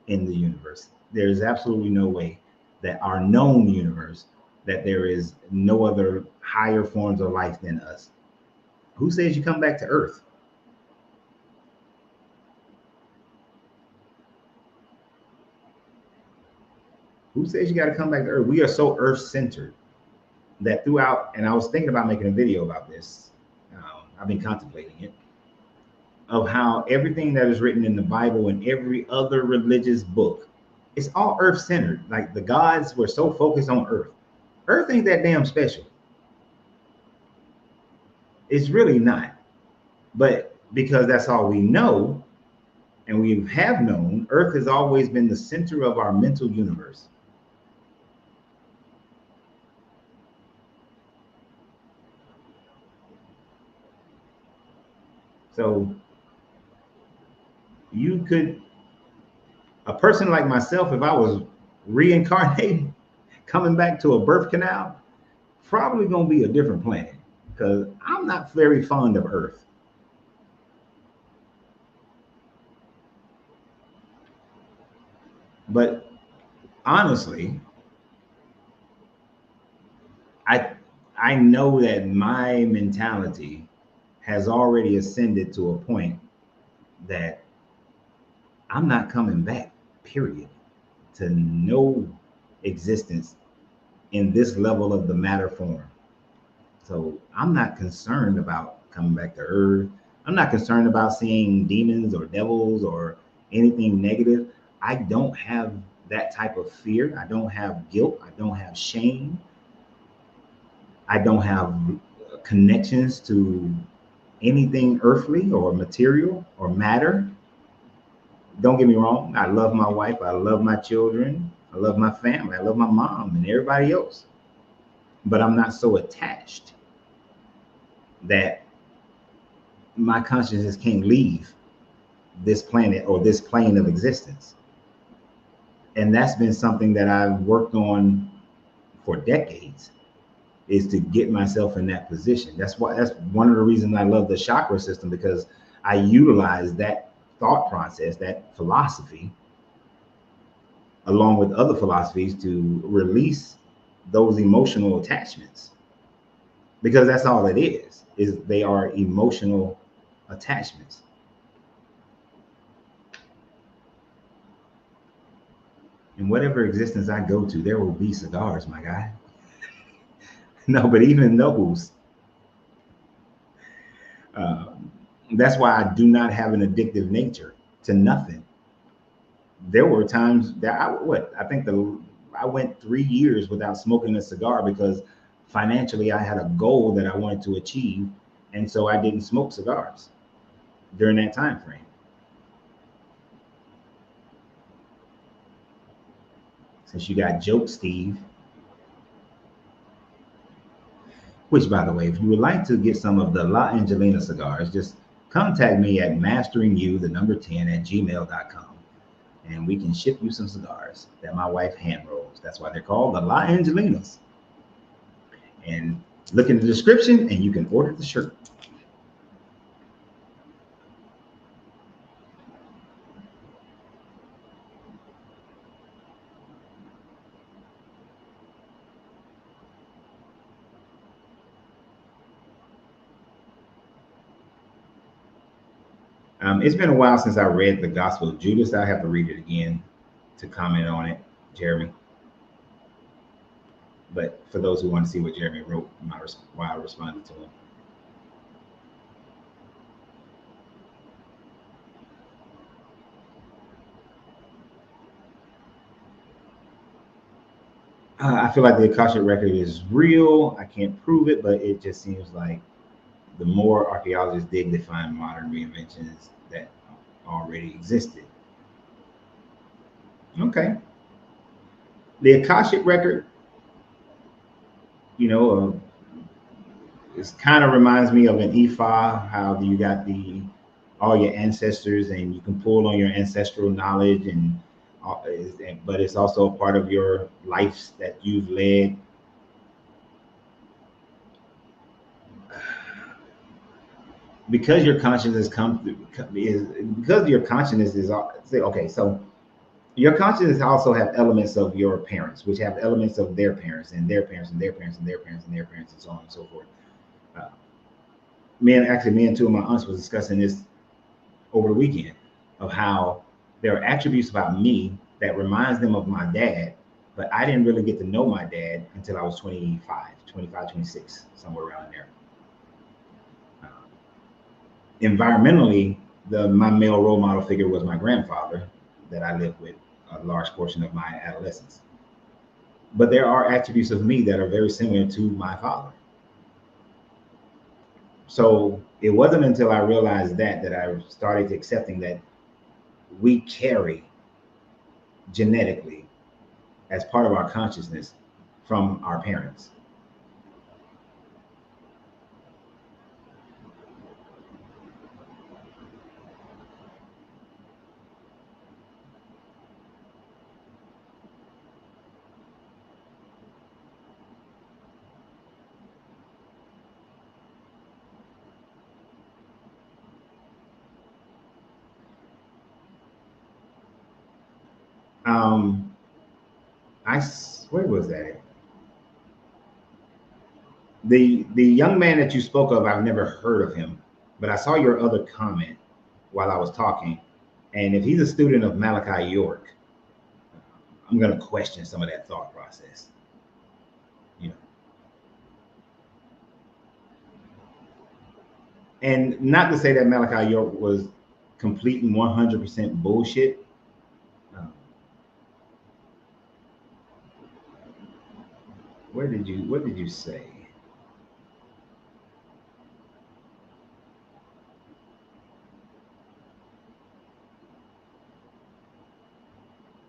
Speaker 1: in the universe. There's absolutely no way that our known universe that there is no other higher forms of life than us. Who says you come back to Earth? Who says you got to come back to Earth? We are so Earth-centered that throughout, and I was thinking about making a video about this. I've been contemplating it, of how everything that is written in the Bible and every other religious book, it's all Earth-centered. Like the gods were so focused on Earth. Earth ain't that damn special. It's really not. But because that's all we know, and we have known, Earth has always been the center of our mental universe. So you could, a person like myself, if I was reincarnating, coming back to a birth canal, probably gonna be a different planet because I'm not very fond of Earth. But honestly, I know that my mentality has already ascended to a point that I'm not coming back, period, to no existence in this level of the matter form. So I'm not concerned about coming back to Earth. I'm not concerned about seeing demons or devils or anything negative. I don't have that type of fear. I don't have guilt. I don't have shame. I don't have connections to anything earthly or material or matter. Don't get me wrong. I love my wife. I love my children. I love my family. I love my mom and everybody else. But I'm not so attached that my consciousness can't leave this planet or this plane of existence. And that's been something that I've worked on for decades, is to get myself in that position. That's one of the reasons I love the chakra system, because I utilize that thought process, that philosophy, along with other philosophies, to release those emotional attachments. Because that's all it is they are emotional attachments. In whatever existence I go to, there will be cigars, my guy. No, but even those, that's why I do not have an addictive nature to nothing. There were times that I went 3 years without smoking a cigar because financially I had a goal that I wanted to achieve, and so I didn't smoke cigars during that time frame. Since you got Joke Steve, which, by the way, if you would like to get some of the La Angelina cigars, just contact me at masteringyou10@gmail.com, and we can ship you some cigars that my wife hand rolls. That's why they're called the La Angelinas. And look in the description and you can order the shirt. It's been a while since I read the Gospel of Judas. I have to read it again. to comment on it, Jeremy. But for those who want to see what Jeremy wrote, why I responded to him. I feel like the Akashic record is real. I can't prove it, but it just seems like the more archaeologists dig, they find modern reinventions that already existed. Okay. The Akashic record, you know, it kind of reminds me of an Ifa, how you got all your ancestors and you can pull on your ancestral knowledge but it's also a part of your lives that you've led. Because your consciousness because your consciousness is okay. So your consciousness also have elements of your parents, which have elements of their parents and their parents and their parents and their parents and their parents and so on and so forth. Me and two of my aunts was discussing this over the weekend of how there are attributes about me that reminds them of my dad, but I didn't really get to know my dad until I was 25, 26, somewhere around there. Environmentally, my male role model figure was my grandfather that I lived with a large portion of my adolescence. But there are attributes of me that are very similar to my father. So it wasn't until I realized that I started accepting that we carry genetically as part of our consciousness from our parents. Where was that? The young man that you spoke of, I've never heard of him, but I saw your other comment while I was talking. And if he's a student of Malachi York, I'm going to question some of that thought process. You know, and not to say that Malachi York was complete and 100% bullshit. What did you say?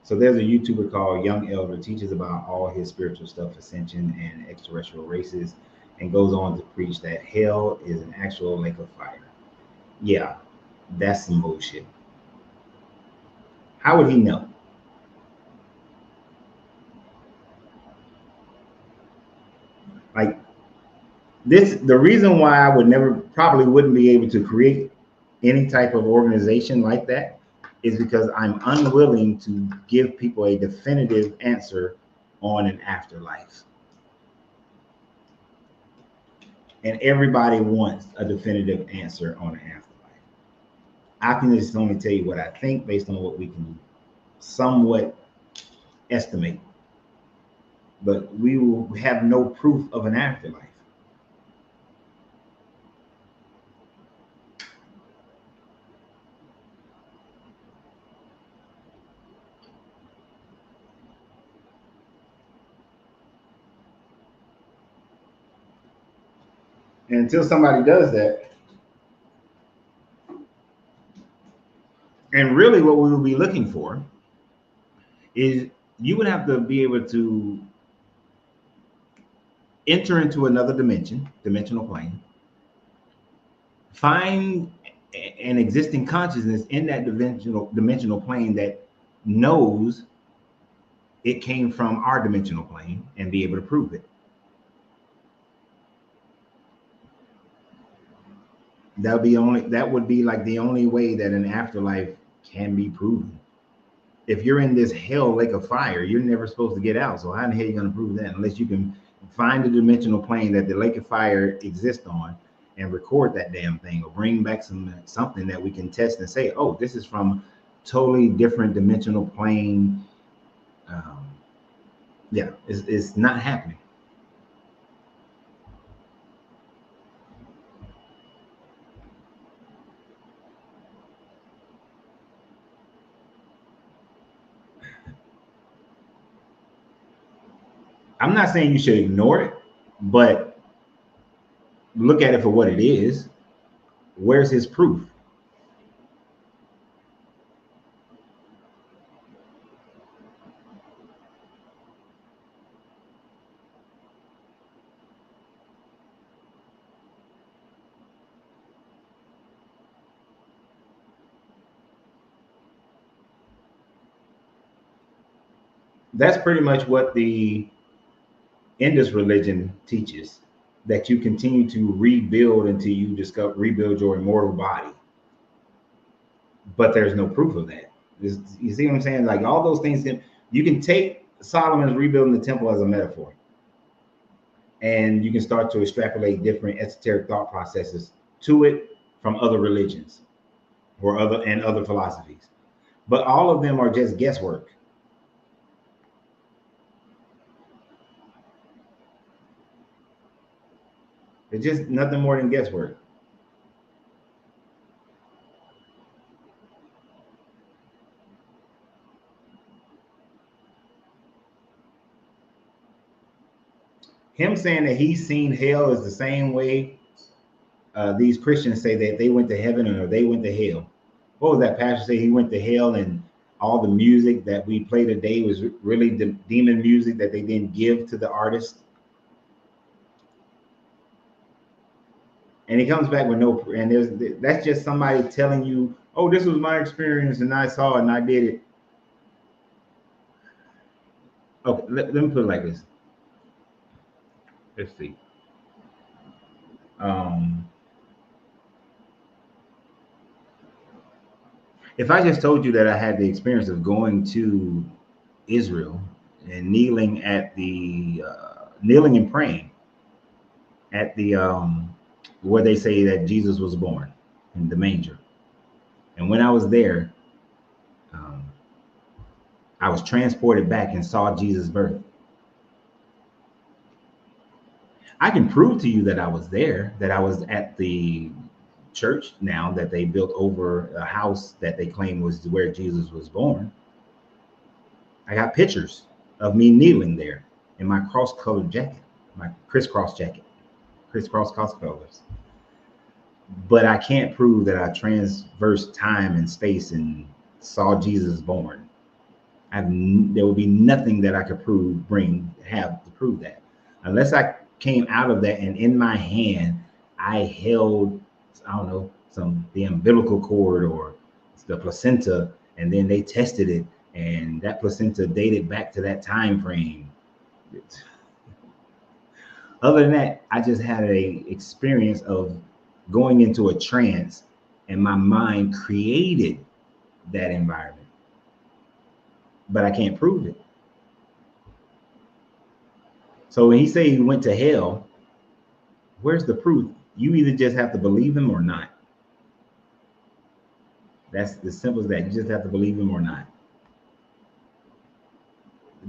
Speaker 1: So there's a YouTuber called Young Elder, teaches about all his spiritual stuff, ascension and extraterrestrial races, and goes on to preach that hell is an actual lake of fire. Yeah, that's some bullshit. How would he know? Like this, the reason why I probably wouldn't be able to create any type of organization like that is because I'm unwilling to give people a definitive answer on an afterlife. And everybody wants a definitive answer on an afterlife. I can just only tell you what I think based on what we can somewhat estimate. But we will have no proof of an afterlife. And until somebody does that, and really what we will be looking for is you would have to be able to enter into another dimensional plane, find an existing consciousness in that dimensional plane that knows it came from our dimensional plane and be able to prove it. That would be like the only way that an afterlife can be proven. If you're in this hell lake of fire, you're never supposed to get out. So how in the hell are you going to prove that? Unless you can find the dimensional plane that the lake of fire exists on and record that damn thing, or bring back something that we can test and say, oh, this is from totally different dimensional plane Yeah, it's not happening. I'm not saying you should ignore it, but look at it for what it is. Where's his proof? That's pretty much what the Indus religion teaches, that you continue to rebuild until you rebuild your immortal body. But there's no proof of that. You see what I'm saying? Like all those things, you can take Solomon's rebuilding the temple as a metaphor, and you can start to extrapolate different esoteric thought processes to it from other religions or other philosophies. But all of them are just guesswork. It's just nothing more than guesswork. Him saying that he's seen hell is the same way these Christians say that they went to heaven or they went to hell. What was that pastor say? He went to hell, and all the music that we play today was really demon music that they didn't give to the artist. And he comes back with no, and that's just somebody telling you, oh, this was my experience and I saw it and I did it. Okay, let me put it like this. Let's see. If I just told you that I had the experience of going to Israel and kneeling and praying at the where they say that Jesus was born, in the manger, and when I was there, I was transported back and saw Jesus' birth. I can prove to you that I was there, that I was at the church now that they built over a house that they claim was where Jesus was born. I got pictures of me kneeling there in my cross-colored jacket, my crisscross jacket, crisscross colors. But I can't prove that I transversed time and space and saw Jesus born. There would be nothing that I could have to prove that, unless I came out of that and in my hand I held, I don't know, the umbilical cord or the placenta, and then they tested it, and that placenta dated back to that time frame. Other than that, I just had a experience of going into a trance, and my mind created that environment, but I can't prove it. So when he say he went to hell, where's the proof? You either just have to believe him or not. That's as simple as that. You just have to believe him or not.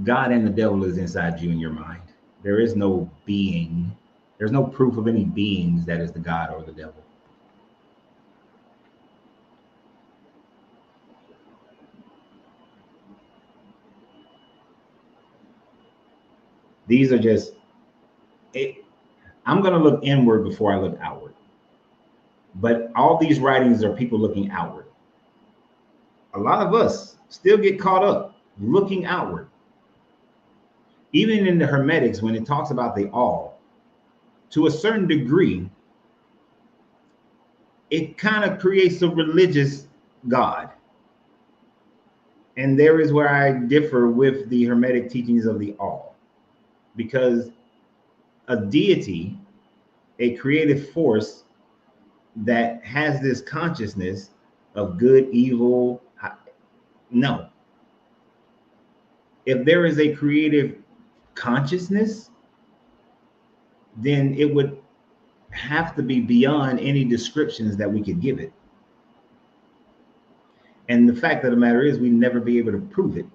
Speaker 1: God and the devil is inside you in your mind. There is no being. There's no proof of any beings that is the God or the devil. These are just, I'm going to look inward before I look outward. But all these writings are people looking outward. A lot of us still get caught up looking outward. Even in the Hermetics, when it talks about the all, to a certain degree, it kind of creates a religious God. And there is where I differ with the Hermetic teachings of the all. Because a deity, a creative force that has this consciousness of good, evil, no. If there is a creative consciousness, then it would have to be beyond any descriptions that we could give it. And the fact of the matter is, we never be able to prove it.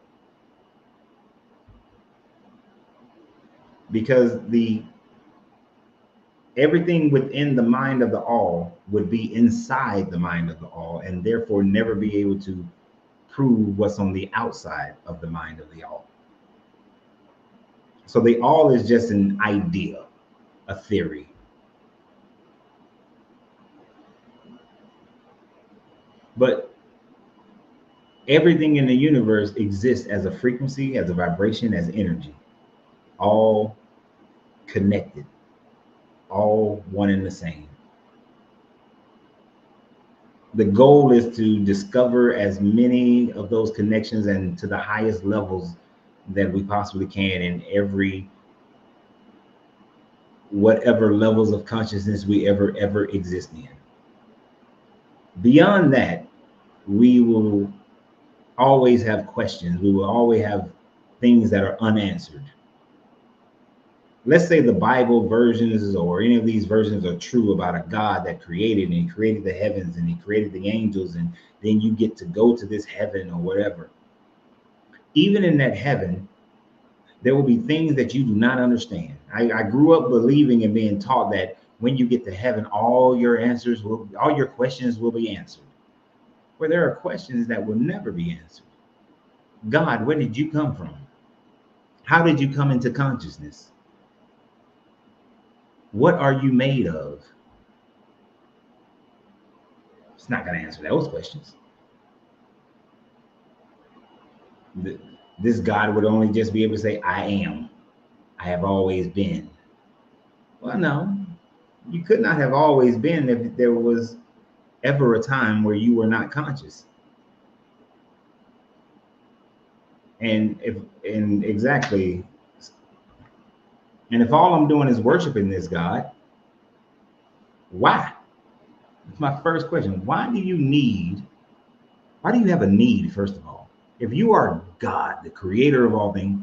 Speaker 1: because everything within the mind of the all would be inside the mind of the all, and therefore never be able to prove what's on the outside of the mind of the all. So the all is just an idea, a theory. But everything in the universe exists as a frequency, as a vibration, as energy, all connected, all one and the same. The goal is to discover as many of those connections and to the highest levels that we possibly can in every whatever levels of consciousness we ever exist in. Beyond that, we will always have questions. We will always have things that are unanswered. Let's say the Bible versions or any of these versions are true about a God that created, and he created the heavens and he created the angels, and then you get to go to this heaven or whatever. Even in that heaven, there will be things that you do not understand. I grew up believing and being taught that when you get to heaven, all your questions will be answered. Where there are questions that will never be answered. God, where did you come from? How did you come into consciousness? What are you made of? It's not going to answer those questions. This God would only just be able to say, I am. I have always been. Well, no, you could not have always been if there was ever a time where you were not conscious. And if all I'm doing is worshiping this God, why? That's my first question. Why do you have a need, first of all? If you are God, the creator of all things,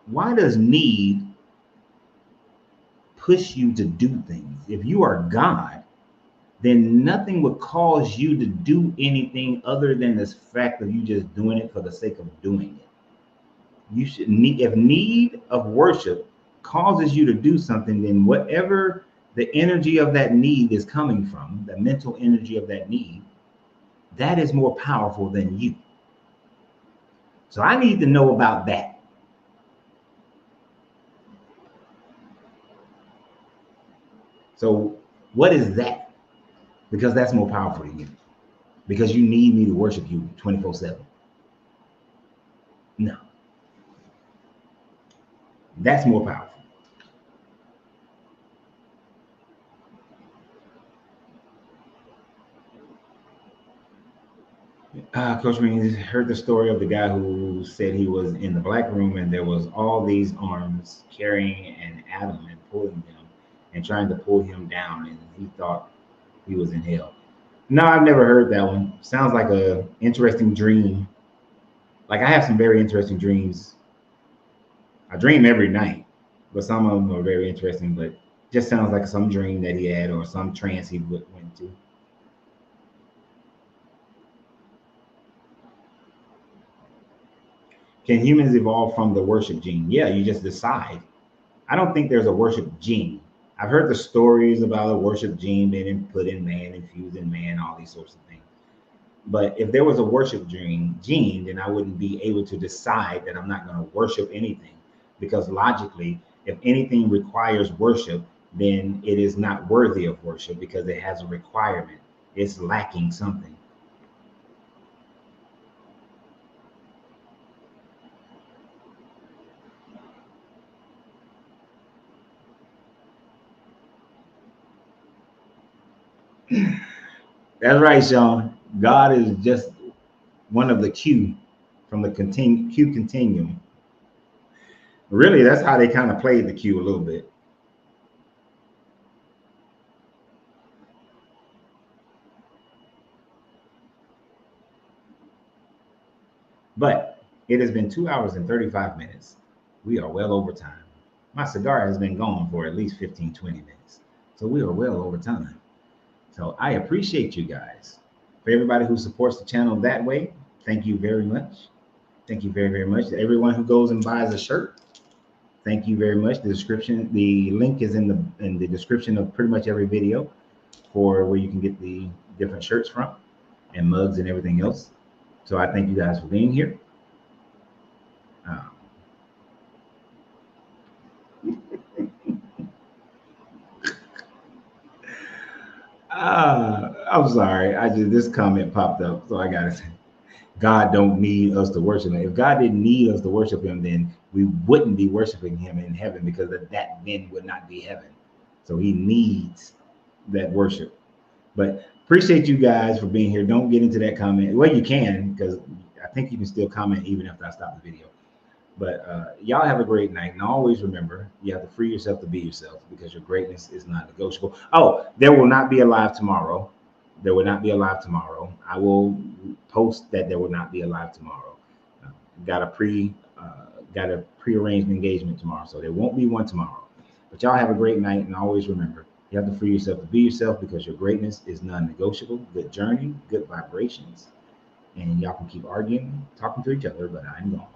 Speaker 1: why does need push you to do things? If you are God, then nothing would cause you to do anything other than this fact of you just doing it for the sake of doing it. You should need, if need of worship causes you to do something, then whatever the energy of that need is coming from, the mental energy of that need, that is more powerful than you. So I need to know about that. So what is that? Because that's more powerful than you. Because you need me to worship you 24/7. No. That's more powerful. Coach Green heard the story of the guy who said he was in the black room and there was all these arms carrying an atom and pulling him and trying to pull him down, and he thought he was in hell. No, I've never heard that one. Sounds like a interesting dream. Like, I have some very interesting dreams. I dream every night, but some of them are very interesting, but just sounds like some dream that he had or some trance he went to. Can humans evolve from the worship gene? Yeah, you just decide. I don't think there's a worship gene. I've heard the stories about a worship gene being put in man, infused in man, all these sorts of things. But if there was a worship gene, then I wouldn't be able to decide that I'm not going to worship anything. Because logically, if anything requires worship, then it is not worthy of worship because it has a requirement. It's lacking something. That's right, Sean. God is just one of the Q from the Q continuum. Really, that's how they kind of played the Q a little bit. But it has been 2 hours and 35 minutes. We are well over time. My cigar has been gone for at least 15, 20 minutes. So we are well over time. So I appreciate you guys. For everybody who supports the channel that way, thank you very much. Thank you very, very much. To everyone who goes and buys a shirt, thank you very much. The link is in the description of pretty much every video for where you can get the different shirts from and mugs and everything else. So I thank you guys for being here. I'm sorry. This comment popped up, so I gotta say, God don't need us to worship him. If God didn't need us to worship him, then we wouldn't be worshiping him in heaven, because that then would not be heaven. So he needs that worship. But appreciate you guys for being here. Don't get into that comment. Well, you can, because I think you can still comment even after I stop the video. But y'all have a great night. And always remember, you have to free yourself to be yourself, because your greatness is not negotiable. Oh, there will not be a live tomorrow. There will not be a live tomorrow. I will post that there will not be a live tomorrow. Got a prearranged engagement tomorrow, so there won't be one tomorrow. But y'all have a great night, and always remember, you have to free yourself to be yourself, because your greatness is non-negotiable. Good journey, good vibrations, and y'all can keep arguing, talking to each other, but I'm gone.